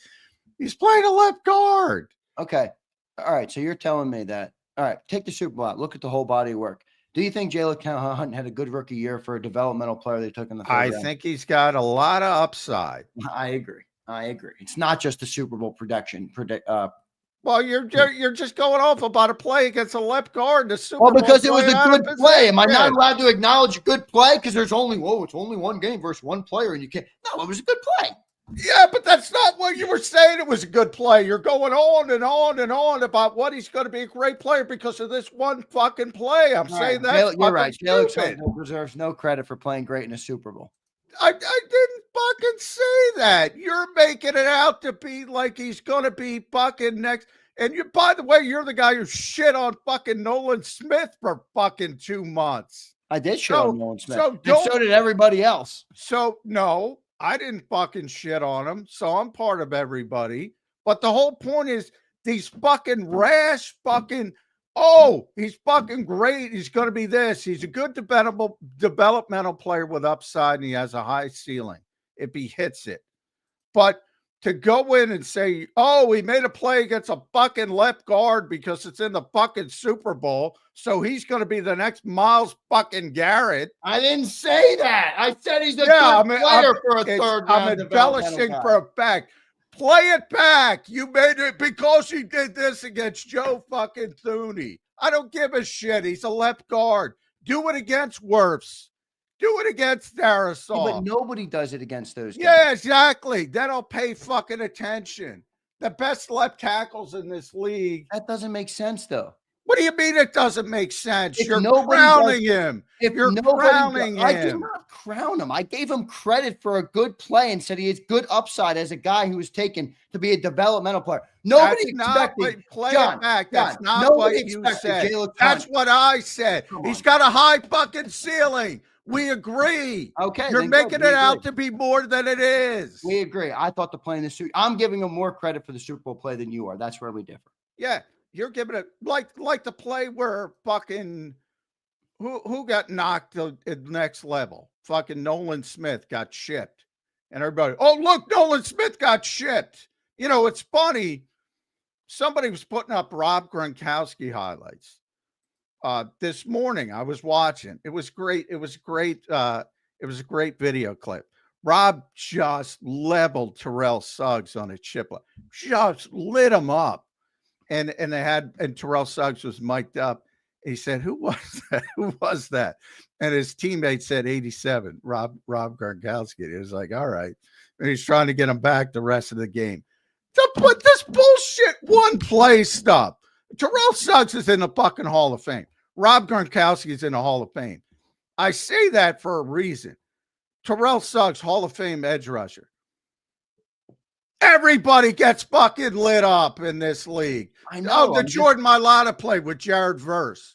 he's playing a left guard. Okay. All right. So you're telling me that. All right. Take the Super Bowl out. Look at the whole body of work. Do you think Jalen Hunt had a good rookie year for a developmental player they took in the third round? I think he's got a lot of upside. I agree. It's not just the Super Bowl prediction. Well, you're just going off about a play against a left guard. Because it was a good play. Am I not allowed to acknowledge a good play? Because it's only one game versus one player, and you can't. No, it was a good play. Yeah, but that's not what you were saying. It was a good play. You're going on and on and on about what he's going to be a great player because of this one fucking play. I'm saying that you're right. Jalen Hunt deserves no credit for playing great in a Super Bowl. I didn't fucking say that. You're making it out to be like he's going to be fucking next. And by the way, you're the guy who shit on fucking Nolan Smith for fucking 2 months. I did shit on Nolan Smith. So did everybody else. So no, I didn't fucking shit on him. So I'm part of everybody. But the whole point is these fucking rash fucking, he's fucking great. He's going to be this. He's a good developmental player with upside, and he has a high ceiling if he hits it. But to go in and say, he made a play against a fucking left guard because it's in the fucking Super Bowl, so he's going to be the next Myles fucking Garrett. I didn't say that. I said he's a good player for a third round. I'm embellishing for a fact. Play it back. You made it because he did this against Joe fucking Thuney. I don't give a shit. He's a left guard. Do it against Werfs. Do it against Darasol. But nobody does it against those guys. Yeah, exactly. Then I'll pay fucking attention. The best left tackles in this league. That doesn't make sense, though. What do you mean it doesn't make sense? You're crowning him. You're crowning him. I did not crown him. I gave him credit for a good play and said he has good upside as a guy who was taken to be a developmental player. Nobody expected. That's not what you said. That's what I said. He's got a high fucking ceiling. We agree. Okay. You're making it out to be more than it is. We agree. I thought the play in the suit. I'm giving him more credit for the Super Bowl play than you are. That's where we differ. Yeah. You're giving it like the play where fucking who got knocked at the next level? Fucking Nolan Smith got shipped. And everybody, look, Nolan Smith got shipped. It's funny. Somebody was putting up Rob Gronkowski highlights. This morning I was watching. It was great. It was great. It was a great video clip. Rob just leveled Terrell Suggs on a chip. Just lit him up. And Terrell Suggs was mic'd up. He said, "Who was that? Who was that?" And his teammate said 87, Rob Gronkowski. He was like, all right. And he's trying to get him back the rest of the game. But this bullshit one play stuff. Terrell Suggs is in the fucking Hall of Fame. Rob Gronkowski is in the Hall of Fame. I say that for a reason. Terrell Suggs, Hall of Fame edge rusher. Everybody gets fucking lit up in this league. I know. The Jordan Mailata play with Jared Verse.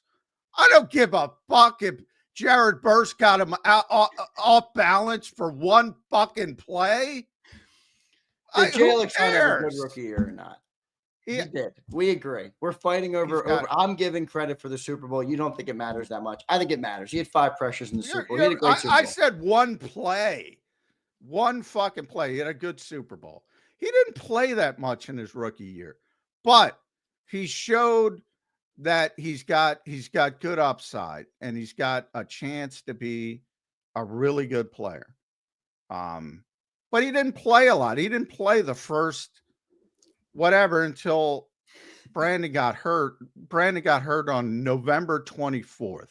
I don't give a fuck if Jared Verse got him off balance for one fucking play. Did Jalen Hunt have a good rookie year or not? He did. We agree. We're fighting over. I'm giving credit for the Super Bowl. You don't think it matters that much. I think it matters. He had 5 pressures in the Super Bowl. He had a great Super Bowl. I said one play. One fucking play. He had a good Super Bowl. He didn't play that much in his rookie year, but he showed that he's got good upside and he's got a chance to be a really good player. But he didn't play a lot. He didn't play the first whatever until Brandon got hurt. Brandon got hurt on November 24th.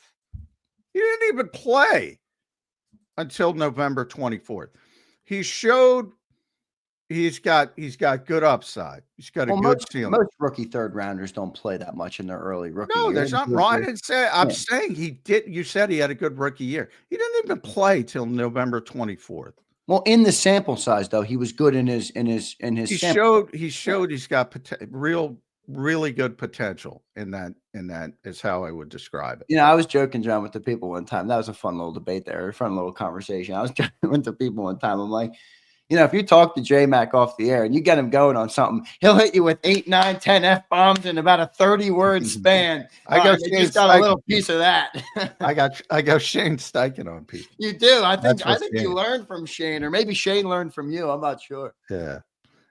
He didn't even play until November 24th. He showed he's got good upside. He's got a good ceiling. Most rookie third rounders don't play that much in their early rookie year. No, there's nothing wrong. I didn't say. I'm saying he did. You said he had a good rookie year. He didn't even play till November 24th. Well, in the sample size, though, he was good in his. He showed he's got really good potential in that is how I would describe it. You know, I was joking around with the people one time. That was a fun little debate there, a fun little conversation. I was joking with the people one time. I'm like, you know, if you talk to J-Mac off the air and you get him going on something, he'll hit you with 8, 9, 10 F-bombs in about a 30-word span. I just got a little piece of that. I go Shane Steichen on people. You do. I think you learned from Shane, or maybe Shane learned from you. I'm not sure. Yeah,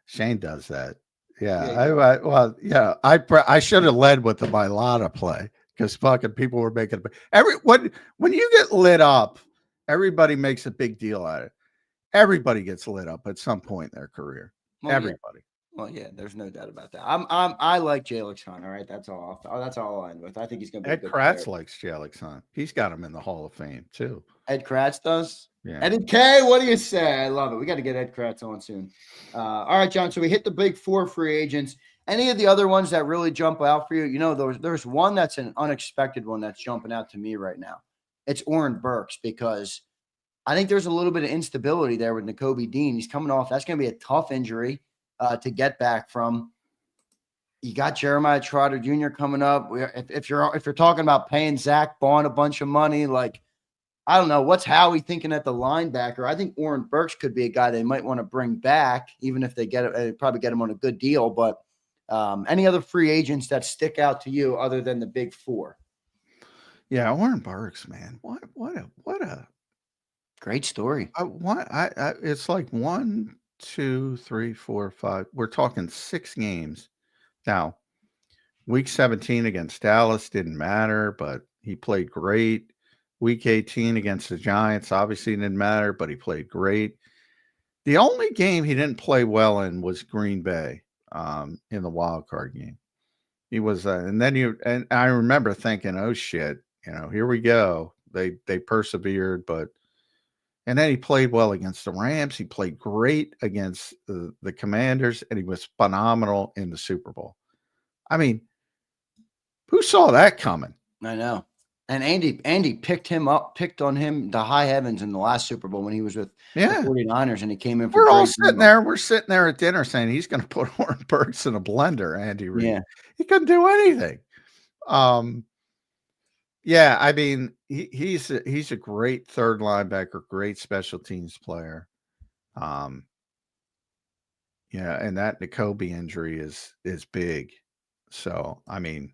Shane does that. Yeah, I should have led with the Mailata play because fucking people were making when you get lit up, everybody makes a big deal out of it. Everybody gets lit up at some point in their career. Well, everybody. Yeah. Well, yeah, there's no doubt about that. I like Jalen Hunt. All right, that's all. That's all I'll end with. I think he's going to be. Ed Kratz likes Jalen Hunt. He's got him in the Hall of Fame too. Ed Kratz does. Yeah. Eddie K, what do you say? I love it. We got to get Ed Kratz on soon. All right, John. So we hit the big 4 free agents. Any of the other ones that really jump out for you? You know, there's one that's an unexpected one that's jumping out to me right now. It's Oren Burks, because I think there's a little bit of instability there with Nakobe Dean. He's coming off. That's going to be a tough injury to get back from. You got Jeremiah Trotter Jr. coming up. If you're talking about paying Zach Bond a bunch of money, like, I don't know, what's Howie thinking at the linebacker? I think Oren Burks could be a guy they might want to bring back, even if they probably get him on a good deal. But any other free agents that stick out to you other than the big 4? Yeah, Oren Burks, man. What a great story. It's like 1, 2, 3, 4, 5. We're talking 6 games. Now, week 17 against Dallas didn't matter, but he played great. Week 18 against the Giants obviously didn't matter, but he played great. The only game he didn't play well in was Green Bay in the wild card game. He was, and I remember thinking, oh shit, here we go. They persevered, and then he played well against the Rams. He played great against the Commanders, and he was phenomenal in the Super Bowl. I mean, who saw that coming? I know. And Andy picked on him to high heavens in the last Super Bowl when he was with the 49ers, and he came in for. We're sitting there at dinner saying he's going to put Oren Burks in a blender. Andy Reid. Yeah. He couldn't do anything. Yeah, I mean, he's a great third linebacker, great special teams player. Yeah, and that Nakobe injury is big. So, I mean,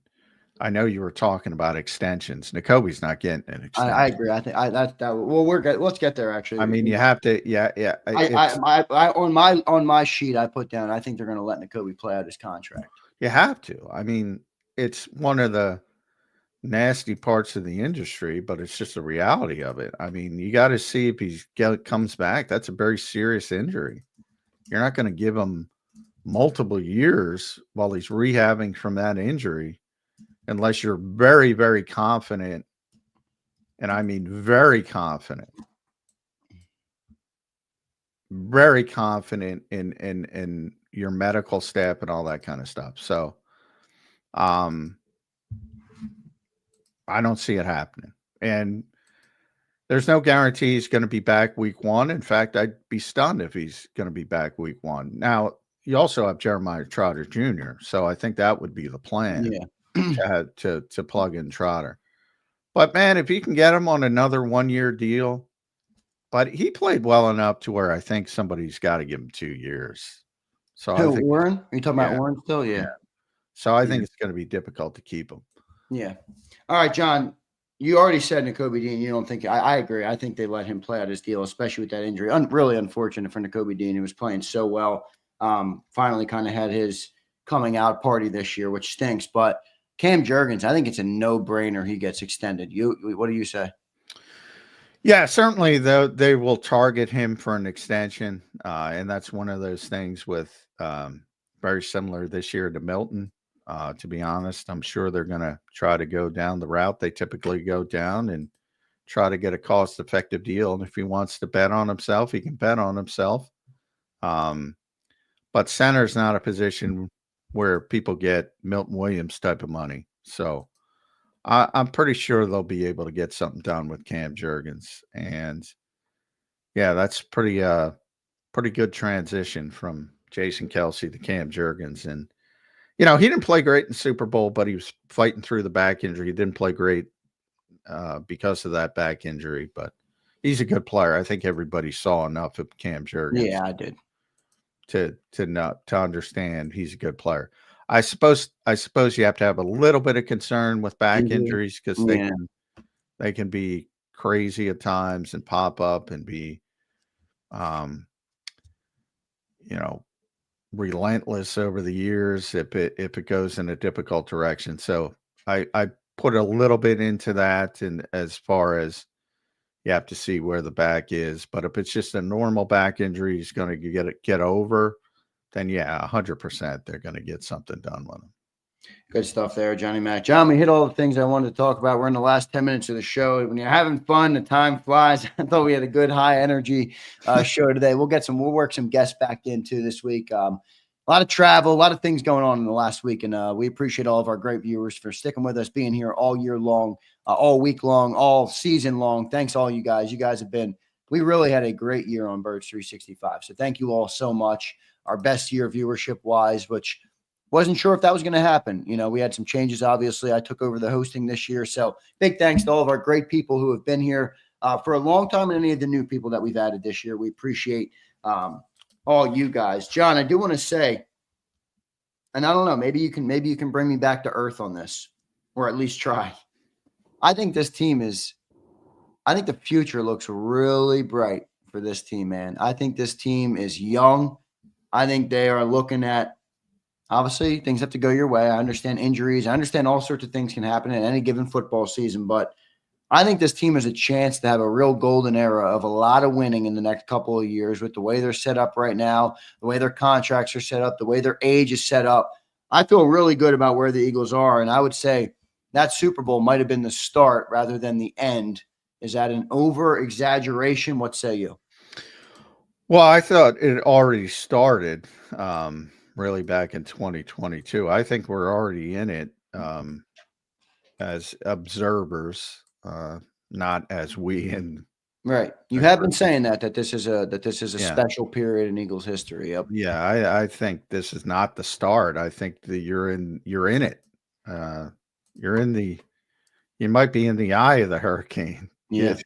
I know you were talking about extensions. Nakobe's not getting an extension. I agree. I think well, we're good. Let's get there. Actually, I mean, you have to. Yeah. I on my sheet I put down. I think they're going to let Nakobe play out his contract. You have to. I mean, it's one of the nasty parts of the industry, but it's just the reality of it. I mean, you got to see if he comes back. That's a very serious injury. You're not going to give him multiple years while he's rehabbing from that injury, unless you're very, very confident, and I mean very confident in your medical staff and all that kind of stuff. So, I don't see it happening. And there's no guarantee he's going to be back week 1. In fact, I'd be stunned if he's going to be back week 1. Now, you also have Jeremiah Trotter Jr., so I think that would be the plan. Yeah. to plug in Trotter. But man, if you can get him on another 1-year deal, but he played well enough to where I think somebody's got to give him 2 years. So Warren? Are you talking about Warren still? Yeah. So I think it's going to be difficult to keep him. Yeah. All right, John, you already said Nakobe Dean. You don't think I agree. I think they let him play out his deal, especially with that injury. Really unfortunate for Nakobe Dean. He was playing so well. Finally kind of had his coming out party this year, which stinks. But Cam Jurgens, I think it's a no-brainer he gets extended. What do you say? Yeah, certainly though they will target him for an extension. And that's one of those things with very similar this year to Milton. To be honest, I'm sure they're going to try to go down the route they typically go down and try to get a cost-effective deal. And if he wants to bet on himself, he can bet on himself. But center's not a position where people get Milton Williams type of money. So I'm pretty sure they'll be able to get something done with Cam Jurgens. And yeah, that's pretty good transition from Jason Kelce to Cam Jurgens. And, he didn't play great in the Super Bowl, but he was fighting through the back injury. He didn't play great because of that back injury, but he's a good player. I think everybody saw enough of Cam Jurgens. Yeah, I did. To understand he's a good player. I suppose you have to have a little bit of concern with back injuries because they can be crazy at times and pop up and be relentless over the years if it goes in a difficult direction. So I put a little bit into that, and as far as you have to see where the back is. But if it's just a normal back injury he's going to get over, then yeah, 100% they're going to get something done with him. Good stuff there, Johnny Mac. John, we hit all the things I wanted to talk about. We're in the last 10 minutes of the show. When you're having fun, the time flies. I thought we had a good high energy show today. We'll work some guests back into this week. A lot of travel, a lot of things going on in the last week. And we appreciate all of our great viewers for sticking with us, being here all year long, all week long, all season long. Thanks all you guys. You guys we really had a great year on Birds 365. So thank you all so much. Our best year viewership wise, which wasn't sure if that was going to happen. We had some changes. Obviously, I took over the hosting this year. So big thanks to all of our great people who have been here for a long time, and any of the new people that we've added this year. We appreciate all you guys. John, I do want to say, and I don't know, maybe you can bring me back to earth on this, or at least try. I think the future looks really bright for this team, man. I think this team is young. I think they are looking at, obviously, things have to go your way. I understand injuries. I understand all sorts of things can happen in any given football season. But I think this team has a chance to have a real golden era of a lot of winning in the next couple of years with the way they're set up right now, the way their contracts are set up, the way their age is set up. I feel really good about where the Eagles are. And I would say that Super Bowl might have been the start rather than the end. Is that an over-exaggeration? What say you? Well, I thought it already started really back in 2022. I think we're already in it as observers, not as we. And right, you have been saying that this is a special period in Eagles history. Yep. Yeah, I think this is not the start. I think that you're in it. You might be in the eye of the hurricane. Yeah.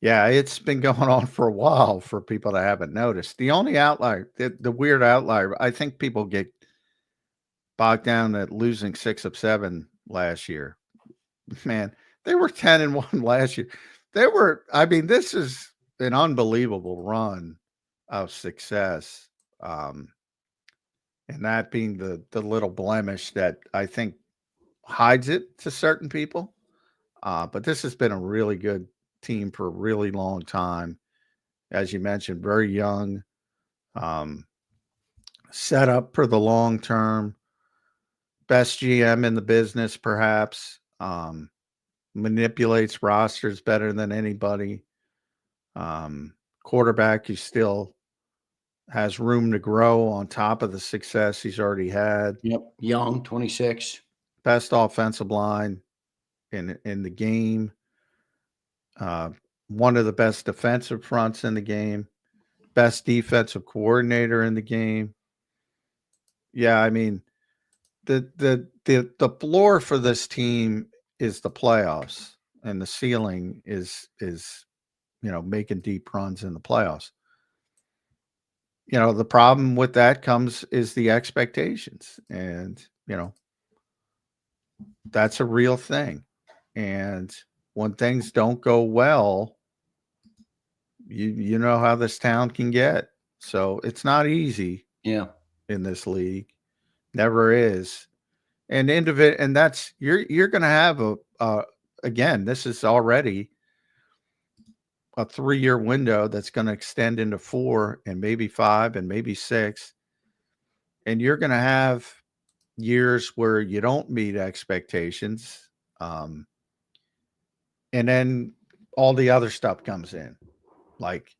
Yeah, it's been going on for a while for people that haven't noticed. The only outlier, the weird outlier, I think people get bogged down at losing 6 of 7 last year. Man, they were 10-1 last year. This is an unbelievable run of success. And that being the little blemish that I think hides it to certain people. But this has been a really good team for a really long time. As you mentioned, very young, set up for the long term, best GM in the business, perhaps, manipulates rosters better than anybody. Quarterback who still has room to grow on top of the success he's already had. Yep, young, 26. Best offensive line in the game. One of the best defensive fronts in the game, best defensive coordinator in the game. Yeah, I mean, the floor for this team is the playoffs, and the ceiling is making deep runs in the playoffs. The problem with that is the expectations, and that's a real thing. And when things don't go well, you know how this town can get. So it's not easy. Yeah. In this league. Never is. and that's you're going to have again, this is already a 3-year window that's going to extend into 4 and maybe 5 and maybe 6. And you're going to have years where you don't meet expectations. And then all the other stuff comes in. Like,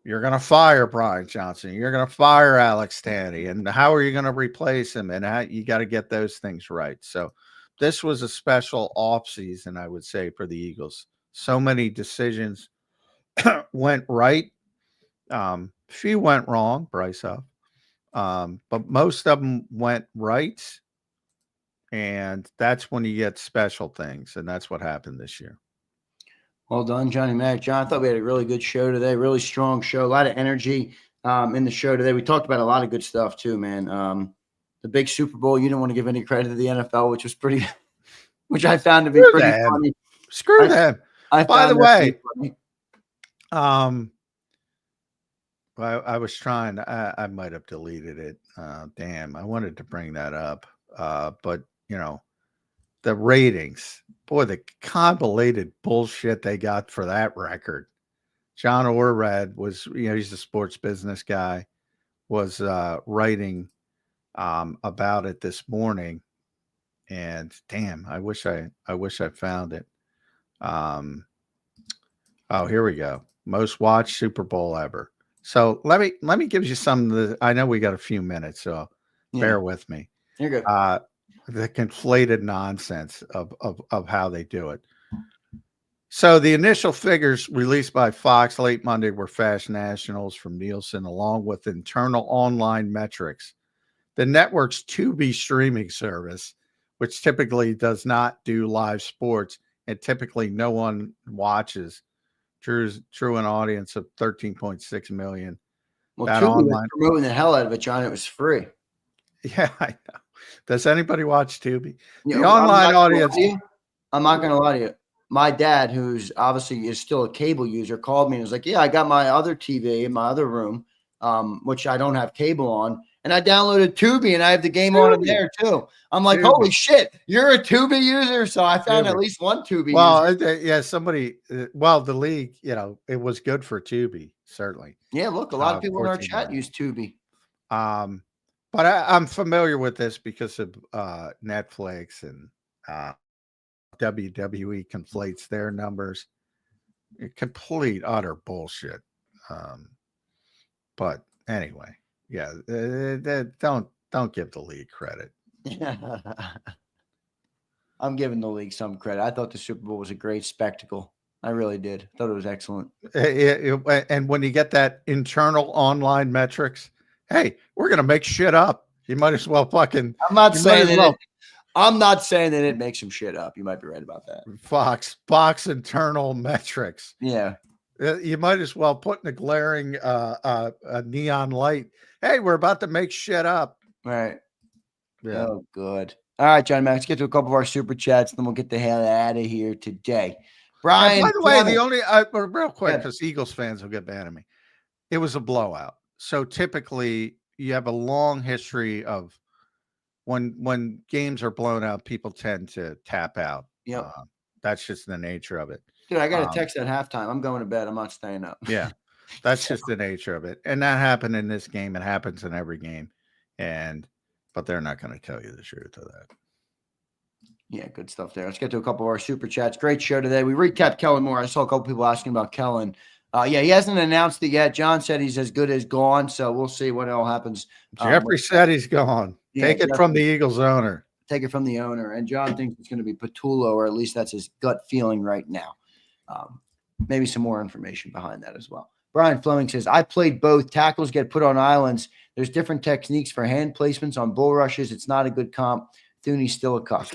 you're going to fire Brian Johnson. You're going to fire Alex Tanny. And how are you going to replace him? And how, you got to get those things right. So this was a special offseason, I would say, for the Eagles. So many decisions went right. Few went wrong, Bryce Huff. But most of them went right. And that's when you get special things. And that's what happened this year. Well done, Johnny Mac. John, I thought we had a really good show today. Really strong show. A lot of energy in the show today. We talked about a lot of good stuff too, man. The big Super Bowl, you didn't want to give any credit to the NFL, which was pretty, which I found to be pretty funny. Screw them. By the way, I was trying, I might have deleted it. Damn, I wanted to bring that up. But, you know, the ratings, boy, the convoluted bullshit they got for that record. John Orrad was, you know, he's a sports business guy, was writing about it this morning. And damn, I wish I found it. Oh, here we go. Most watched Super Bowl ever. So let me give you some of the, I know we got a few minutes, so bear with me. You're good. The conflated nonsense of how they do it. So the initial figures released by Fox late Monday were fast nationals from Nielsen, along with internal online metrics. The network's Tubi streaming service, which typically does not do live sports and typically no one watches, drew an audience of 13.6 million. Well, Tubi was promoting the hell out of it, John. It was free. Yeah, I know. Does anybody watch Tubi? You The know, online audience. I'm not going to lie to you. My dad, who's obviously is still a cable user, called me and was like, yeah, I got my other TV in my other room, which I don't have cable on. And I downloaded Tubi and I have the game on in there too. I'm like, holy shit, you're a Tubi user. So I found at least one Tubi user. Yeah, somebody, the league, you know, it was good for Tubi, certainly. Yeah, look, a lot of people in our chat use Tubi. But I'm familiar with this because of Netflix and WWE conflates their numbers. Complete, utter bullshit. But anyway, yeah, don't give the league credit. I'm giving the league some credit. I thought the Super Bowl was a great spectacle. I really did. Thought it was excellent. And when you get that internal online metrics, hey, we're gonna make shit up. You might as well fucking. I'm not saying that it makes some shit up. You might be right about that. Fox internal metrics. Yeah. You might as well put in a glaring a neon light. Hey, we're about to make shit up. Right. Yeah. Oh, good. All right, John Max, get to a couple of our super chats, then we'll get the hell out of here today. Brian. By the way, the only real quick, because Eagles fans will get mad at me. It was a blowout. So typically you have a long history of when games are blown out, people tend to tap out. Yeah. That's just the nature of it. Dude, I got a text at halftime. I'm going to bed. I'm not staying up. Yeah. That's just the nature of it. And that happened in this game. It happens in every game. But they're not going to tell you the truth of that. Yeah, good stuff there. Let's get to a couple of our super chats. Great show today. We recapped Kellen Moore. I saw a couple people asking about Kellen. Yeah, he hasn't announced it yet. John said he's as good as gone, so we'll see what all happens. Jeffrey said he's gone. Yeah, Take it from the Eagles owner. Take it from the owner. And John thinks it's going to be Patullo, or at least that's his gut feeling right now. Maybe some more information behind that as well. Brian Fleming says, I played both. Tackles get put on islands. There's different techniques for hand placements on bull rushes. It's not a good comp. Thuney's still a cuck.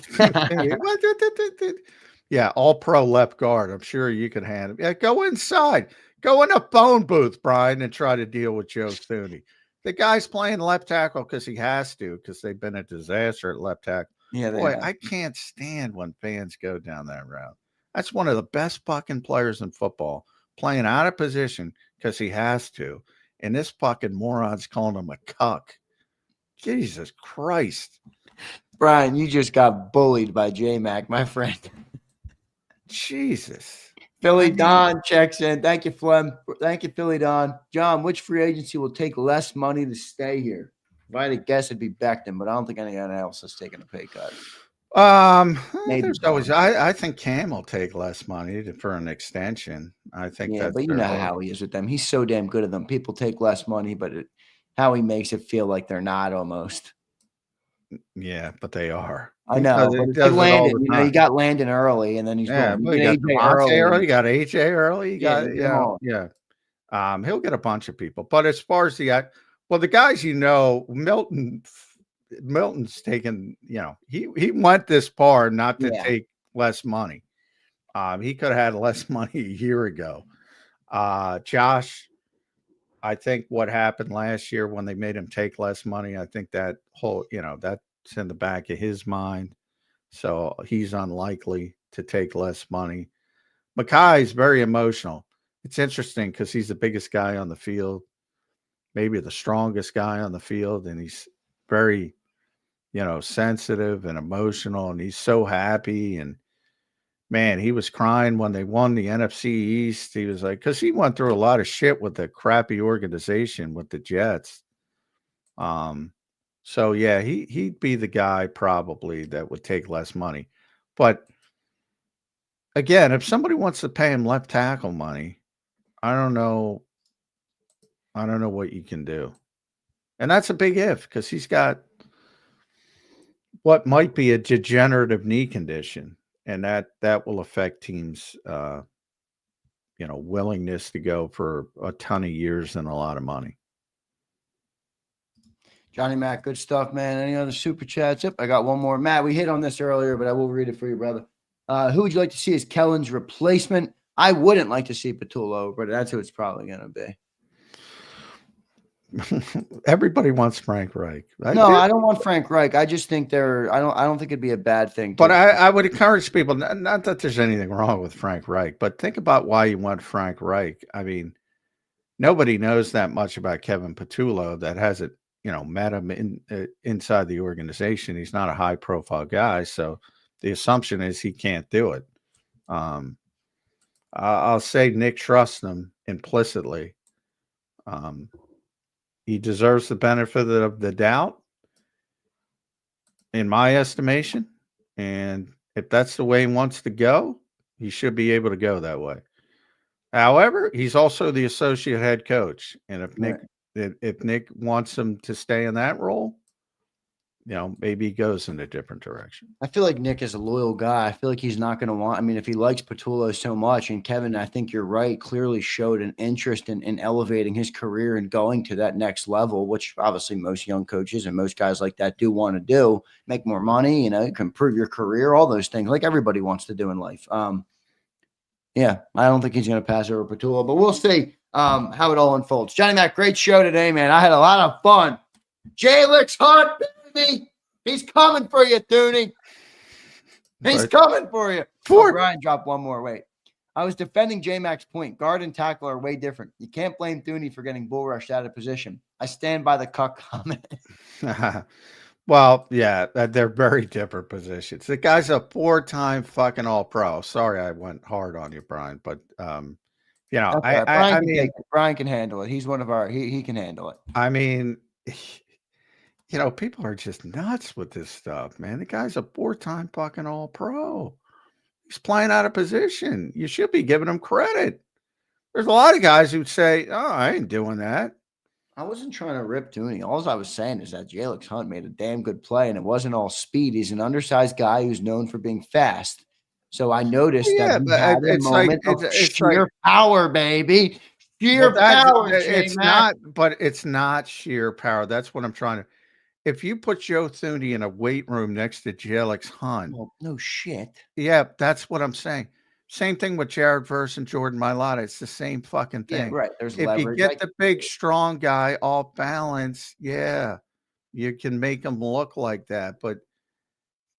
Yeah, all pro left guard. I'm sure you can handle it. Yeah, go inside. Go in a phone booth, Brian, and try to deal with Joe Thuney. The guy's playing left tackle because he has to, because they've been a disaster at left tackle. Yeah, boy, I can't stand when fans go down that route. That's one of the best fucking players in football, playing out of position because he has to. And this fucking moron's calling him a cuck. Jesus Christ. Brian, you just got bullied by J-Mac, my friend. Jesus. Philly Don checks in. Thank you, Flem. Thank you, Philly Don. John, which free agency will take less money to stay here? If I had to guess, it'd be Beckham, but I don't think anyone else is taking a pay cut. Maybe There's always. I think Cam will take less money for an extension. I think Yeah, that's but you know how he is with them. He's so damn good at them. People take less money, but how he makes it feel like they're not almost. Yeah, but they are. I know. But it's like Landon. You know, you got Landon early, and then he's yeah. going. Well, you got Devontae early. You got AJ early. You got yeah. He'll get a bunch of people. But as far as the guys, Milton's taken. He went this far not to take less money. He could have had less money a year ago. Josh, I think what happened last year when they made him take less money, I think that whole, that's in the back of his mind. So he's unlikely to take less money. Makai's very emotional. It's interesting because he's the biggest guy on the field, maybe the strongest guy on the field, and he's very, sensitive and emotional, and he's so happy. And man, he was crying when they won the NFC East. He was like, because he went through a lot of shit with the crappy organization with the Jets. So yeah, he'd be the guy probably that would take less money. But again, if somebody wants to pay him left tackle money, I don't know what you can do. And that's a big if, because he's got what might be a degenerative knee condition. And that will affect teams, willingness to go for a ton of years and a lot of money. Johnny Mac, good stuff, man. Any other super chats? Yep, I got one more. Matt, we hit on this earlier, but I will read it for you, brother. Who would you like to see as Kellen's replacement? I wouldn't like to see Patullo, but that's who it's probably going to be. Everybody wants Frank Reich. I don't want Frank Reich. I just think I don't think it'd be a bad thing. But I would encourage people, not that there's anything wrong with Frank Reich, but think about why you want Frank Reich. I mean, nobody knows that much about Kevin Patullo that hasn't, met him inside the organization. He's not a high profile guy. So the assumption is he can't do it. I'll say Nick trusts him implicitly. He deserves the benefit of the doubt, in my estimation. And if that's the way he wants to go, he should be able to go that way. However, he's also the associate head coach. And if Nick wants him to stay in that role, maybe he goes in a different direction. I feel like Nick is a loyal guy. I feel like he's not going to want, if he likes Patullo so much, and Kevin, I think you're right, clearly showed an interest in elevating his career and going to that next level, which obviously most young coaches and most guys like that do want to do, make more money, you can improve your career, all those things like everybody wants to do in life. Yeah, I don't think he's going to pass over Patullo, but we'll see how it all unfolds. Johnny Mac, great show today, man. I had a lot of fun. J-Licks Hunt, baby. He's coming for you, Thuney. He's coming for you. Brian dropped one more. Wait. I was defending J-Mac's point. Guard and tackle are way different. You can't blame Thuney for getting bull rushed out of position. I stand by the cuck comment. Well, yeah, they're very different positions. The guy's a 4-time fucking all-pro. Sorry I went hard on you, Brian, but okay. Brian can handle it. He's one of our he can handle it. I mean, people are just nuts with this stuff, man. The guy's a 4-time fucking all-pro. He's playing out of position. You should be giving him credit. There's a lot of guys who'd say, "Oh, I ain't doing that." I wasn't trying to rip Thuney. All I was saying is that J-Licks Hunt made a damn good play, and it wasn't all speed. He's an undersized guy who's known for being fast. So I noticed that he had a moment of sheer power, baby. Sheer power. It's not sheer power. That's what I'm trying to. If you put Joe Thuney in a weight room next to J-Licks Hunt, well, no shit. Yeah, that's what I'm saying. Same thing with Jared Verse and Jordan Mailata. It's the same fucking thing. Yeah, right. There's if leverage. You get the big, strong guy off balance, yeah, you can make him look like that. But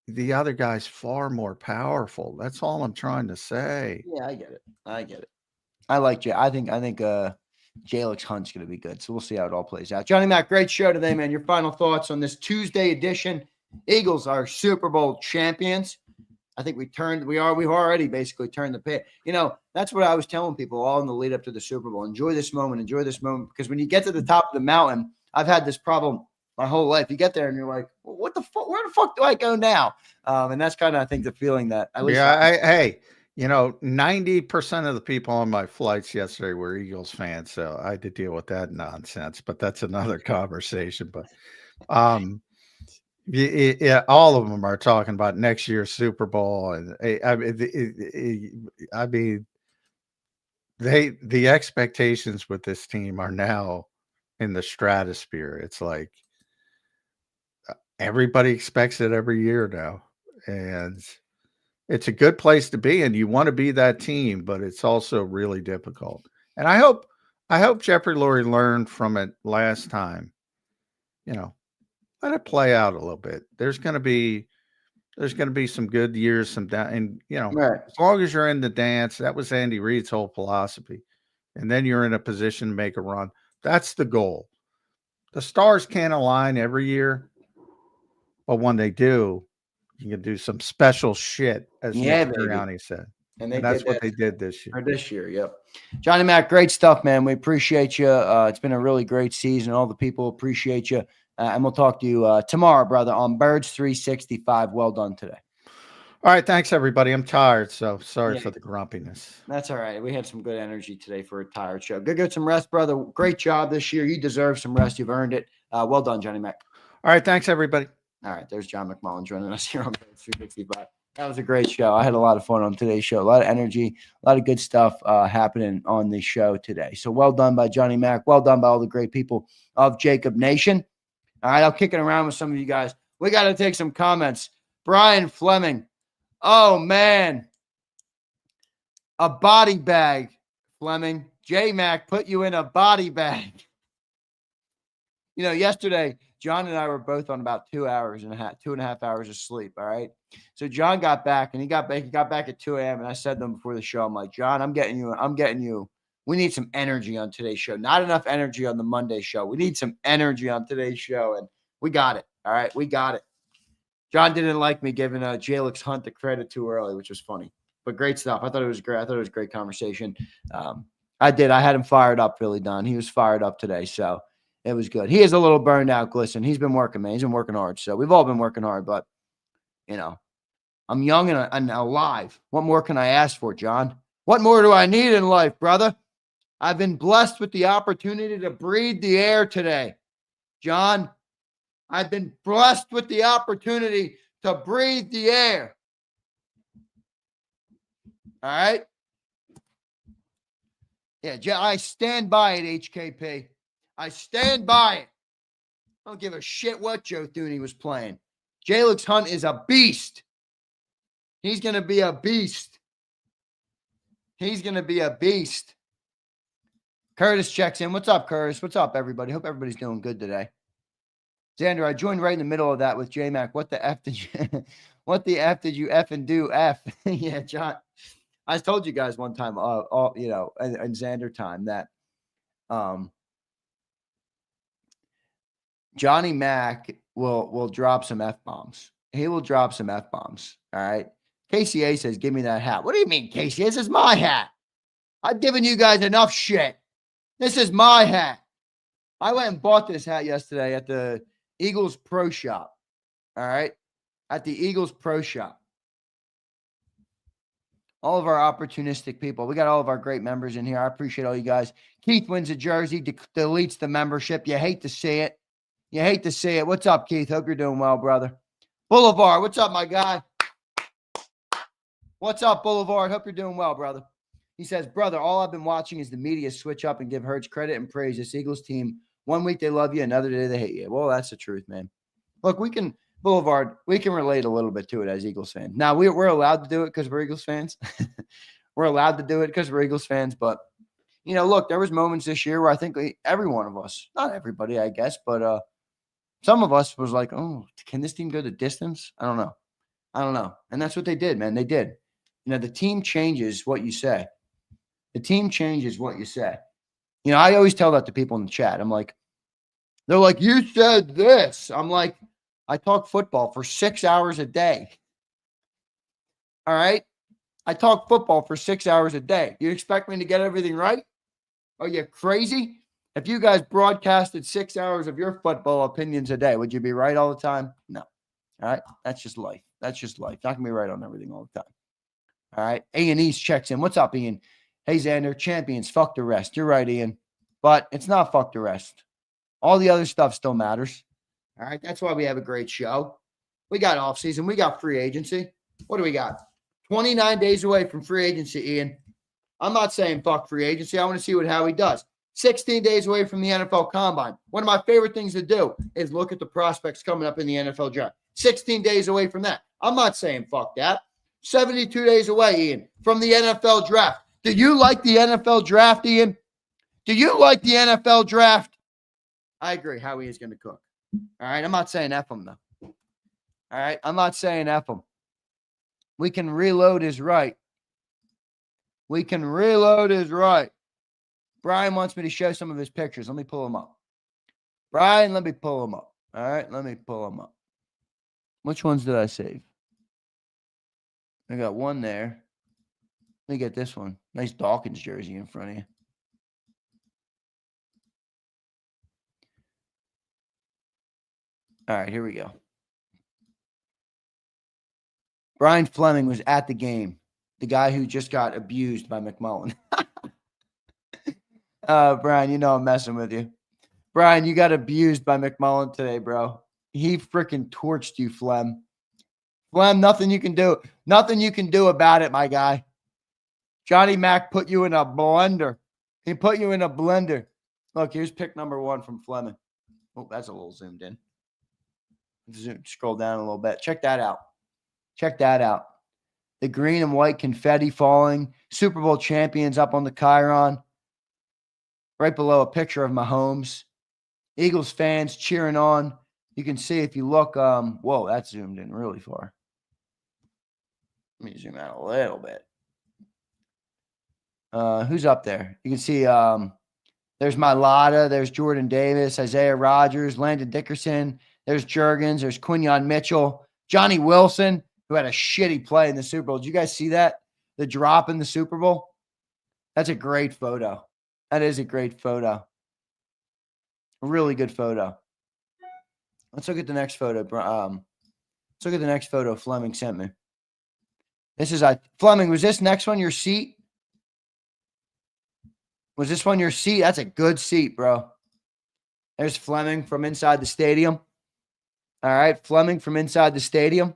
the other guy's far more powerful. That's all I'm trying to say. Yeah, I get it. I like Jay. I think J-Licks Hunt's going to be good. So we'll see how it all plays out. Johnny Mac, great show today, man. Your final thoughts on this Tuesday edition Eagles are Super Bowl champions. I think we've already basically turned the page. That's what I was telling people all in the lead up to the Super Bowl. Enjoy this moment, because when you get to the top of the mountain, I've had this problem my whole life. You get there and you're like, well, what the fuck? Where the fuck do I go now? And that's kind of, I think, the feeling that at least. Hey, 90% of the people on my flights yesterday were Eagles fans, so I had to deal with that nonsense. But that's another conversation. But yeah, all of them are talking about next year's Super Bowl, and I mean, the expectations with this team are now in the stratosphere. It's like everybody expects it every year now, and it's a good place to be, and you want to be that team, but it's also really difficult. And I hope Jeffrey Lurie learned from it last time. Let it play out a little bit. There's going to be some good years, some down, and Right. as long as you're in the dance, that was Andy Reid's whole philosophy. And then you're in a position to make a run. That's the goal. The stars can't align every year, but when they do, you can do some special shit, as Nick Sirianni said. And that's what they did this year. Or this year, yep. Johnny Mac, great stuff, man. We appreciate you. It's been a really great season. All the people appreciate you. And we'll talk to you tomorrow, brother, on Birds 365. Well done today. All right. Thanks, everybody. I'm tired, so sorry for the grumpiness. That's all right. We had some good energy today for a tired show. Go get some rest, brother. Great job this year. You deserve some rest. You've earned it. Well done, Johnny Mac. All right. Thanks, everybody. All right. There's John McMullen joining us here on Birds 365. That was a great show. I had a lot of fun on today's show. A lot of energy, a lot of good stuff happening on the show today. So well done by Johnny Mac. Well done by all the great people of JAKIB Nation. All right, I'll kick it around with some of you guys. We got to take some comments. Brian Fleming. Oh, man. A body bag, Fleming. J-Mac put you in a body bag. Yesterday, John and I were both on about 2.5 hours of sleep, all right? So John got back, and he got back at 2 a.m., and I said to him before the show, I'm like, John, I'm getting you. We need some energy on today's show. Not enough energy on the Monday show. We need some energy on today's show, and we got it. All right, we got it. John didn't like me giving Jalix Hunt the credit too early, which was funny, but great stuff. I thought it was great. I thought it was a great conversation. I had him fired up, really, Don. He was fired up today, so it was good. He is a little burned out, Glisten. He's been working, man. He's been working hard, so we've all been working hard, but, I'm young and alive. What more can I ask for, John? What more do I need in life, brother? I've been blessed with the opportunity to breathe the air today. John, I've been blessed with the opportunity to breathe the air. All right? Yeah, I stand by it, HKP. I stand by it. I don't give a shit what Joe Thuney was playing. Jalix Hunt is a beast. He's going to be a beast. He's going to be a beast. Curtis checks in. What's up, Curtis? What's up, everybody? Hope everybody's doing good today. Xander, I joined right in the middle of that with J-Mac. What the F did you effing do? F. Yeah, John. I told you guys one time, in Xander time that Johnny Mac will drop some F-bombs. He will drop some F-bombs. All right. KCA says, give me that hat. What do you mean, KCA? This is my hat. I've given you guys enough shit. This is my hat. I went and bought this hat yesterday at the Eagles Pro Shop. All right. At the Eagles Pro Shop. All of our opportunistic people. We got all of our great members in here. I appreciate all you guys. Keith wins a jersey, deletes the membership. You hate to see it. You hate to see it. What's up, Keith? Hope you're doing well, brother. Boulevard. What's up, my guy? What's up, Boulevard? Hope you're doing well, brother. He says, brother, all I've been watching is the media switch up and give Hurts credit and praise. This Eagles team, one week they love you, another day they hate you. Well, that's the truth, man. Look, Boulevard, we can relate a little bit to it as Eagles fans. Now, we're allowed to do it because we're Eagles fans. We're allowed to do it because we're Eagles fans. But, look, there was moments this year where I think every one of us, not everybody, I guess, but some of us was like, oh, can this team go the distance? I don't know. And that's what they did, man. They did. The team changes what you say. The team changes what you say. I always tell that to people in the chat. I'm like, they're like, you said this. I'm like, I talk football for 6 hours a day. All right? I talk football for 6 hours a day. You expect me to get everything right? Are you crazy? If you guys broadcasted 6 hours of your football opinions a day, would you be right all the time? No. All right? That's just life. That's just life. Not going to be right on everything all the time. All right? A&E's checks in. What's up, Ian? Hey, Zander, champions, fuck the rest. You're right, Ian. But it's not fuck the rest. All the other stuff still matters. All right? That's why we have a great show. We got offseason. We got free agency. What do we got? 29 days away from free agency, Ian. I'm not saying fuck free agency. I want to see what Howie does. 16 days away from the NFL Combine. One of my favorite things to do is look at the prospects coming up in the NFL draft. 16 days away from that. I'm not saying fuck that. 72 days away, Ian, from the NFL draft. Do you like the NFL draft, Ian? Do you like the NFL draft? I agree. Howie is going to cook. All right. I'm not saying F him, though. All right. I'm not saying F him. We can reload is right. We can reload is right. Brian wants me to show some of his pictures. Let me pull them up. Brian, let me pull them up. All right. Let me pull them up. Which ones did I save? I got one there. Let me get this one. Nice Dawkins jersey in front of you. All right, here we go. Brian Fleming was at the game. The guy who just got abused by McMullen. Brian, you know I'm messing with you. Brian, you got abused by McMullen today, bro. He freaking torched you, Flem. Flem, nothing you can do. Nothing you can do about it, my guy. Johnny Mac put you in a blender. He put you in a blender. Look, here's pick number 1 from Fleming. Oh, that's a little zoomed in. Scroll down a little bit. Check that out. Check that out. The green and white confetti falling. Super Bowl champions up on the Chiron. Right below a picture of Mahomes. Eagles fans cheering on. You can see if you look. Whoa, that's zoomed in really far. Let me zoom out a little bit. Who's up there? You can see there's Mailata, there's Jordan Davis, Isaiah Rodgers, Landon Dickerson, there's Juergens, there's Quinyon Mitchell, Johnny Wilson, who had a shitty play in the Super Bowl. Did you guys see that? The drop in the Super Bowl? That's a great photo. That is a great photo. A really good photo. Let's look at the next photo. Let's look at the next photo Fleming sent me. This is Fleming, was this next one your seat? Was this one your seat? That's a good seat, bro. There's Fleming from inside the stadium. All right, Fleming from inside the stadium.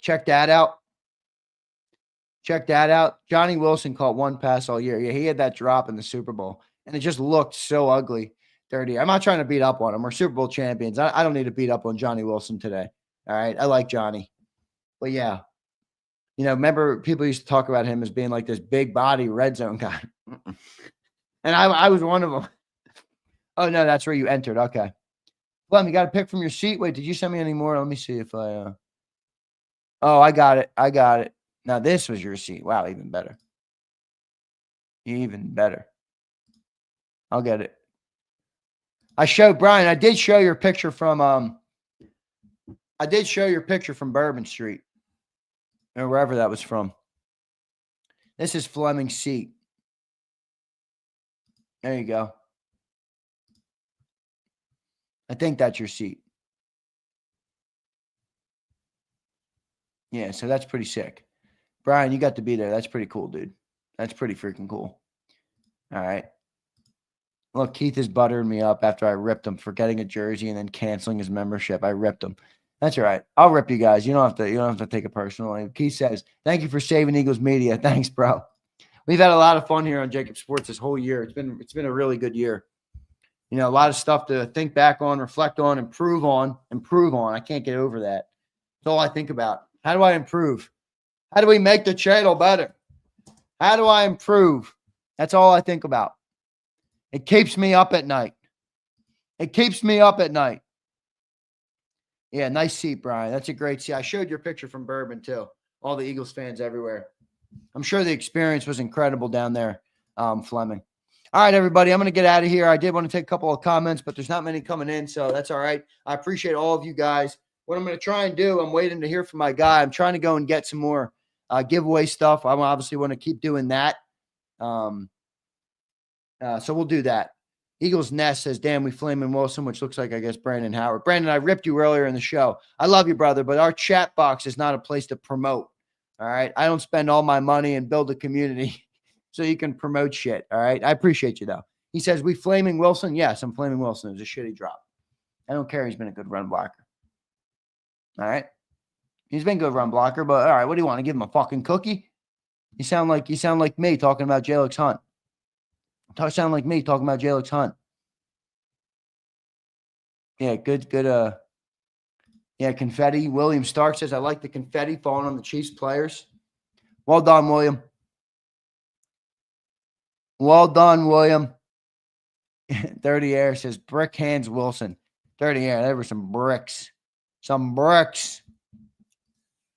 Check that out. Check that out. Johnny Wilson caught one pass all year. Yeah, he had that drop in the Super Bowl, and it just looked so ugly, dirty. I'm not trying to beat up on him. We're Super Bowl champions. I don't need to beat up on Johnny Wilson today. All right, I like Johnny. But, yeah, you know, remember people used to talk about him as being like this big body red zone guy. And I was one of them. Oh, no, that's where you entered. Okay. Flem, you got a pick from your seat? Wait, did you send me any more? Let me see if I Oh, I got it. I got it. Now, this was your seat. Wow, even better. Even better. I'll get it. I showed Brian. I did show your picture from Bourbon Street or wherever that was from. This is Fleming's seat. There you go. I think that's your seat. Yeah, so that's pretty sick. Brian, you got to be there. That's pretty cool, dude. That's pretty freaking cool. All right. Look, Keith is buttering me up after I ripped him for getting a jersey and then canceling his membership. I ripped him. That's all right. I'll rip you guys. You don't have to take it personally. Keith says, "Thank you for saving Eagles media." Thanks, bro. We've had a lot of fun here on JAKIB Sports this whole year. It's been a really good year. You know, a lot of stuff to think back on, reflect on, improve on. I can't get over that. That's all I think about. How do I improve? How do we make the channel better? How do I improve? That's all I think about. It keeps me up at night. It keeps me up at night. Yeah, nice seat, Brian. That's a great seat. I showed your picture from Bourbon, too. All the Eagles fans everywhere. I'm sure the experience was incredible down there, Fleming. All right, everybody, I'm going to get out of here. I did want to take a couple of comments, but there's not many coming in, so that's all right. I appreciate all of you guys. What I'm going to try and do, I'm waiting to hear from my guy. I'm trying to go and get some more giveaway stuff. I obviously want to keep doing that. So we'll do that. Eagles Nest says, damn, we flaming Wilson, which looks like, I guess, Brandon Howard. Brandon, I ripped you earlier in the show. I love you, brother, but our chat box is not a place to promote. All right. I don't spend all my money and build a community so you can promote shit. All right. I appreciate you, though. He says, we flaming Wilson? Yes, I'm flaming Wilson. It was a shitty drop. I don't care. He's been a good run blocker. All right. He's been a good run blocker, but all right, what do you want to give him, a fucking cookie? You sound like me talking about Jalix Hunt. Sound like me talking about Jalix Hunt. Yeah, good. Yeah, confetti. William Stark says, I like the confetti falling on the Chiefs players. Well done, William. Well done, William. Dirty Air says, brick hands Wilson. Dirty Air, there were some bricks. Some bricks.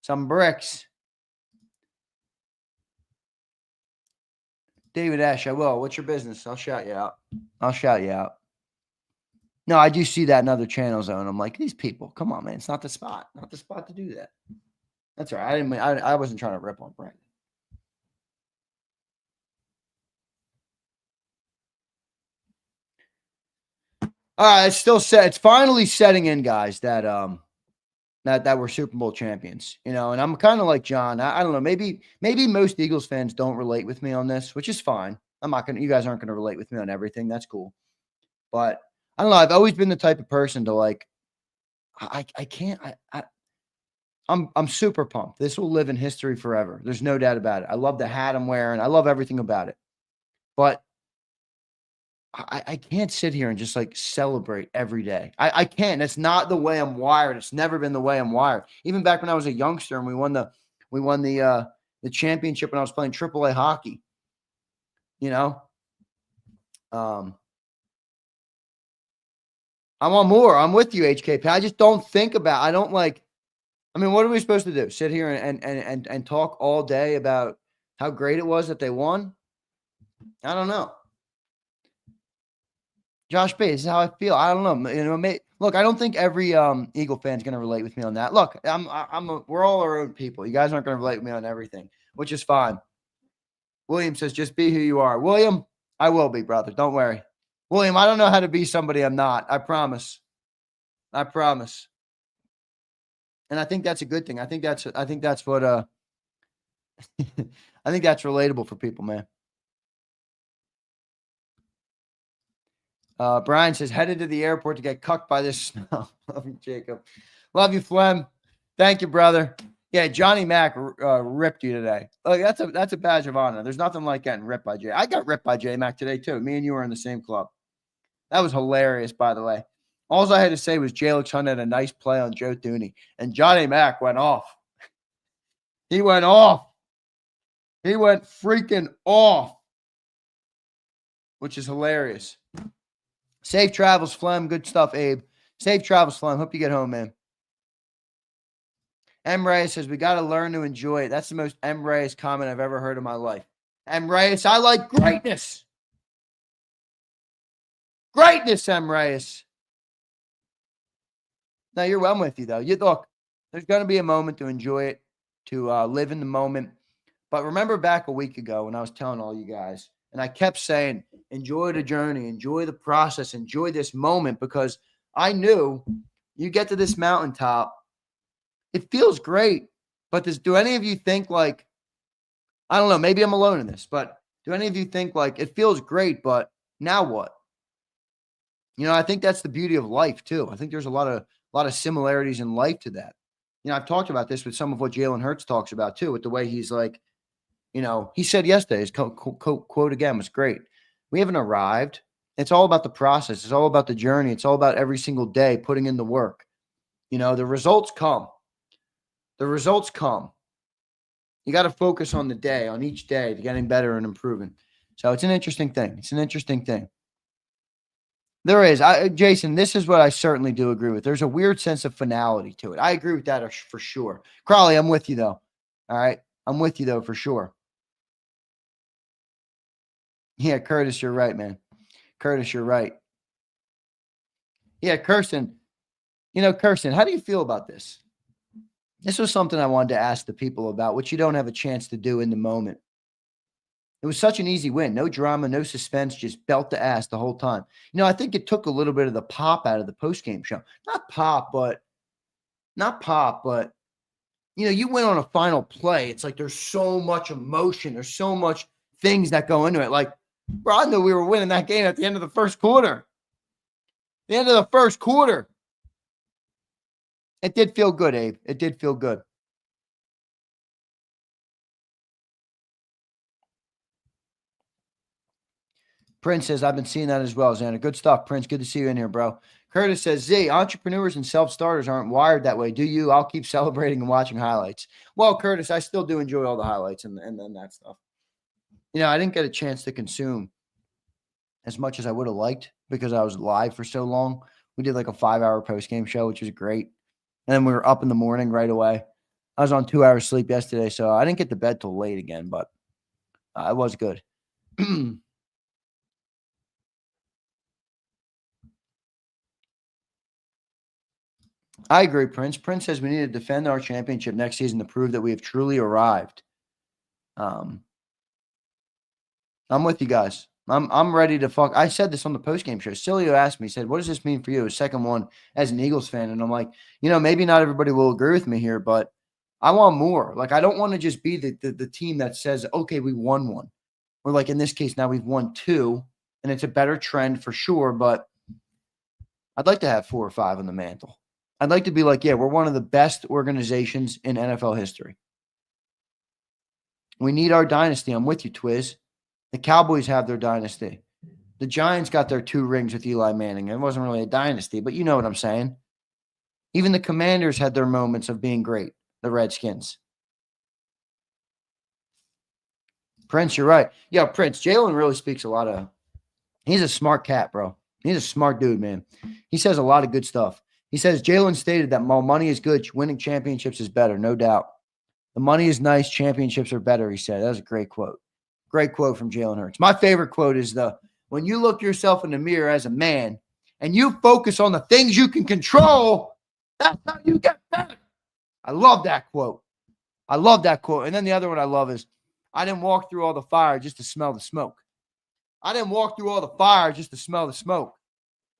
Some bricks. David Ash, I will. What's your business? I'll shout you out. I'll shout you out. No, I do see that in other channels, though, and I'm like, these people, come on, man. It's not the spot. Not the spot to do that. That's all right. I wasn't trying to rip on Brandon. All right, it's finally setting in, guys, that that we're Super Bowl champions, you know, and I'm kind of like John. I don't know, maybe most Eagles fans don't relate with me on this, which is fine. You guys aren't gonna relate with me on everything. That's cool. But I don't know. I've always been the type of person to like, I'm super pumped. This will live in history forever. There's no doubt about it. I love the hat I'm wearing. I love everything about it. But I can't sit here and just like celebrate every day. I can't. That's not the way I'm wired. It's never been the way I'm wired. Even back when I was a youngster and we won the championship when I was playing AAA hockey. You know, I want more. I'm with you, HKP. I just don't think about. I don't like. I mean, what are we supposed to do? Sit here and talk all day about how great it was that they won? I don't know. Josh B, this is how I feel. I don't know. You know, look, I don't think every Eagle fan is going to relate with me on that. Look, we're all our own people. You guys aren't going to relate with me on everything, which is fine. William says, just be who you are. William, I will be, brother. Don't worry. William, I don't know how to be somebody I'm not. I promise. I promise. And I think that's a good thing. I think that's what I think that's relatable for people, man. Brian says, headed to the airport to get cucked by this snow. Love you, Jacob. Love you, Flem. Thank you, brother. Yeah, Johnny Mac ripped you today. Look, that's a badge of honor. There's nothing like getting ripped by Jay. I got ripped by J Mac today, too. Me and you were in the same club. That was hilarious, by the way. All I had to say was Jalix Hunt had a nice play on Joe Thuney, and Johnny Mac went off. He went off. He went freaking off, which is hilarious. Safe travels, Flem. Good stuff, Abe. Safe travels, Flem. Hope you get home, man. M. Reyes says, we got to learn to enjoy it. That's the most M. Reyes comment I've ever heard in my life. M. Reyes, I like greatness. Greatness, M. Reyes. Now, I'm with you, though. Look, there's going to be a moment to enjoy it, to live in the moment. But remember back a week ago when I was telling all you guys, and I kept saying, enjoy the journey, enjoy the process, enjoy this moment, because I knew you get to this mountaintop, it feels great. But do any of you think like, I don't know, maybe I'm alone in this, but do any of you think like it feels great, but now what? You know, I think that's the beauty of life too. I think there's a lot of similarities in life to that. You know, I've talked about this with some of what Jalen Hurts talks about too, with the way he's like, you know, he said yesterday, his quote again was great. We haven't arrived. It's all about the process. It's all about the journey. It's all about every single day putting in the work. You know, the results come. The results come. You got to focus on the day, on each day, to getting better and improving. So it's an interesting thing. It's an interesting thing. There is. Jason, this is what I certainly do agree with. There's a weird sense of finality to it. I agree with that for sure. Crawley, I'm with you, though. All right? I'm with you, though, for sure. Yeah, Curtis, you're right, man. Curtis, you're right. Yeah, Kirsten, Kirsten, how do you feel about this? This was something I wanted to ask the people about, which you don't have a chance to do in the moment. It was such an easy win. No drama, no suspense, just belt to ass the whole time. I think it took a little bit of the pop out of the postgame show. Not pop, but you went on a final play. It's like there's so much emotion. There's so much things that go into it. Like, bro, I knew we were winning that game at the end of the first quarter. The end of the first quarter. It did feel good, Abe. It did feel good. Prince says, I've been seeing that as well, Zander. Good stuff, Prince. Good to see you in here, bro. Curtis says, Z, entrepreneurs and self-starters aren't wired that way. Do you? I'll keep celebrating and watching highlights. Well, Curtis, I still do enjoy all the highlights and that stuff. I didn't get a chance to consume as much as I would have liked because I was live for so long. We did like a 5-hour post-game show, which was great. And then we were up in the morning right away. I was on 2 hours sleep yesterday, so I didn't get to bed till late again, but it was good. I agree, Prince. Prince says we need to defend our championship next season to prove that we have truly arrived. I'm with you guys. I'm ready to fuck. I said this on the postgame show. Cilio asked me, he said, what does this mean for you? His second one as an Eagles fan. And I'm like, maybe not everybody will agree with me here, but I want more. Like, I don't want to just be the team that says, okay, we won one. Or like in this case, now we've won 2, and it's a better trend for sure, but I'd like to have 4 or 5 on the mantle. I'd like to be like, yeah, we're one of the best organizations in NFL history. We need our dynasty. I'm with you, Twiz. The Cowboys have their dynasty. The Giants got their 2 rings with Eli Manning. It wasn't really a dynasty, but you know what I'm saying. Even the Commanders had their moments of being great, the Redskins. Prince, you're right. Yeah, Prince, Jalen really speaks a lot of – he's a smart cat, bro. He's a smart dude, man. He says a lot of good stuff. He says, Jalen stated that while money is good, winning championships is better, no doubt. The money is nice, championships are better, he said. That was a great quote. Great quote from Jalen Hurts. My favorite quote is when you look yourself in the mirror as a man and you focus on the things you can control, that's how you get better. I love that quote. I love that quote. And then the other one I love is, I didn't walk through all the fire just to smell the smoke. I didn't walk through all the fire just to smell the smoke.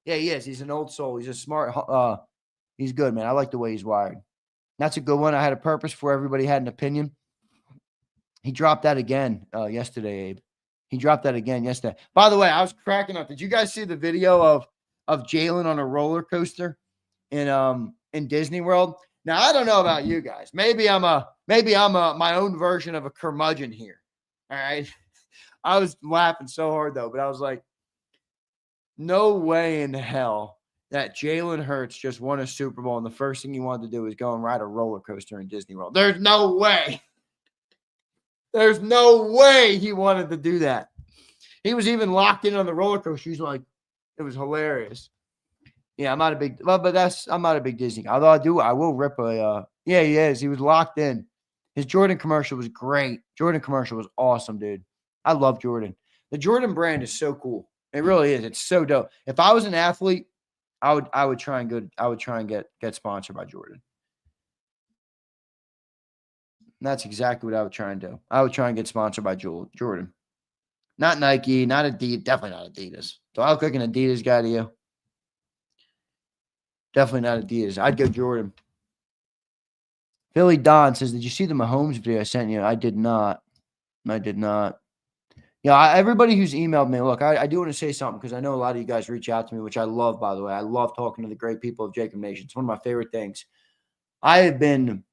Yeah, he is. He's an old soul. He's a smart. He's good, man. I like the way he's wired. That's a good one. I had a purpose before everybody had an opinion. He dropped that again yesterday, Abe. He dropped that again yesterday. By the way, I was cracking up. Did you guys see the video of Jalen on a roller coaster in Disney World? Now, I don't know about you guys. Maybe I'm my own version of a curmudgeon here. All right. I was laughing so hard though, but I was like, no way in hell that Jalen Hurts just won a Super Bowl and the first thing he wanted to do was go and ride a roller coaster in Disney World. There's no way. There's no way he wanted to do that. He was even locked in on the roller coaster. He's like, it was hilarious. Yeah, I'm not a big Disney guy. Although I will rip yeah, he is. He was locked in. His Jordan commercial was great. Jordan commercial was awesome, dude. I love Jordan. The Jordan brand is so cool. It really is. It's so dope. If I was an athlete, I would try and get sponsored by Jordan. And that's exactly what I would try and do. I would try and get sponsored by Jordan. Not Nike, not Adidas, definitely not Adidas. Do I look like an Adidas guy to you? Definitely not Adidas. I'd go Jordan. Philly Don says, did you see the Mahomes video I sent you? I did not. Yeah, everybody who's emailed me, look, I do want to say something because I know a lot of you guys reach out to me, which I love, by the way. I love talking to the great people of JAKIB Nation. It's one of my favorite things. I have been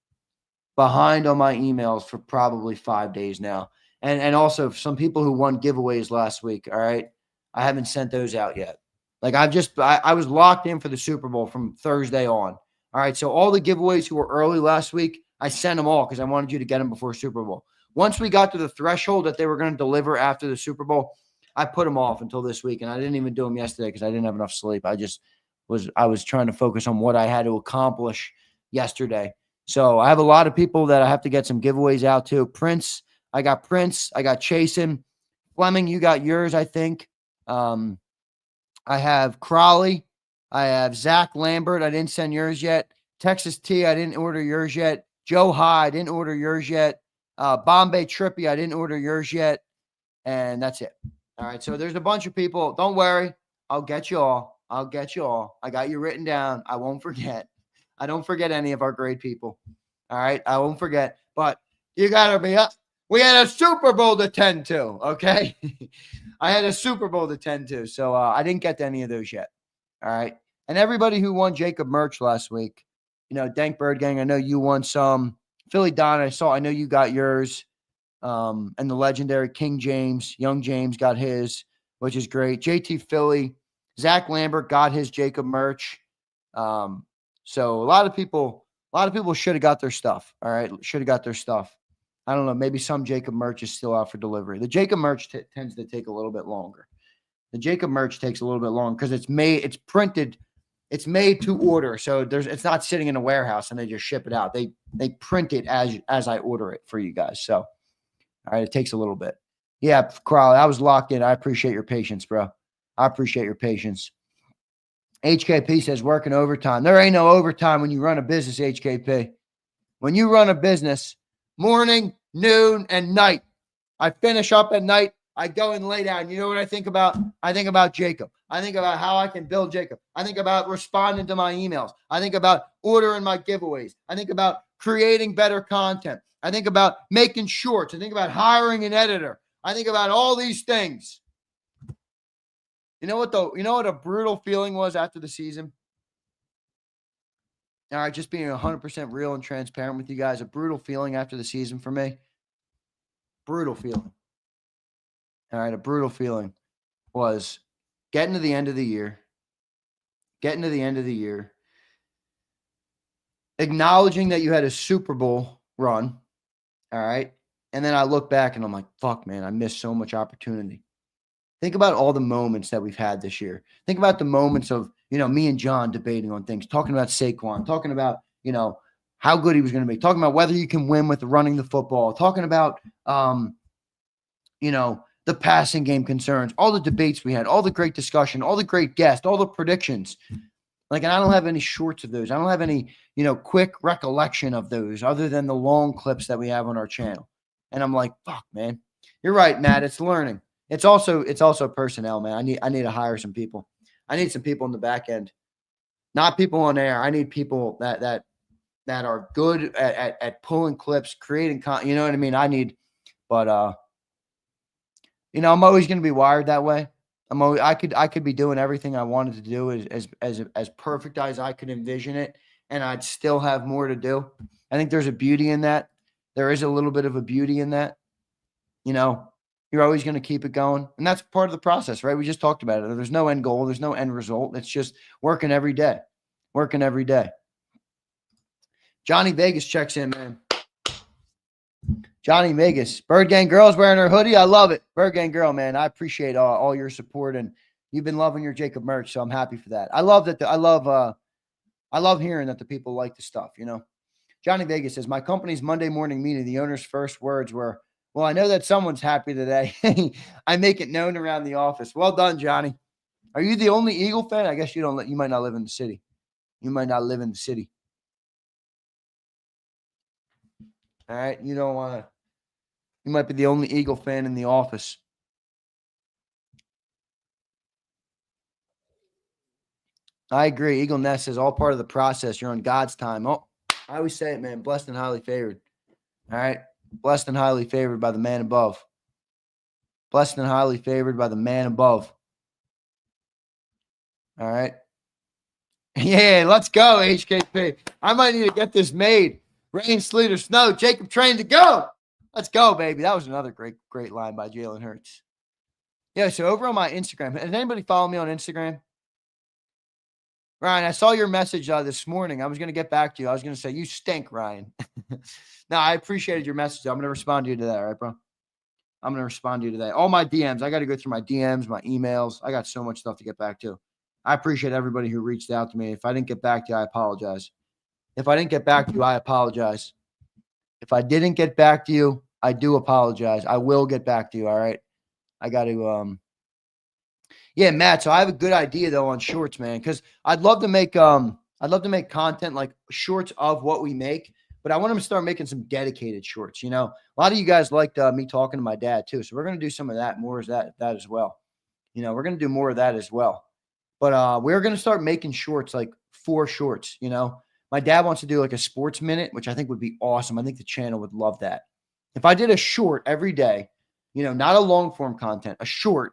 behind on my emails for probably 5 days now. And also some people who won giveaways last week, all right? I haven't sent those out yet. Like I was locked in for the Super Bowl from Thursday on. All right, so all the giveaways who were early last week, I sent them all because I wanted you to get them before Super Bowl. Once we got to the threshold that they were going to deliver after the Super Bowl, I put them off until this week, and I didn't even do them yesterday because I didn't have enough sleep. I was trying to focus on what I had to accomplish yesterday. So I have a lot of people that I have to get some giveaways out to. Prince, I got Chasen, Fleming, you got yours, I think. I have Crawley. I have Zach Lambert. I didn't send yours yet. Texas T, I didn't order yours yet. Joe High, I didn't order yours yet. Bombay Trippy, I didn't order yours yet. And that's it. All right, so there's a bunch of people. Don't worry. I'll get you all. I'll get you all. I got you written down. I won't forget. I don't forget any of our great people. All right, I won't forget. But you got to be up. We had a Super Bowl to tend to, okay? I had a Super Bowl to tend to, so I didn't get to any of those yet. All right, and everybody who won JAKIB merch last week, Dank Bird Gang, I know you won some. Philly Don, I know you got yours. And the legendary King James, Young James got his, which is great. JT Philly, Zach Lambert got his JAKIB merch. So a lot of people should have got their stuff. All right, should have got their stuff. I don't know. Maybe some JAKIB merch is still out for delivery. The JAKIB merch tends to take a little bit longer. The JAKIB merch takes a little bit longer because it's printed. It's made to order, so it's not sitting in a warehouse and they just ship it out. They print it as I order it for you guys. So, all right, it takes a little bit. Yeah, Crowley, I was locked in. I appreciate your patience, bro. I appreciate your patience. HKP says working overtime. There ain't no overtime when you run a business, HKP. When you run a business, morning, noon, and night. I finish up at night. I go and lay down. You know what I think about? I think about JAKIB. I think about how I can build JAKIB. I think about responding to my emails. I think about ordering my giveaways. I think about creating better content. I think about making shorts. I think about hiring an editor. I think about all these things. You know what a brutal feeling was after the season? All right, just being 100% real and transparent with you guys. A brutal feeling after the season for me. Brutal feeling. All right, a brutal feeling was getting to the end of the year, acknowledging that you had a Super Bowl run, all right? And then I look back and I'm like, fuck, man, I missed so much opportunity. Think about all the moments that we've had this year. Think about the moments of, me and John debating on things, talking about Saquon, talking about, how good he was going to be, talking about whether you can win with running the football, talking about, the passing game concerns, all the debates we had, all the great discussion, all the great guests, all the predictions. And I don't have any shorts of those. I don't have any, quick recollection of those other than the long clips that we have on our channel. And I'm like, fuck, man. You're right, Matt. It's learning. It's also personnel, man. I need to hire some people. I need some people in the back end, not people on air. I need people that are good at pulling clips, creating content. You know what I mean? I'm always going to be wired that way. I could be doing everything I wanted to do as perfect as I could envision it, and I'd still have more to do. I think there's a beauty in that. There is a little bit of a beauty in that. You're always going to keep it going, and that's part of the process, right? We just talked about it. There's no end goal. There's no end result. It's just working every day. Johnny Vegas checks in, man. Johnny Vegas. Bird Gang Girl's wearing her hoodie. I love it. Bird Gang Girl, man. I appreciate all your support, and you've been loving your JAKIB merch, so I'm happy for that. I love that. I love hearing that the people like the stuff, Johnny Vegas says, my company's Monday morning meeting, the owner's first words were, well, I know that someone's happy today. I make it known around the office. Well done, Johnny. Are you the only Eagle fan? I guess you might not live in the city. All right. You might be the only Eagle fan in the office. I agree. Eagle Nest is all part of the process. You're on God's time. Oh, I always say it, man. Blessed and highly favored. All right. Blessed and highly favored by the man above. Blessed and highly favored by the man above. All right. Yeah, let's go, HKP. I might need to get this made. Rain, sleet, or snow. JAKIB train to go. Let's go, baby. That was another great line by Jalen Hurts. Yeah, so over on my Instagram, has anybody follow me on Instagram? Ryan, I saw your message this morning. I was going to get back to you. I was going to say, you stink, Ryan. No, I appreciated your message. I'm going to respond to you today, all right, bro? I'm going to respond to you today. All my DMs. I got to go through my DMs, my emails. I got so much stuff to get back to. I appreciate everybody who reached out to me. If I didn't get back to you, I apologize. If I didn't get back to you, I apologize. If I didn't get back to you, I do apologize. I will get back to you, all right? yeah, Matt. So I have a good idea though on shorts, man, because I'd love to make content like shorts of what we make, but I want them to start making some dedicated shorts. You know, a lot of you guys liked me talking to my dad too, so we're gonna do some of that more as that as well. You know, we're gonna do more of that as well. But we're gonna start making shorts like 4 shorts. You know, my dad wants to do like a sports minute, which I think would be awesome. I think the channel would love that. If I did a short every day, you know, not a long form content, a short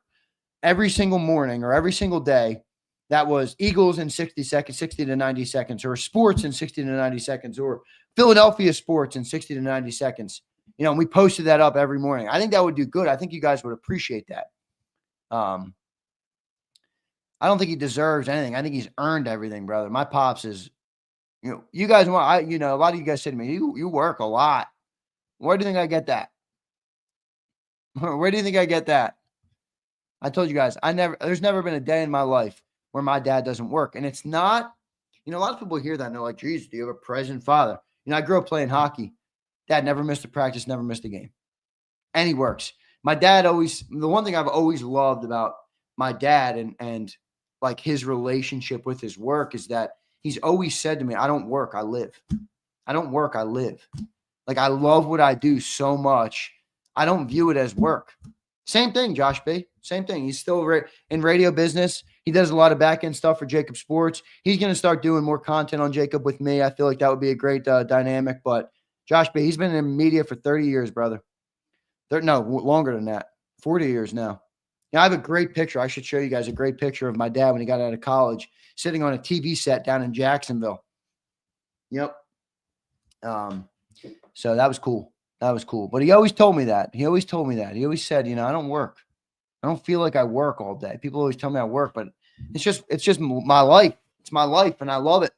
every single morning or every single day that was Eagles in 60 seconds, 60 to 90 seconds, or sports in 60 to 90 seconds, or Philadelphia sports in 60 to 90 seconds. You know, and we posted that up every morning. I think that would do good. I think you guys would appreciate that. I don't think he deserves anything. I think he's earned everything, brother. My pops is, you know, you guys want, you know, a lot of you guys said to me, you work a lot. Where do you think I get that? Where do you think I get that? I told you guys, there's never been a day in my life where my dad doesn't work. And it's not, you know, a lot of people hear that and they're like, geez, do you have a present father? You know, I grew up playing hockey. Dad never missed a practice, never missed a game. And he works. My dad always, the one thing I've always loved about my dad and like his relationship with his work is that he's always said to me, I don't work, I live. I don't work, I live. Like, I love what I do so much. I don't view it as work. Same thing, Josh B. Same thing. He's still in radio business. He does a lot of back-end stuff for JAKIB Sports. He's going to start doing more content on JAKIB with me. I feel like that would be a great dynamic. But Josh B., he's been in media for 30 years, brother. No, longer than that. 40 years now. Yeah, I have a great picture. I should show you guys a great picture of my dad when he got out of college, sitting on a TV set down in Jacksonville. Yep. So that was cool. That was cool. But he always told me that. He always said, you know, I don't work. I don't feel like I work all day. People always tell me I work, but it's just my life. It's my life, and I love it.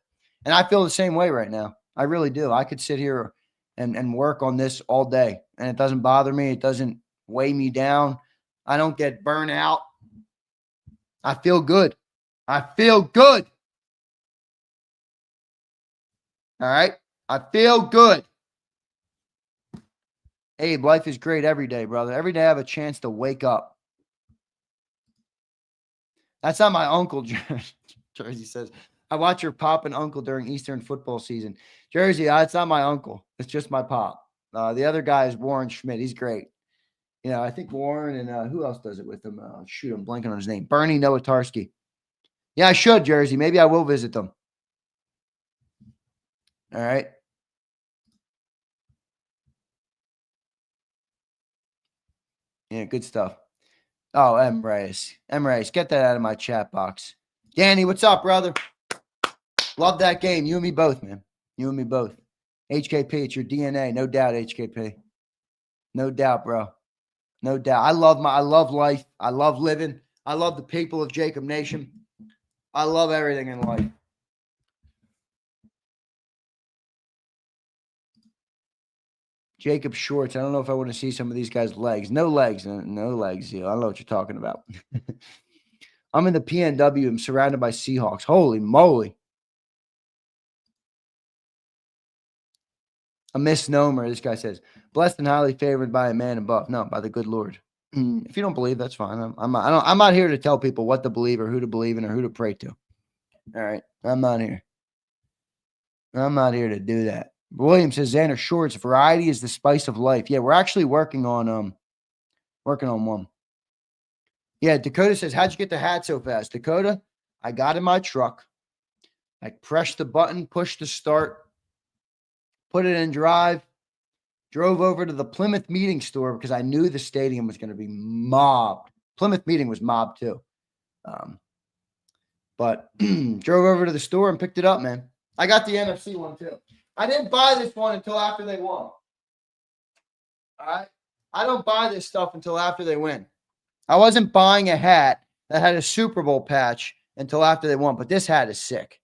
And I feel the same way right now. I really do. I could sit here and work on this all day, and it doesn't bother me. It doesn't weigh me down. I don't get burnt out. I feel good. I feel good. All right? I feel good. Abe, life is great every day, brother. Every day I have a chance to wake up. That's not my uncle, Jersey says. I watch your pop and uncle during Eastern football season. Jersey, it's not my uncle. It's just my pop. The other guy is Warren Schmidt. He's great. You know, I think Warren and who else does it with him? Shoot, I'm blanking on his name. Bernie Nowatarski. Yeah, I should, Jersey. Maybe I will visit them. All right. Yeah, good stuff. Oh, Embrace, get that out of my chat box. Danny, what's up, brother? Love that game. You and me both, man. You and me both. HKP, it's your DNA. No doubt, HKP. No doubt, bro. No doubt. I love life. I love living. I love the people of JAKIB Nation. I love everything in life. JAKIB shorts. I don't know if I want to see some of these guys' legs. No legs. No legs. I don't know what you're talking about. I'm in the PNW. I'm surrounded by Seahawks. Holy moly. A misnomer, this guy says. Blessed and highly favored by a man above. No, by the good Lord. If you don't believe, that's fine. I'm not here to tell people what to believe or who to believe in or who to pray to. All right. I'm not here. I'm not here to do that. William says, Zander, shorts, variety is the spice of life. Yeah, we're actually working on one. Yeah, Dakota says, how'd you get the hat so fast? Dakota, I got in my truck. I pressed the button, pushed the start, put it in drive, drove over to the Plymouth Meeting store because I knew the stadium was going to be mobbed. Plymouth Meeting was mobbed too. But drove over to the store and picked it up, man. I got the NFC one too. I didn't buy this one until after they won. All right? I don't buy this stuff until after they win. I wasn't buying a hat that had a Super Bowl patch until after they won, but this hat is sick.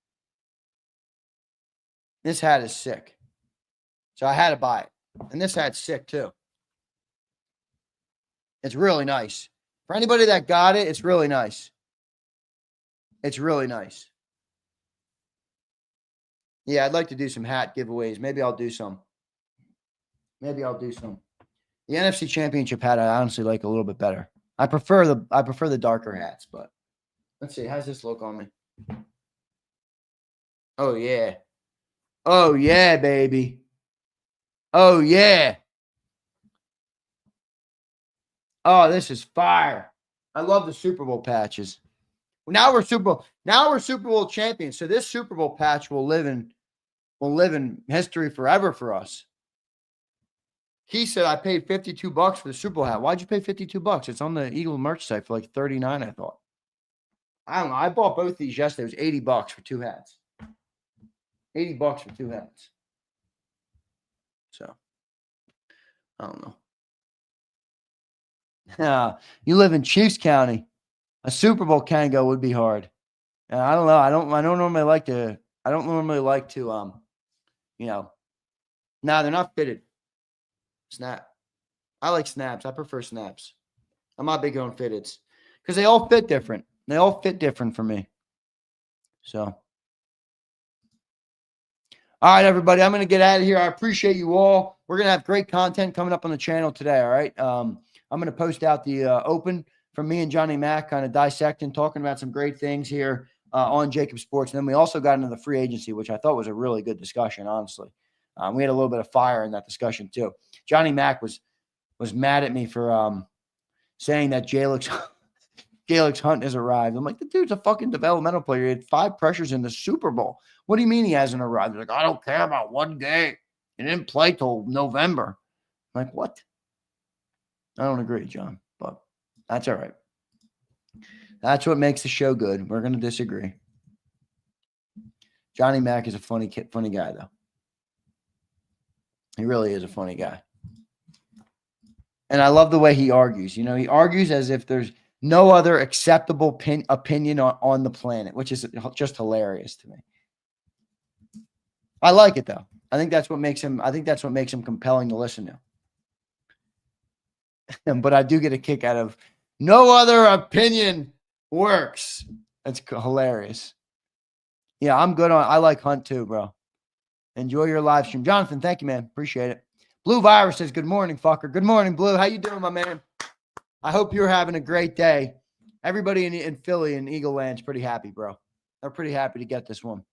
This hat is sick. So I had to buy it. And this hat's sick too. It's really nice. For anybody that got it, it's really nice. It's really nice. Yeah, I'd like to do some hat giveaways. Maybe I'll do some. The NFC Championship hat I honestly like a little bit better. I prefer the darker hats, but let's see. How's this look on me? Oh yeah. Oh yeah, baby. Oh yeah. Oh, this is fire. I love the Super Bowl patches. Now we're Super Bowl champions. So this Super Bowl patch will live in history forever for us. He said I paid $52 for the Super Bowl hat. Why'd you pay $52? It's on the Eagle merch site for like $39, I thought. I don't know. I bought both these yesterday. It was $80 for 2 hats. $80 for 2 hats. So, I don't know. You live in Chiefs County. A Super Bowl Kango would be hard. I don't know. I don't normally like to, no, they're not fitted. Snap. I like snaps. I prefer snaps. I'm not big on fitteds because they all fit different. They all fit different for me. So, all right, everybody, I'm going to get out of here. I appreciate you all. We're going to have great content coming up on the channel today. All right. I'm going to post out the open from me and Johnny Mack, kind of dissecting, talking about some great things here on JAKIB Sports. And then we also got into the free agency, which I thought was a really good discussion, honestly. We had a little bit of fire in that discussion too. Johnny Mack was mad at me for saying that Jalix Hunt has arrived. I'm like, the dude's a fucking developmental player. He had 5 pressures in the Super Bowl. What do you mean he hasn't arrived? They're like, I don't care about one game. He didn't play till November. I'm like, what? I don't agree, John, but that's all right. That's what makes the show good. We're going to disagree. Johnny Mack is a funny guy, though. He really is a funny guy. And I love the way he argues. You know, he argues as if there's no other acceptable opinion on the planet, which is just hilarious to me. I like it, though. I think that's what makes him compelling to listen to. But I do get a kick out of no other opinion works. That's hilarious. Yeah, I like Hunt too, bro. Enjoy your live stream. Jonathan, thank you, man. Appreciate it. Blue Virus says, good morning, fucker. Good morning, Blue. How you doing, my man? I hope you're having a great day. Everybody in Philly and Eagle Land's pretty happy, bro. They're pretty happy to get this one.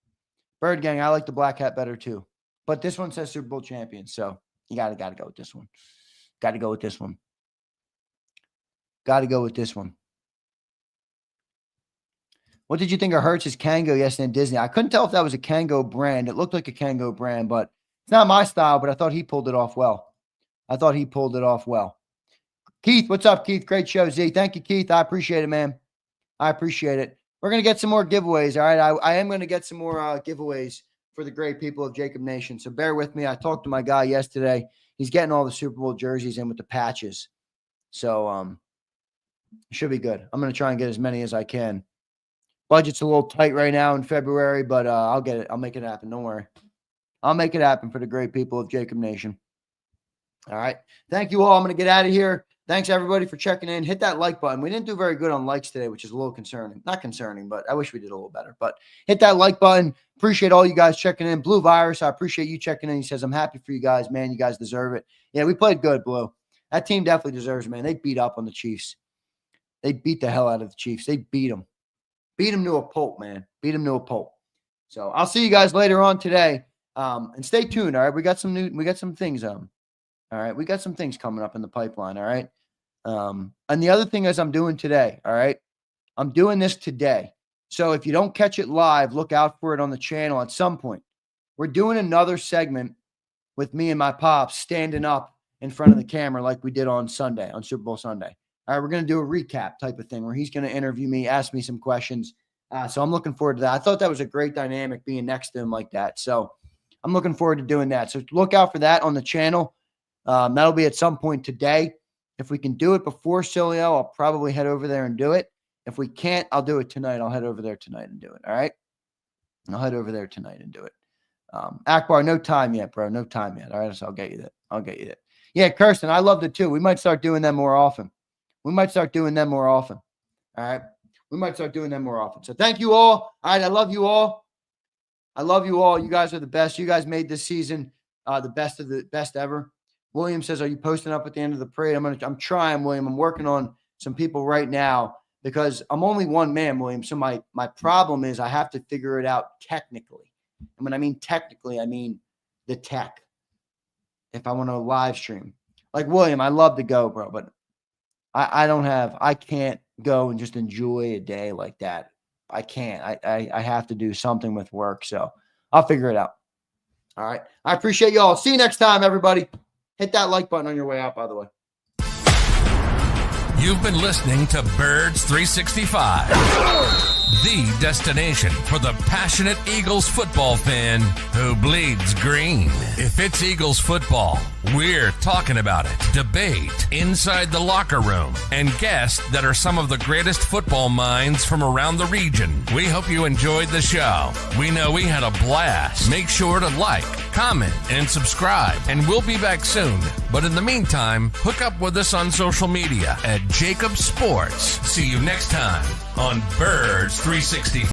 Bird Gang, I like the black hat better too. But this one says Super Bowl champion, so you gotta go with this one. Got to go with this one. Got to go with this one. What did you think of Hertz's Kango yesterday in Disney? I couldn't tell if that was a Kango brand. It looked like a Kango brand, but it's not my style, but I thought he pulled it off well. Keith, what's up, Keith? Great show, Z. Thank you, Keith. I appreciate it, man. I appreciate it. We're going to get some more giveaways, all right? I am going to get some more giveaways for the great people of JAKIB Nation, so bear with me. I talked to my guy yesterday. He's getting all the Super Bowl jerseys in with the patches. So, it should be good. I'm going to try and get as many as I can. Budget's a little tight right now in February, but I'll get it. I'll make it happen. Don't worry. I'll make it happen for the great people of JAKIB Nation. All right. Thank you all. I'm going to get out of here. Thanks, everybody, for checking in. Hit that like button. We didn't do very good on likes today, which is a little concerning. Not concerning, but I wish we did a little better. But hit that like button. Appreciate all you guys checking in. Blue Virus, I appreciate you checking in. He says, I'm happy for you guys. Man, you guys deserve it. Yeah, we played good, Blue. That team definitely deserves it, man. They beat up on the Chiefs. They beat the hell out of the Chiefs. They beat them. Beat them to a pulp, man. Beat them to a pulp. So I'll see you guys later on today. And stay tuned. All right. We got some things. All right. We got some things coming up in the pipeline. All right. And the other thing is I'm doing today. All right. I'm doing this today. So if you don't catch it live, look out for it on the channel at some point. We're doing another segment with me and my pops standing up in front of the camera like we did on Sunday, on Super Bowl Sunday. All right, we're going to do a recap type of thing where he's going to interview me, ask me some questions. So I'm looking forward to that. I thought that was a great dynamic being next to him like that. So I'm looking forward to doing that. So look out for that on the channel. That'll be at some point today. If we can do it before Silio, I'll probably head over there and do it. If we can't, I'll do it tonight. I'll head over there tonight and do it. All right. I'll head over there tonight and do it. Akbar, no time yet, bro. No time yet. All right. So I'll get you that. Yeah, Kirsten, I loved it too. We might start doing that more often. All right. We might start doing them more often. So thank you all. All right. I love you all. You guys are the best. You guys made this season the best ever. William says, are you posting up at the end of the parade? I'm trying, William. I'm working on some people right now because I'm only one man, William. So my problem is I have to figure it out technically. And when I mean technically, I mean the tech. If I want to live stream. Like William, I love to go, bro, but I can't go and just enjoy a day like that. I can't. I have to do something with work. So I'll figure it out. All right. I appreciate y'all. See you next time, everybody. Hit that like button on your way out, by the way. You've been listening to Birds 365, the destination for the passionate Eagles football fan who bleeds green. If it's Eagles football, we're talking about it. Debate inside the locker room and guests that are some of the greatest football minds from around the region. We hope you enjoyed the show. We know we had a blast. Make sure to like, comment, and subscribe, and we'll be back soon. But in the meantime, hook up with us on social media at JAKIB Sports. See you next time on Birds 365.